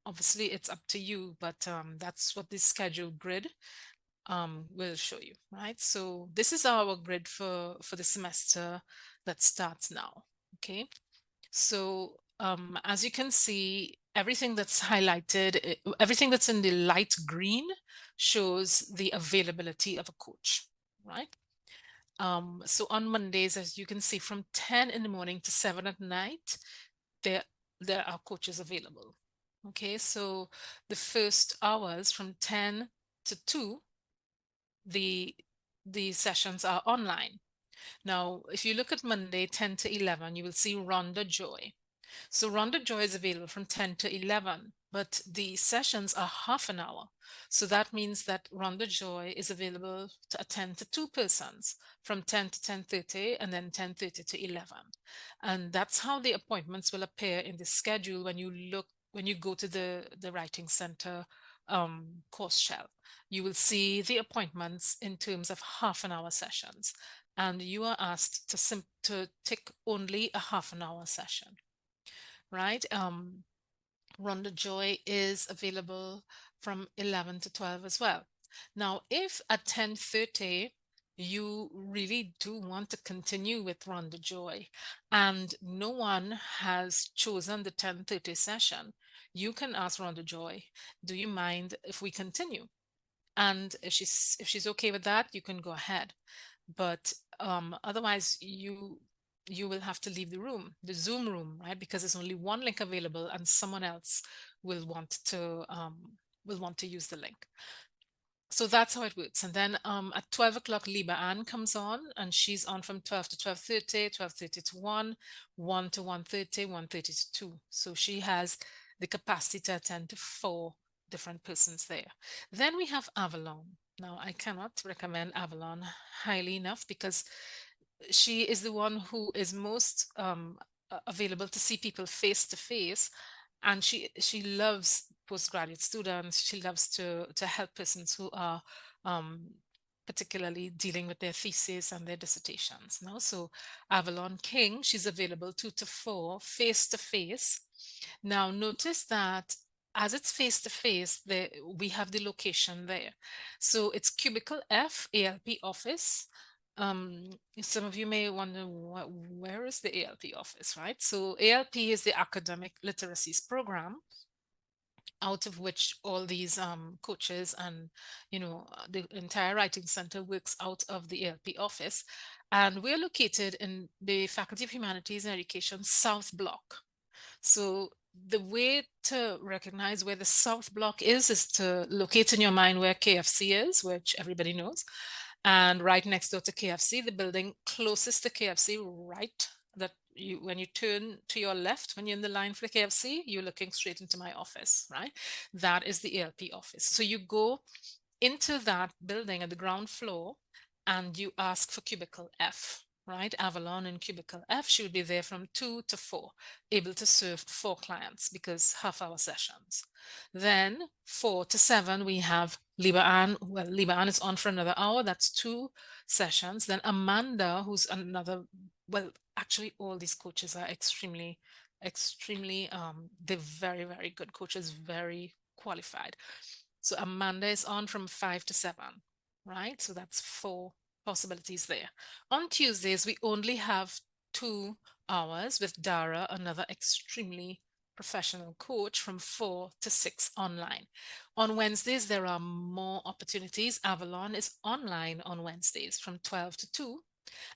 obviously it's up to you, but that's what this schedule grid will show you, right? So this is our grid for the semester that starts now, okay? So as you can see, everything that's highlighted, everything that's in the light green shows the availability of a coach, right? So on Mondays, as you can see, from 10 in the morning to 7 at night, there are coaches available. Okay, so the first hours from 10 to 2, the sessions are online. Now, if you look at Monday 10 to 11, you will see Rhonda Joy. So Rhonda Joy is available from 10 to 11, but the sessions are half an hour. So that means that Rhonda Joy is available to attend to 2 persons from 10 to 10:30 and then 10:30 to 11. And that's how the appointments will appear in the schedule when you go to the Writing Center course shell. You will see the appointments in terms of half an hour sessions, and you are asked to take only a half an hour session, right? Rhonda Joy is available from 11 to 12 as well. Now, if at 10:30 you really do want to continue with Rhonda Joy and no one has chosen the 10:30 session, you can ask Rhonda Joy, do you mind if we continue? And if she's okay with that, you can go ahead. But otherwise you will have to leave the room, the Zoom room, right? Because there's only one link available and someone else will want to use the link. So that's how it works. And then at 12 o'clock, Librarian comes on, and she's on from 12 to 12:30, 12:30 to 1, 1 to 1:30, 1:30 to 2. So she has the capacity to attend to 4 different persons there. Then we have Avalon. Now, I cannot recommend Avalon highly enough because she is the one who is most available to see people face to face, and she loves postgraduate students. She loves to help persons who are particularly dealing with their thesis and their dissertations. No? So Avalon King, she's available 2 to 4 face to face. Now notice that as it's face to face, we have the location there. So it's Cubicle F, ALP office. Some of you may wonder, where is the ALP office, right? So ALP is the Academic Literacies program, out of which all these coaches and the entire Writing Center works out of the ALP office. And we're located in the Faculty of Humanities and Education South Block. So the way to recognize where the South Block is to locate in your mind where KFC is, which everybody knows. And right next door to KFC, the building closest to KFC, right, that when you turn to your left, when you're in the line for the KFC, you're looking straight into my office, right? That is the ALP office. So you go into that building at the ground floor and you ask for Cubicle F, right? Avalon in Cubicle F. She will be there from 2 to 4, able to serve 4 clients because half-hour sessions. Then 4 to 7, we have Librarian. Well, Librarian is on for another hour. That's 2 sessions. Then Amanda, who's another, well, actually all these coaches are extremely, they're very, very good coaches, very qualified. So Amanda is on from 5 to 7, right? So that's 4 possibilities there. On Tuesdays, we only have 2 hours with Dara, another extremely professional coach, from 4 to 6 online. On Wednesdays, there are more opportunities. Avalon is online on Wednesdays from 12 to 2.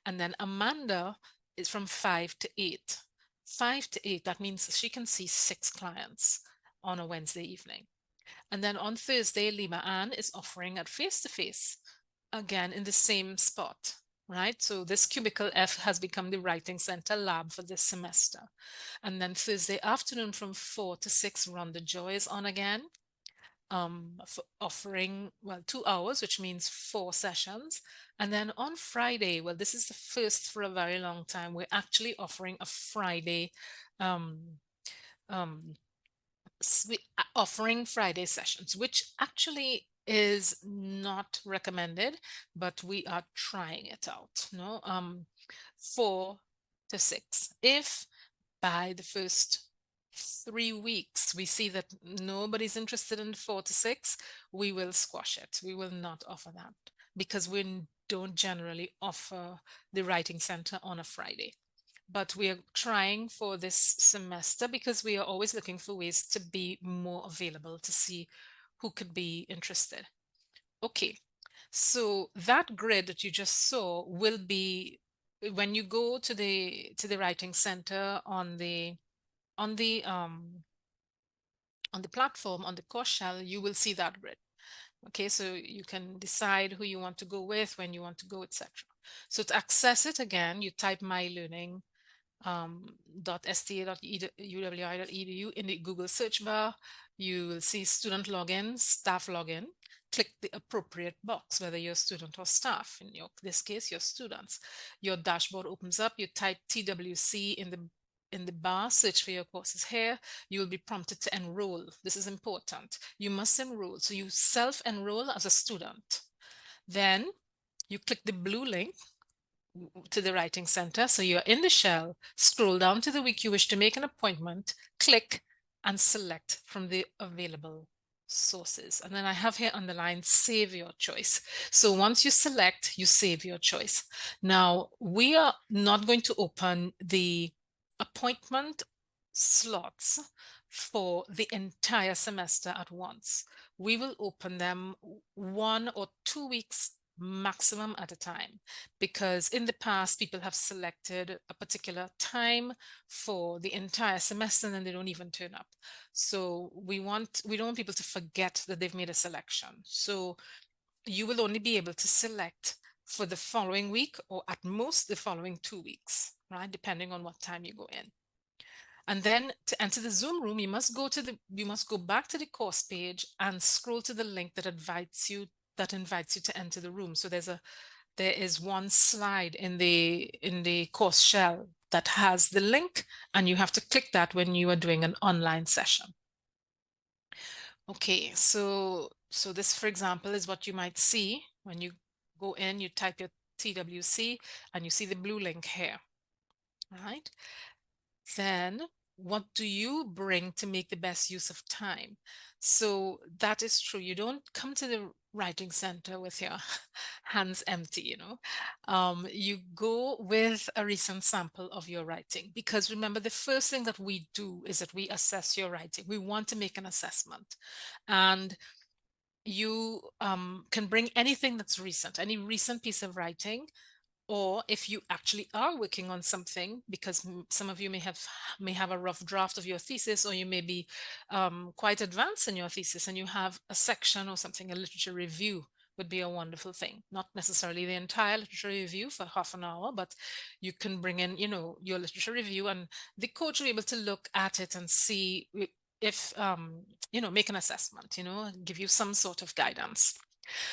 And then Amanda is from 5 to 8. 5 to 8, that means she can see 6 clients on a Wednesday evening. And then on Thursday, Librarian is offering at face-to-face, again in the same spot, right? So this Cubicle F has become the Writing Center lab for this semester. And then Thursday afternoon from 4 to 6, Rhonda Joy is on again, for offering, well, 2 hours, which means 4 sessions. And then on Friday, well, this is the first for a very long time, we're actually offering a Friday offering Friday sessions, which actually is not recommended, but we are trying it out. No, 4 to 6. If by the first 3 weeks we see that nobody's interested in 4 to 6, we will squash it. We will not offer that because we don't generally offer the Writing Center on a Friday. But we are trying for this semester because we are always looking for ways to be more available to see who could be interested. Okay, so that grid that you just saw will be when you go to the Writing Center on the platform, on the course shell, you will see that grid. Okay, so you can decide who you want to go with, when you want to go, etc. So to access it again, you type MyeLearning .sta.uwi.edu in the Google search bar. You will see student login, staff login. Click the appropriate box, whether you're a student or staff. In this case, you're students. Your dashboard opens up. You type TWC in the bar, search for your courses here. You will be prompted to enroll. This is important. You must enroll. So you self-enroll as a student. Then you click the blue link to the Writing Center. So you're in the shell, scroll down to the week you wish to make an appointment, click and select from the available sources. And then I have here underlined, save your choice. So once you select, you save your choice. Now, we are not going to open the appointment slots for the entire semester at once. We will open them 1 or 2 weeks maximum at a time, because in the past people have selected a particular time for the entire semester and then they don't even turn up. So we don't want people to forget that they've made a selection. So you will only be able to select for the following week or at most the following 2 weeks, right? Depending on what time you go in. And then to enter the Zoom room, you must go back to the course page and scroll to the link that invites you to enter the room. So there is one slide in the course shell that has the link, and you have to click that when you are doing an online session. Okay, so this, for example, is what you might see when you go in, you type your TWC and you see the blue link here, right? Then what do you bring to make the best use of time? So that is true. You don't come to the Writing Center with your hands empty, you know. You go with a recent sample of your writing, because remember, the first thing that we do is that we assess your writing. We want to make an assessment, and you can bring anything that's recent, any recent piece of writing. Or if you actually are working on something, because some of you may have a rough draft of your thesis, or you may be quite advanced in your thesis and you have a section or something, a literature review would be a wonderful thing. Not necessarily the entire literature review for half an hour, but you can bring in, you know, your literature review, and the coach will be able to look at it and see if, you know, make an assessment, you know, give you some sort of guidance.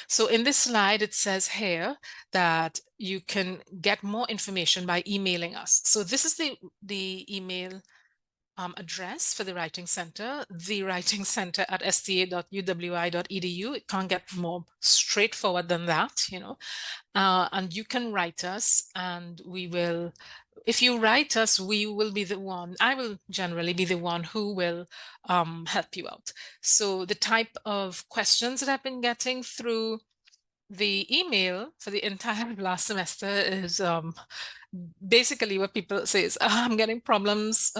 So in this slide, it says here that you can get more information by emailing us. So this is the email address for the Writing Center, thewritingcenter@sta.uwi.edu. It can't get more straightforward than that, you know. And you can write us, and we will, if you write us, we will be the one, I will generally be the one who will help you out. So the type of questions that I've been getting through the email for the entire last semester is basically what people say is, I'm getting problems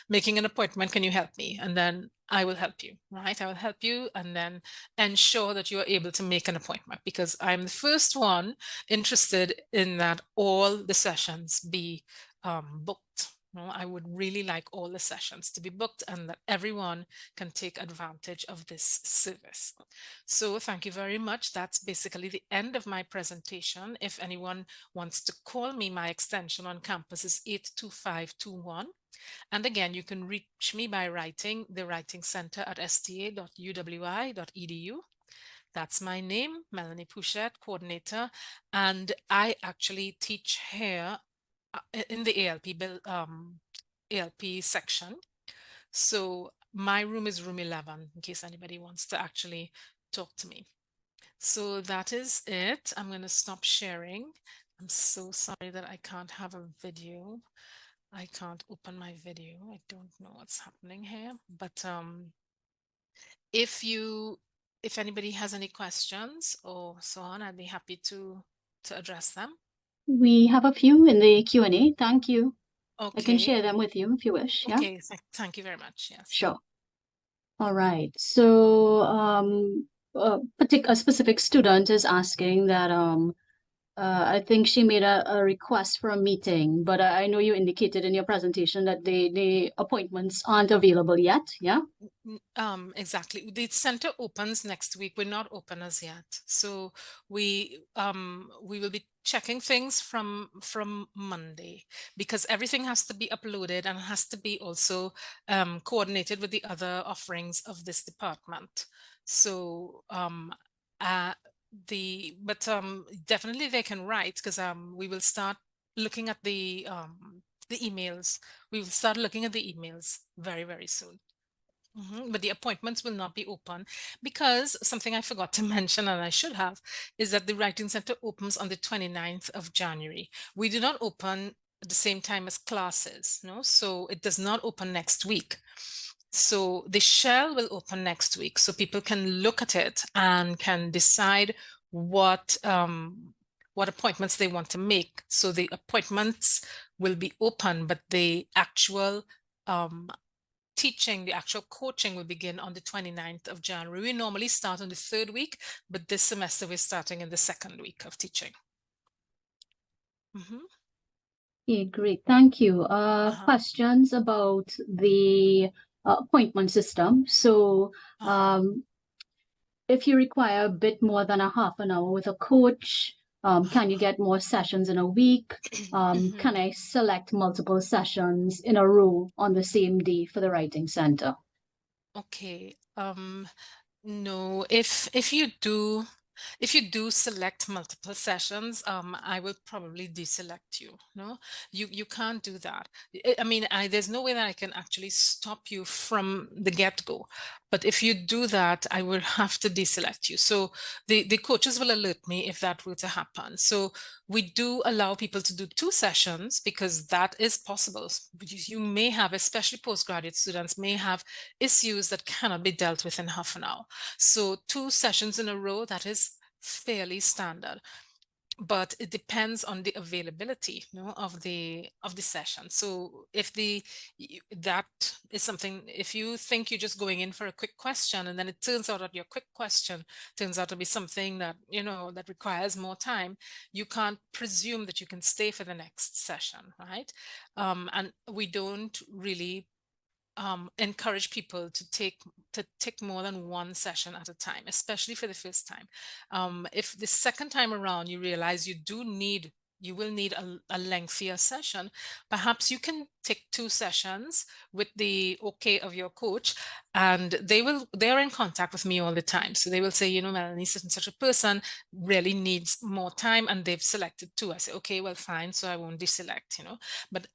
making an appointment, can you help me? And then I will help you, right? I will help you and then ensure that you are able to make an appointment, because I'm the first one interested in that all the sessions be booked. I would really like all the sessions to be booked and that everyone can take advantage of this service. So thank you very much. That's basically the end of my presentation. If anyone wants to call me, my extension on campus is 82521. And again, you can reach me by writing the Writing Center at sta.uwi.edu. That's my name, Melanie Pouchet, coordinator, and I actually teach here in the ALP section. So my room is room 11, in case anybody wants to actually talk to me. So that is it. I'm going to stop sharing. I'm so sorry that I can't have a video. I can't open my video. I don't know what's happening here, but if anybody has any questions or so on, I'd be happy to address them. We have a few in the Q&A. Thank you. I can Okay. share them with you if you wish. Yeah. Okay. Thank you very much. Yes. Sure. All right. So a specific student is asking that I think she made a request for a meeting, but I know you indicated in your presentation that the appointments aren't available yet. Yeah. Exactly. The center opens next week. We're not open as yet, so we will be checking things from Monday, because everything has to be uploaded and has to be also coordinated with the other offerings of this department. So definitely they can write, because we will start looking at the emails. We will start looking at the emails very, very soon. But the appointments will not be open, because something I forgot to mention, and I should have, is that the Writing Center opens on the 29th of January. We do not open at the same time as classes, no? So it does not open next week. So the shell will open next week, so people can look at it and can decide what appointments they want to make. So the appointments will be open, but the actual teaching, the actual coaching will begin on the 29th of January. We normally start on the 3rd week, but this semester we're starting in the 2nd week of teaching. Yeah, great. Thank you. Questions about the appointment system. So if you require a bit more than a half an hour with a coach, can you get more sessions in a week? Can I select multiple sessions in a row on the same day for the Writing Center? Okay. No, if you do select multiple sessions, I will probably deselect you. No, you can't do that. I mean, there's no way that I can actually stop you from the get-go. But if you do that, I will have to deselect you. So the coaches will alert me if that were to happen. So we do allow people to do 2 sessions, because that is possible. You may have, especially postgraduate students, may have issues that cannot be dealt with in half an hour. So 2 sessions in a row, that is fairly standard, but it depends on the availability, of the session. So if that is something, if you think you're just going in for a quick question, and then it turns out that your quick question turns out to be something that that requires more time, you can't presume that you can stay for the next session, right? And we don't really encourage people to take more than 1 session at a time, especially for the first time. If the second time around you realize you will need a lengthier session, perhaps you can take 2 sessions with the okay of your coach, and they're in contact with me all the time. So they will say, Melanie, such and such a person really needs more time, and they've selected 2. I say, okay, well, fine. So I won't deselect, but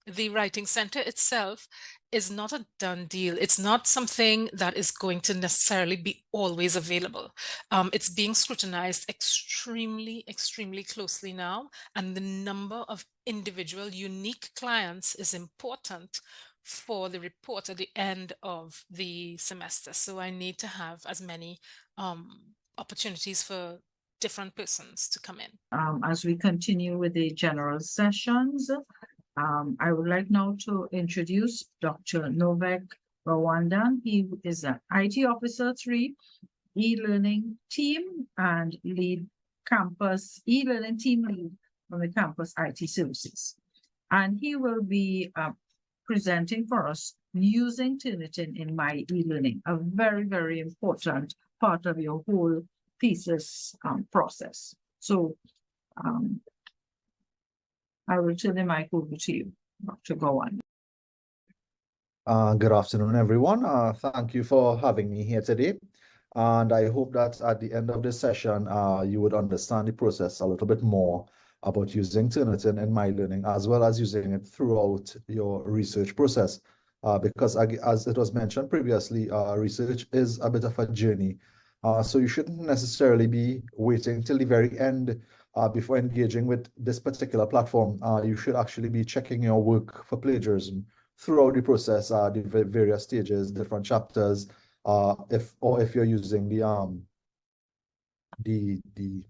the Writing Center itself is not a done deal. It's not something that is going to necessarily be always available. It's being scrutinized extremely, extremely closely now, and the number of individual unique clients is important for the report at the end of the semester. So I need to have as many opportunities for different persons to come in. As we continue with the general sessions, I would like now to introduce Dr. Noveck Gowandan. He is an IT Officer 3, eLearning team and lead campus, eLearning team lead from the campus IT services. And he will be presenting for us using Turnitin in MyeLearning, a very, very important part of your whole thesis process. So I will turn the mic over to you, Dr. Gowandan. Good afternoon, everyone. Thank you for having me here today. And I hope that at the end of this session, you would understand the process a little bit more about using Turnitin in MyeLearning, as well as using it throughout your research process. Because as it was mentioned previously, research is a bit of a journey. So you shouldn't necessarily be waiting till the very end before engaging with this particular platform, you should actually be checking your work for plagiarism throughout the process, the various stages, different chapters, if you're using the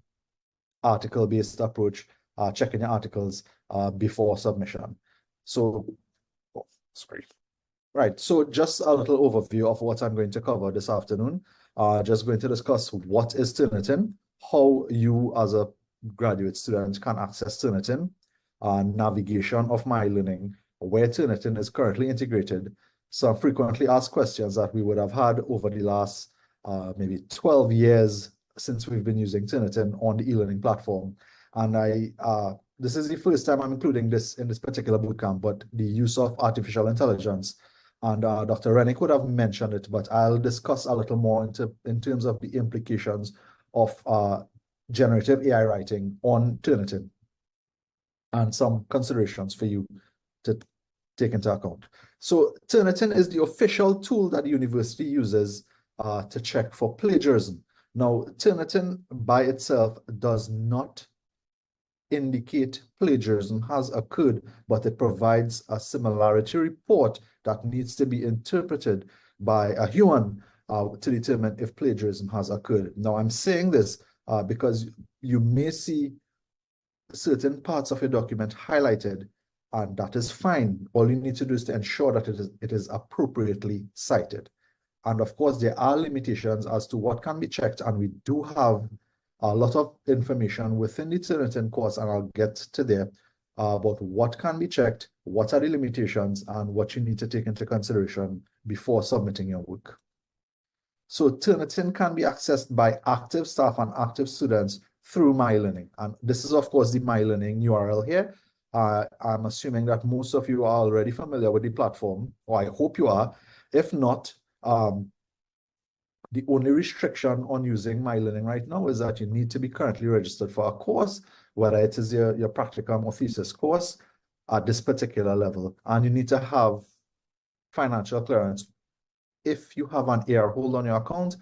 article-based approach, checking your articles before submission. So, oh, sorry. Right, so just a little overview of what I'm going to cover this afternoon. Just going to discuss what is Turnitin, how you as a graduate student can access Turnitin, navigation of MyeLearning, where Turnitin is currently integrated, some frequently asked questions that we would have had over the last maybe 12 years since we've been using Turnitin on the eLearning platform. And this is the first time I'm including this in this particular bootcamp, but the use of artificial intelligence. And Dr. Renwick would have mentioned it, but I'll discuss a little more in terms of the implications of generative AI writing on Turnitin and some considerations for you to take into account. So Turnitin is the official tool that the university uses to check for plagiarism. Now, Turnitin by itself does not indicate plagiarism has occurred, but it provides a similarity report that needs to be interpreted by a human to determine if plagiarism has occurred. Now, I'm saying this because you may see certain parts of your document highlighted, and that is fine. All you need to do is to ensure that it is appropriately cited. And of course, there are limitations as to what can be checked, and we do have a lot of information within the Turnitin course, and I'll get to there about what can be checked, what are the limitations, and what you need to take into consideration before submitting your work. So Turnitin can be accessed by active staff and active students through MyeLearning. And this is, of course, the MyeLearning URL here. I'm assuming that most of you are already familiar with the platform, or I hope you are. If not, the only restriction on using MyeLearning right now is that you need to be currently registered for a course, whether it is your practicum or thesis course at this particular level. And you need to have financial clearance. If you have an AR hold on your account,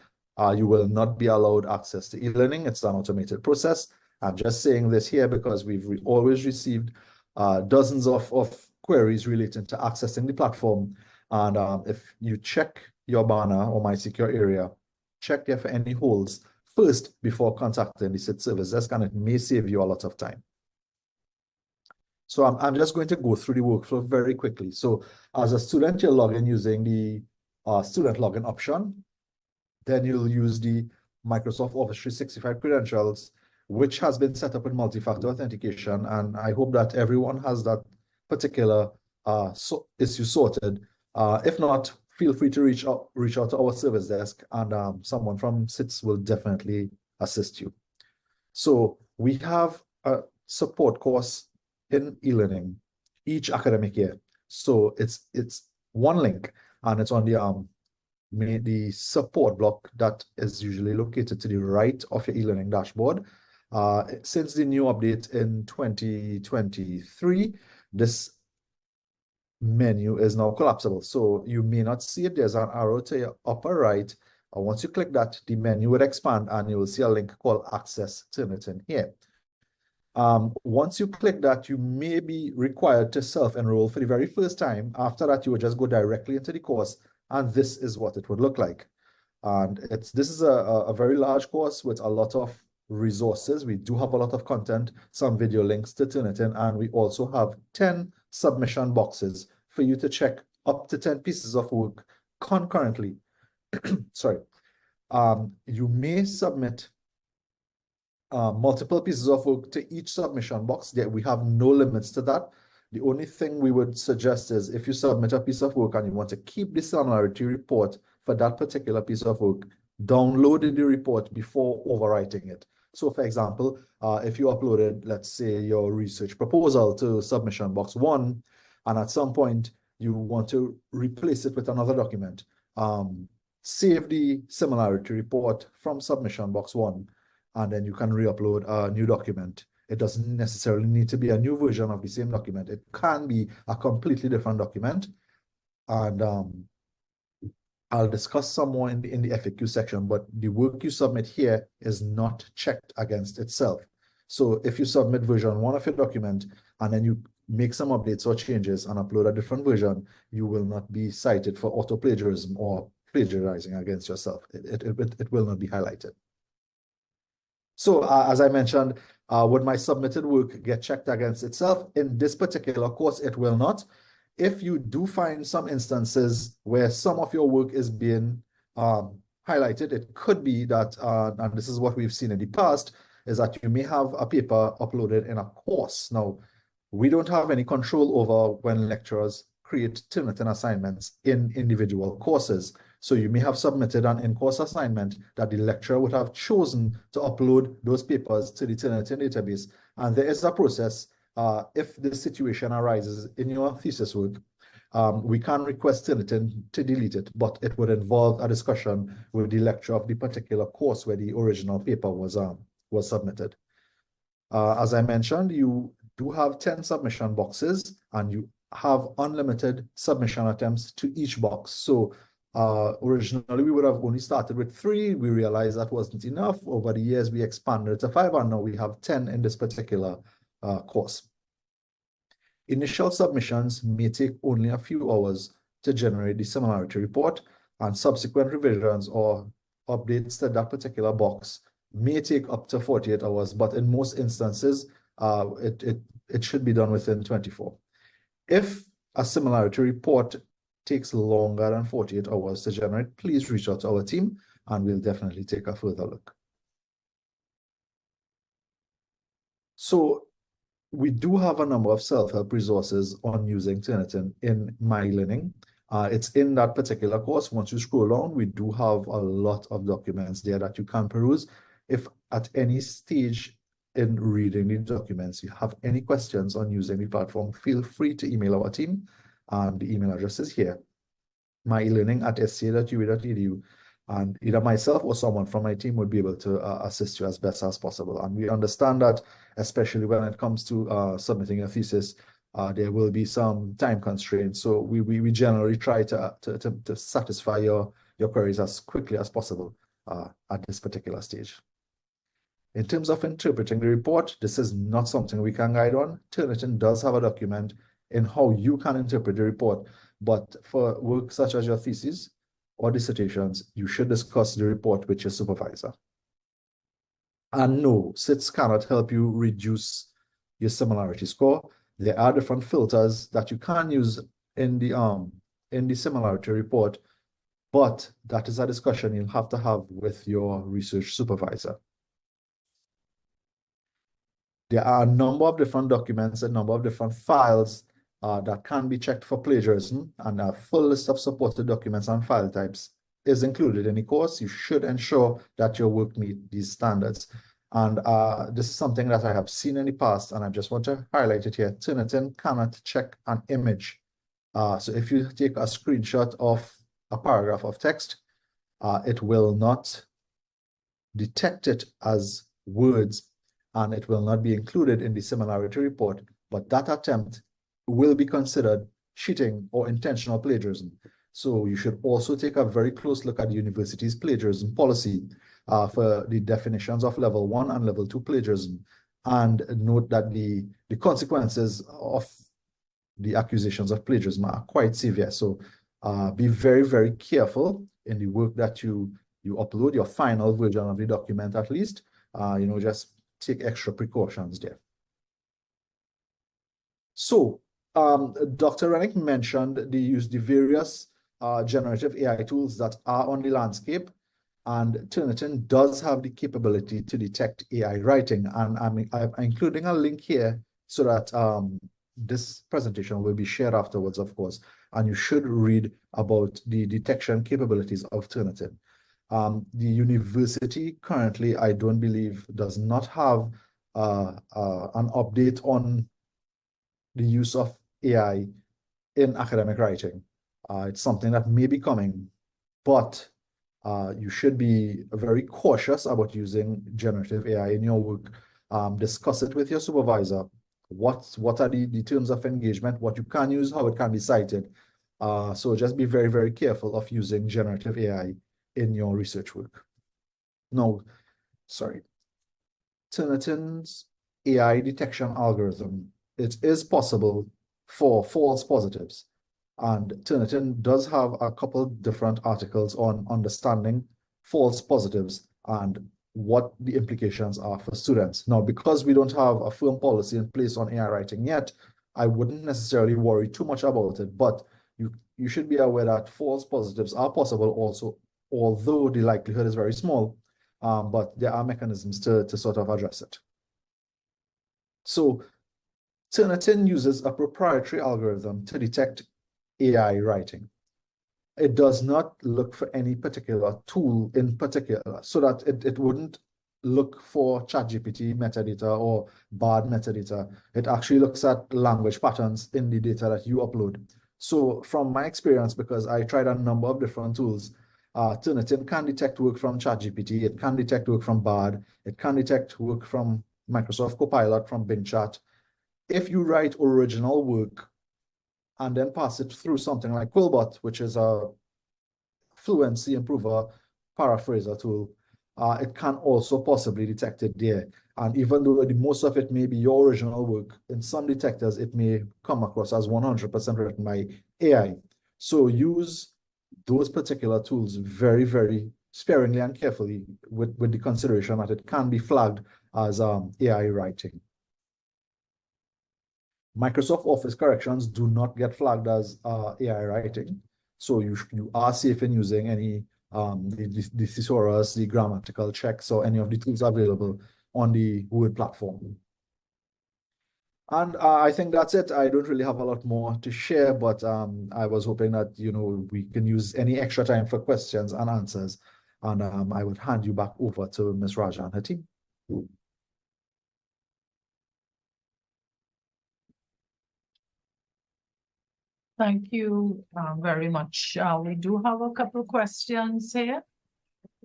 you will not be allowed access to eLearning. It's an automated process. I'm just saying this here because we've always received dozens of queries relating to accessing the platform. And if you check your banner or My Secure Area, check there for any holds first before contacting the SIT service desk, and it may save you a lot of time. So I'm just going to go through the workflow very quickly. So as a student, you'll log in using the student login option. Then you'll use the Microsoft Office 365 credentials, which has been set up with multi-factor authentication. And I hope that everyone has that particular issue sorted. If not, feel free to reach out to our service desk, and someone from SITS will definitely assist you. So we have a support course in eLearning each academic year. So it's one link, and it's on the support block that is usually located to the right of your eLearning dashboard. Since the new update in 2023, this menu is now collapsible. So you may not see it. There's an arrow to your upper right. And once you click that, the menu will expand and you will see a link called Access Turnitin here. Once you click that, you may be required to self-enroll for the very first time. After that, you will just go directly into the course, and this is what it would look like. And this is a very large course with a lot of resources. We do have a lot of content, some video links to Turnitin, and we also have 10 submission boxes for you to check up to 10 pieces of work concurrently. Sorry. You may submit multiple pieces of work to each submission box. We have no limits to that. The only thing we would suggest is if you submit a piece of work and you want to keep the similarity report for that particular piece of work, download the report before overwriting it. So for example, if you uploaded, let's say, your research proposal to submission box 1, and at some point you want to replace it with another document, save the similarity report from submission box 1, and then you can re-upload a new document. It doesn't necessarily need to be a new version of the same document. It can be a completely different document. And I'll discuss some more in the FAQ section, but the work you submit here is not checked against itself. So if you submit version 1 of your document and then you make some updates or changes and upload a different version, you will not be cited for auto-plagiarism or plagiarizing against yourself. It will not be highlighted. So as I mentioned, would my submitted work get checked against itself? In this particular course, it will not. If you do find some instances where some of your work is being highlighted, it could be that, and this is what we've seen in the past, is that you may have a paper uploaded in a course. Now, we don't have any control over when lecturers create Turnitin assignments in individual courses. So you may have submitted an in-course assignment that the lecturer would have chosen to upload those papers to the Turnitin database. And there is a process, if the situation arises in your thesis work, we can request Turnitin to delete it, but it would involve a discussion with the lecturer of the particular course where the original paper was submitted. As I mentioned, you do have 10 submission boxes and you have unlimited submission attempts to each box. So originally we would have only started with 3. We realized that wasn't enough. Over the years, we expanded to 5, and now we have 10 in this particular course. Initial submissions may take only a few hours to generate the similarity report, and subsequent revisions or updates to that particular box may take up to 48 hours, but in most instances, it should be done within 24. If a similarity report takes longer than 48 hours to generate, please reach out to our team and we'll definitely take a further look. So we do have a number of self-help resources on using Turnitin in MyeLearning. It's in that particular course. Once you scroll down, we do have a lot of documents there that you can peruse. If at any stage in reading the documents you have any questions on using the platform, feel free to email our team. The email address is here, myeLearning@sca.ua.edu, and either myself or someone from my team would be able to assist you as best as possible. And we understand that, especially when it comes to submitting a thesis, there will be some time constraints. So we generally try to satisfy your queries as quickly as possible at this particular stage. In terms of interpreting the report, this is not something we can guide on. Turnitin does have a document in how you can interpret the report, but for work such as your thesis or dissertations, you should discuss the report with your supervisor. And no, SITs cannot help you reduce your similarity score. There are different filters that you can use in the similarity report, but that is a discussion you'll have to have with your research supervisor. There are a number of different documents, a number of different files that can be checked for plagiarism, and a full list of supported documents and file types is included in the course. You should ensure that your work meets these standards. And this is something that I have seen in the past, and I just want to highlight it here. Turnitin cannot check an image. So if you take a screenshot of a paragraph of text, it will not detect it as words, and it will not be included in the similarity report, but that attempt will be considered cheating or intentional plagiarism. So you should also take a very close look at the university's plagiarism policy for the definitions of level 1 and level 2 plagiarism, and note that the consequences of the accusations of plagiarism are quite severe. So be very, very careful in the work that you upload, your final version of the document at least. Just take extra precautions there. So Dr. Renwick mentioned the various generative AI tools that are on the landscape, and Turnitin does have the capability to detect AI writing, and I'm including a link here so that this presentation will be shared afterwards, of course, and you should read about the detection capabilities of Turnitin. The university currently, I don't believe, does not have an update on the use of AI in academic writing. It's something that may be coming, but you should be very cautious about using generative AI in your work. Discuss it with your supervisor. What are the terms of engagement, what you can use, how it can be cited. So just be very, very careful of using generative AI in your research work. No, sorry. Turnitin's AI detection algorithm, it is possible for false positives. And Turnitin does have a couple different articles on understanding false positives and what the implications are for students. Now, because we don't have a firm policy in place on AI writing yet, I wouldn't necessarily worry too much about it, but you should be aware that false positives are possible also, although the likelihood is very small, but there are mechanisms to sort of address it. So Turnitin uses a proprietary algorithm to detect AI writing. It does not look for any particular tool in particular, so that it wouldn't look for ChatGPT metadata or BARD metadata. It actually looks at language patterns in the data that you upload. So from my experience, because I tried a number of different tools, Turnitin can detect work from ChatGPT, it can detect work from BARD, it can detect work from Microsoft Copilot, from Bing Chat. If you write original work and then pass it through something like Quillbot, which is a fluency improver paraphraser tool, it can also possibly detect it there. And even though most of it may be your original work, in some detectors, it may come across as 100% written by AI. So use those particular tools very, very sparingly and carefully with the consideration that it can be flagged as AI writing. Microsoft Office corrections do not get flagged as AI writing. So you are safe in using any the thesaurus, the grammatical checks, or any of the tools available on the Word platform. And I think that's it. I don't really have a lot more to share, but I was hoping that we can use any extra time for questions and answers. And I would hand you back over to Ms. Raja and her team. Thank you very much. We do have a couple of questions here.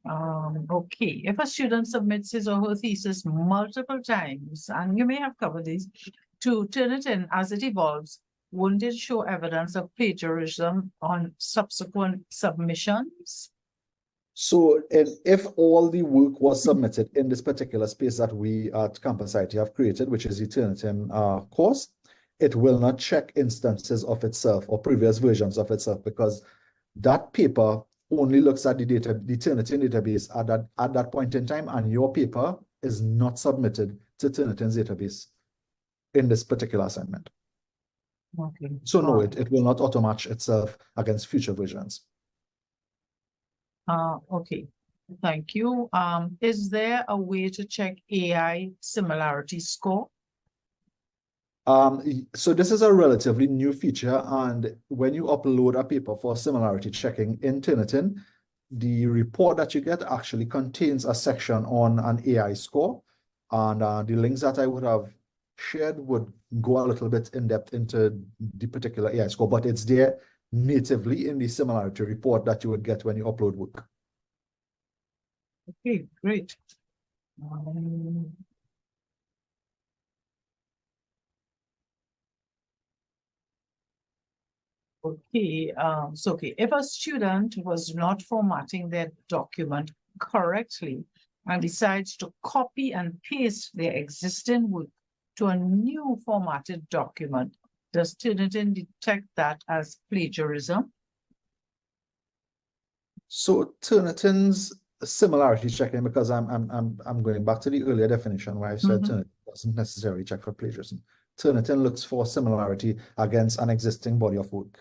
Okay, if a student submits his or her thesis multiple times, and you may have covered these, to Turnitin as it evolves, wouldn't it show evidence of plagiarism on subsequent submissions? So if all the work was submitted in this particular space that we at Campus IT have created, which is the Turnitin course, it will not check instances of itself or previous versions of itself, because that paper only looks at the Turnitin database at that point in time, and your paper is not submitted to Turnitin's database in this particular assignment. Okay. So no, it will not auto-match itself against future versions. Okay, thank you. Is there a way to check AI similarity score? So this is a relatively new feature, and when you upload a paper for similarity checking in Turnitin, the report that you get actually contains a section on an AI score, and the links that I would have shared would go a little bit in depth into the particular AI score, but it's there natively in the similarity report that you would get when you upload work. Okay, great. Okay, if a student was not formatting their document correctly and decides to copy and paste their existing work to a new formatted document, does Turnitin detect that as plagiarism? So Turnitin's similarity checking, because I'm going back to the earlier definition where I said Turnitin doesn't necessarily check for plagiarism. Turnitin looks for similarity against an existing body of work.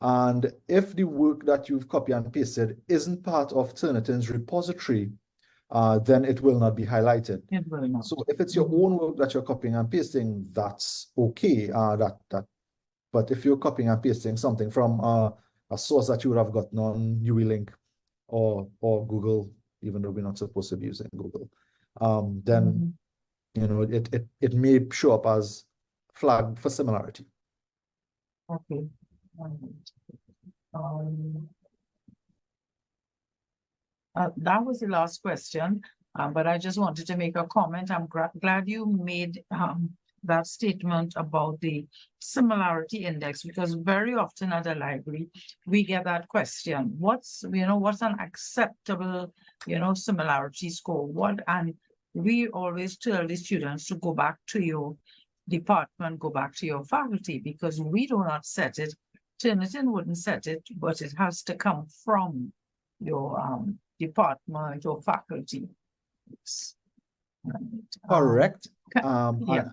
And if the work that you've copied and pasted isn't part of Turnitin's repository, then it will not be highlighted. It will not. So if it's your own work that you're copying and pasting, that's okay. But if you're copying and pasting something from a source that you would have gotten on UELink or Google, even though we're not supposed to be using Google, then it may show up as flagged for similarity. Okay. That was the last question, but I just wanted to make a comment. I'm glad you made that statement about the similarity index, because very often at the library we get that question: what's an acceptable similarity score? And we always tell the students to go back to your department, go back to your faculty, because we do not set it. Turnitin wouldn't set it, but it has to come from your department or faculty. Correct. Yeah.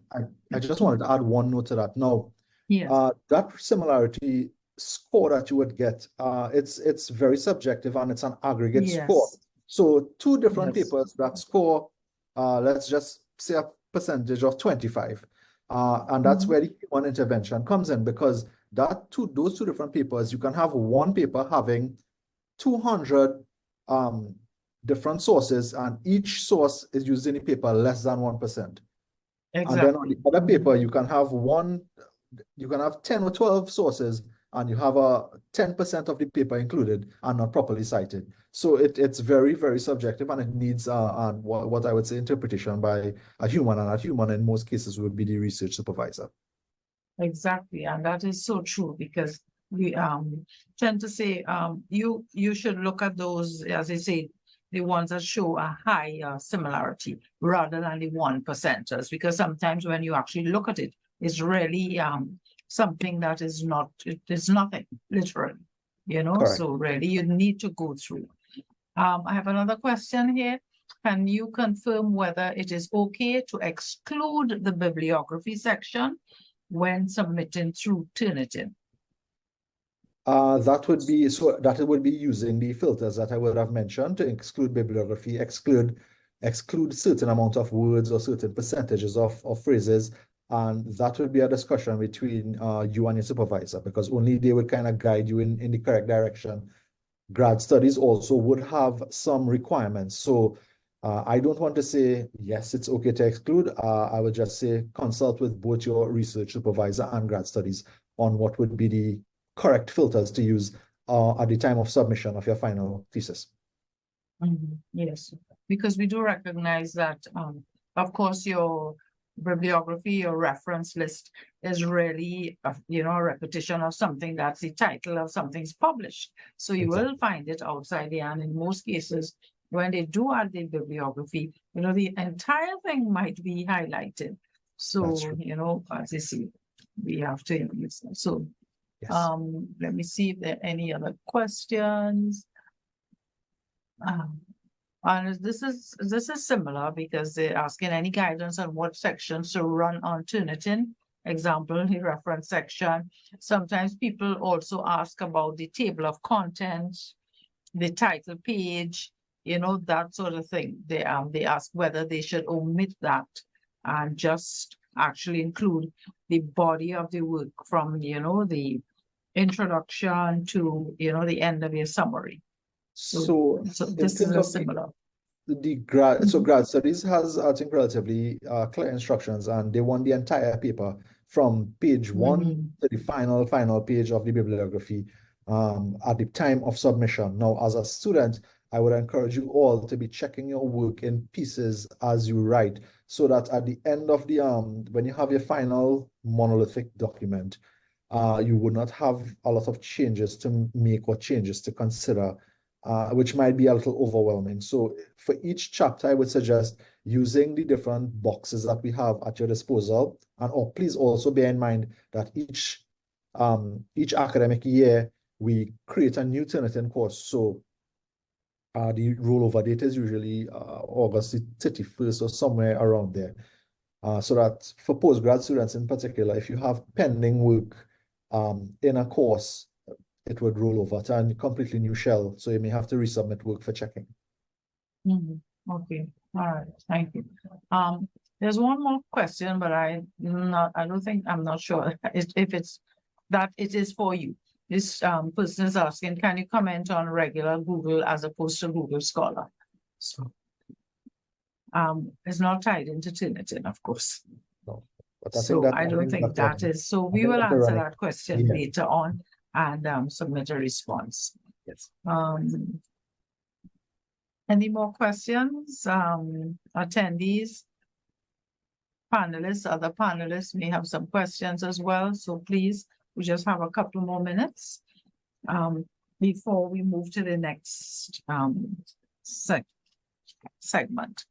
I just wanted to add one note to that. Now, Yes. that similarity score that you would get, it's very subjective and it's an aggregate score. Yes. So two different Yes. papers that score, let's just say a percentage of 25. And that's where the human intervention comes in, because those two different papers, you can have one paper having 200 different sources, and each source is used in the paper less than 1%. Exactly. And then on the other paper, you can have 10 or 12 sources, and you have a 10% of the paper included and not properly cited. So it's very, very subjective, and it needs what I would say interpretation by a human, and a human in most cases would be the research supervisor. Exactly, and that is so true, because we tend to say you should look at those, as I say, the ones that show a high similarity rather than the 1%ers, because sometimes when you actually look at it, it's really something that is not, it is nothing, literally, you know. Correct. So really you need to go through. I have another question here. Can you confirm whether it is okay to exclude the bibliography section when submitting through Turnitin? That would be using the filters that I would have mentioned to exclude bibliography, exclude certain amount of words or certain percentages of phrases, and that would be a discussion between you and your supervisor, because only they would kind of guide you in the correct direction. Grad studies also would have some requirements, so I don't want to say yes, it's okay to exclude. I would just say consult with both your research supervisor and grad studies on what would be the correct filters to use at the time of submission of your final thesis. Yes, because we do recognize that, of course, your bibliography, your reference list is really, a repetition of something that's the title of something's published. So you will find it outside there, and in most cases, when they do add the bibliography, the entire thing might be highlighted. So, as you see, we have to use that. So, yes. Let me see if there are any other questions. And this is similar, because they're asking any guidance on what sections to run on Turnitin. Example, the reference section. Sometimes people also ask about the table of contents, the title page, that sort of thing. They ask whether they should omit that and just actually include the body of the work from the introduction to the end of your summary. So this is a similar. Grad studies has, I think, relatively clear instructions, and they want the entire paper from page 1 to the final page of the bibliography at the time of submission. Now, as a student, I would encourage you all to be checking your work in pieces as you write, so that at the end of the when you have your final monolithic document, you would not have a lot of changes to make or changes to consider, which might be a little overwhelming. So for each chapter, I would suggest using the different boxes that we have at your disposal. And please also bear in mind that each academic year, we create a new Turnitin course. So the rollover date is usually August 31st or somewhere around there. So that for postgrad students in particular, if you have pending work in a course, it would roll over to a completely new shell. So you may have to resubmit work for checking. Okay. All right. Thank you. There's one more question, but I'm not sure if it's that it is for you. This person is asking, can you comment on regular Google as opposed to Google Scholar? So it's not tied into Turnitin, of course. No, but I don't think that is. So we will answer that question later on and submit a response. Yes. Any more questions? Attendees, panelists, other panelists may have some questions as well. So please, we just have a couple more minutes before we move to the next segment.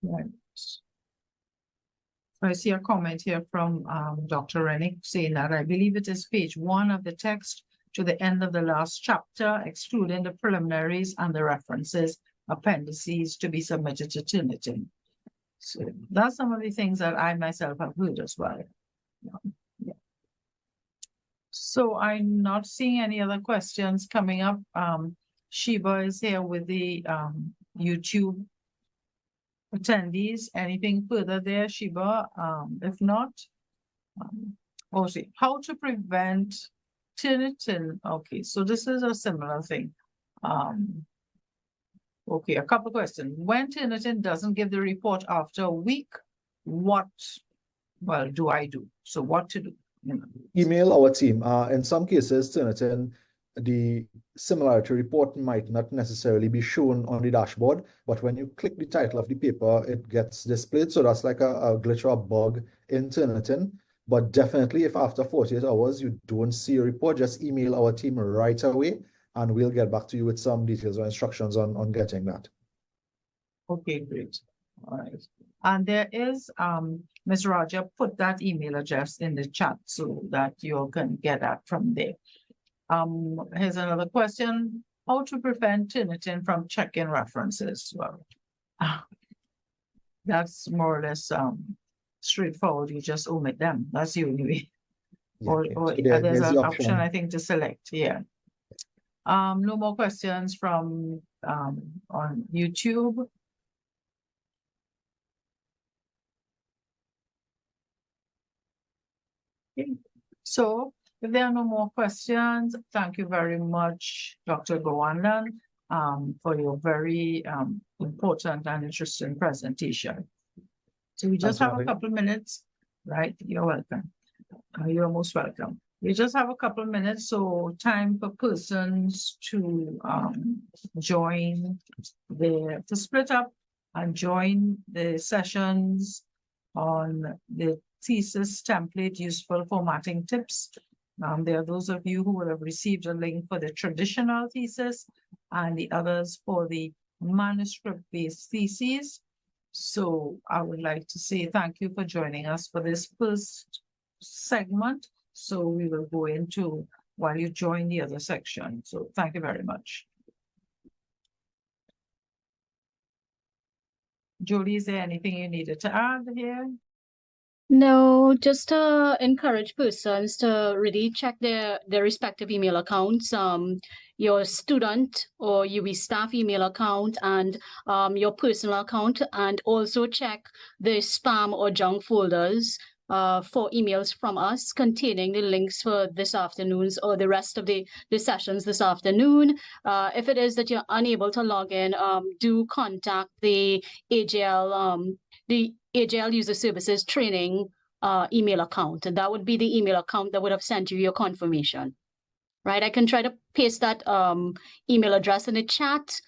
Right. I see a comment here from Dr. Renwick saying that I believe it is page 1 of the text to the end of the last chapter, excluding the preliminaries and the references, appendices to be submitted to Turnitin. So that's some of the things that I myself have heard as well. Yeah. So I'm not seeing any other questions coming up. Sheba is here with the YouTube attendees. Anything further there, Sheba? If not, see how to prevent Turnitin. Okay, so this is a similar thing. Okay, a couple questions. When Turnitin doesn't give the report after a week, what do I do? So what to do? Email our team. In some cases, Turnitin, the similarity report might not necessarily be shown on the dashboard, but when you click the title of the paper, it gets displayed. So that's like a glitch or a bug in Turnitin. But definitely, if after 48 hours you don't see a report, just email our team right away, and we'll get back to you with some details or instructions on getting that. Okay, great. All right. And there is, Ms. Raja put that email address in the chat so that you can get that from there. Here's another question. How to prevent Turnitin from checking references? Well, that's more or less straightforward. You just omit them. That's the only way. Yeah, Or so there's the an option, I think, to select. Yeah. No more questions from on YouTube. Okay. So if there are no more questions, thank you very much, Dr. Gowandan, for your very important and interesting presentation. So we just have a couple minutes, right? You're welcome. You're most welcome. We just have a couple of minutes, so time for persons to to split up and join the sessions on the thesis template useful formatting tips. There are those of you who will have received a link for the traditional thesis and the others for the manuscript-based theses. So I would like to say thank you for joining us for this first segment. So we will go into while you join the other section. So thank you very much. Jodie, is there anything you needed to add here? No, just to encourage persons to really check their respective email accounts, your student or UB staff email account and your personal account, and also check the spam or junk folders for emails from us containing the links for this afternoon's or the rest of the sessions this afternoon. If it is that you're unable to log in, do contact the AJL User Services Training email account, and that would be the email account that would have sent you your confirmation. Right, I can try to paste that email address in the chat.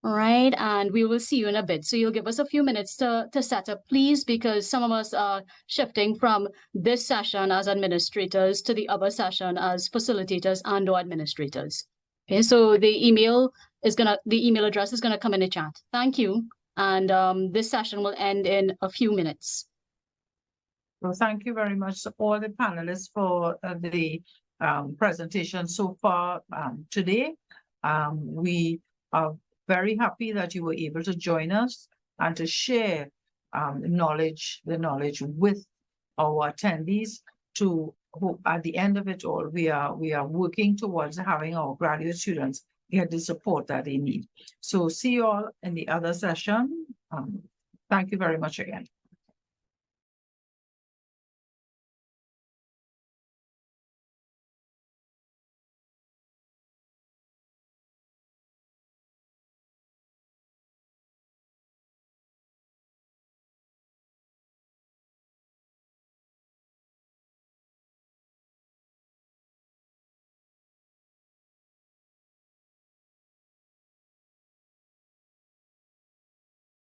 All right, and we will see you in a bit. So you'll give us a few minutes to set up, please, because some of us are shifting from this session as administrators to the other session as facilitators and or administrators. Okay, so the email address is gonna come in the chat. Thank you. And this session will end in a few minutes. Well, thank you very much to all the panelists for the presentation so far today. We are very happy that you were able to join us and to share the knowledge with our attendees. To hope at the end of it all, we are working towards having our graduate students get the support that they need. So see you all in the other session. Thank you very much again.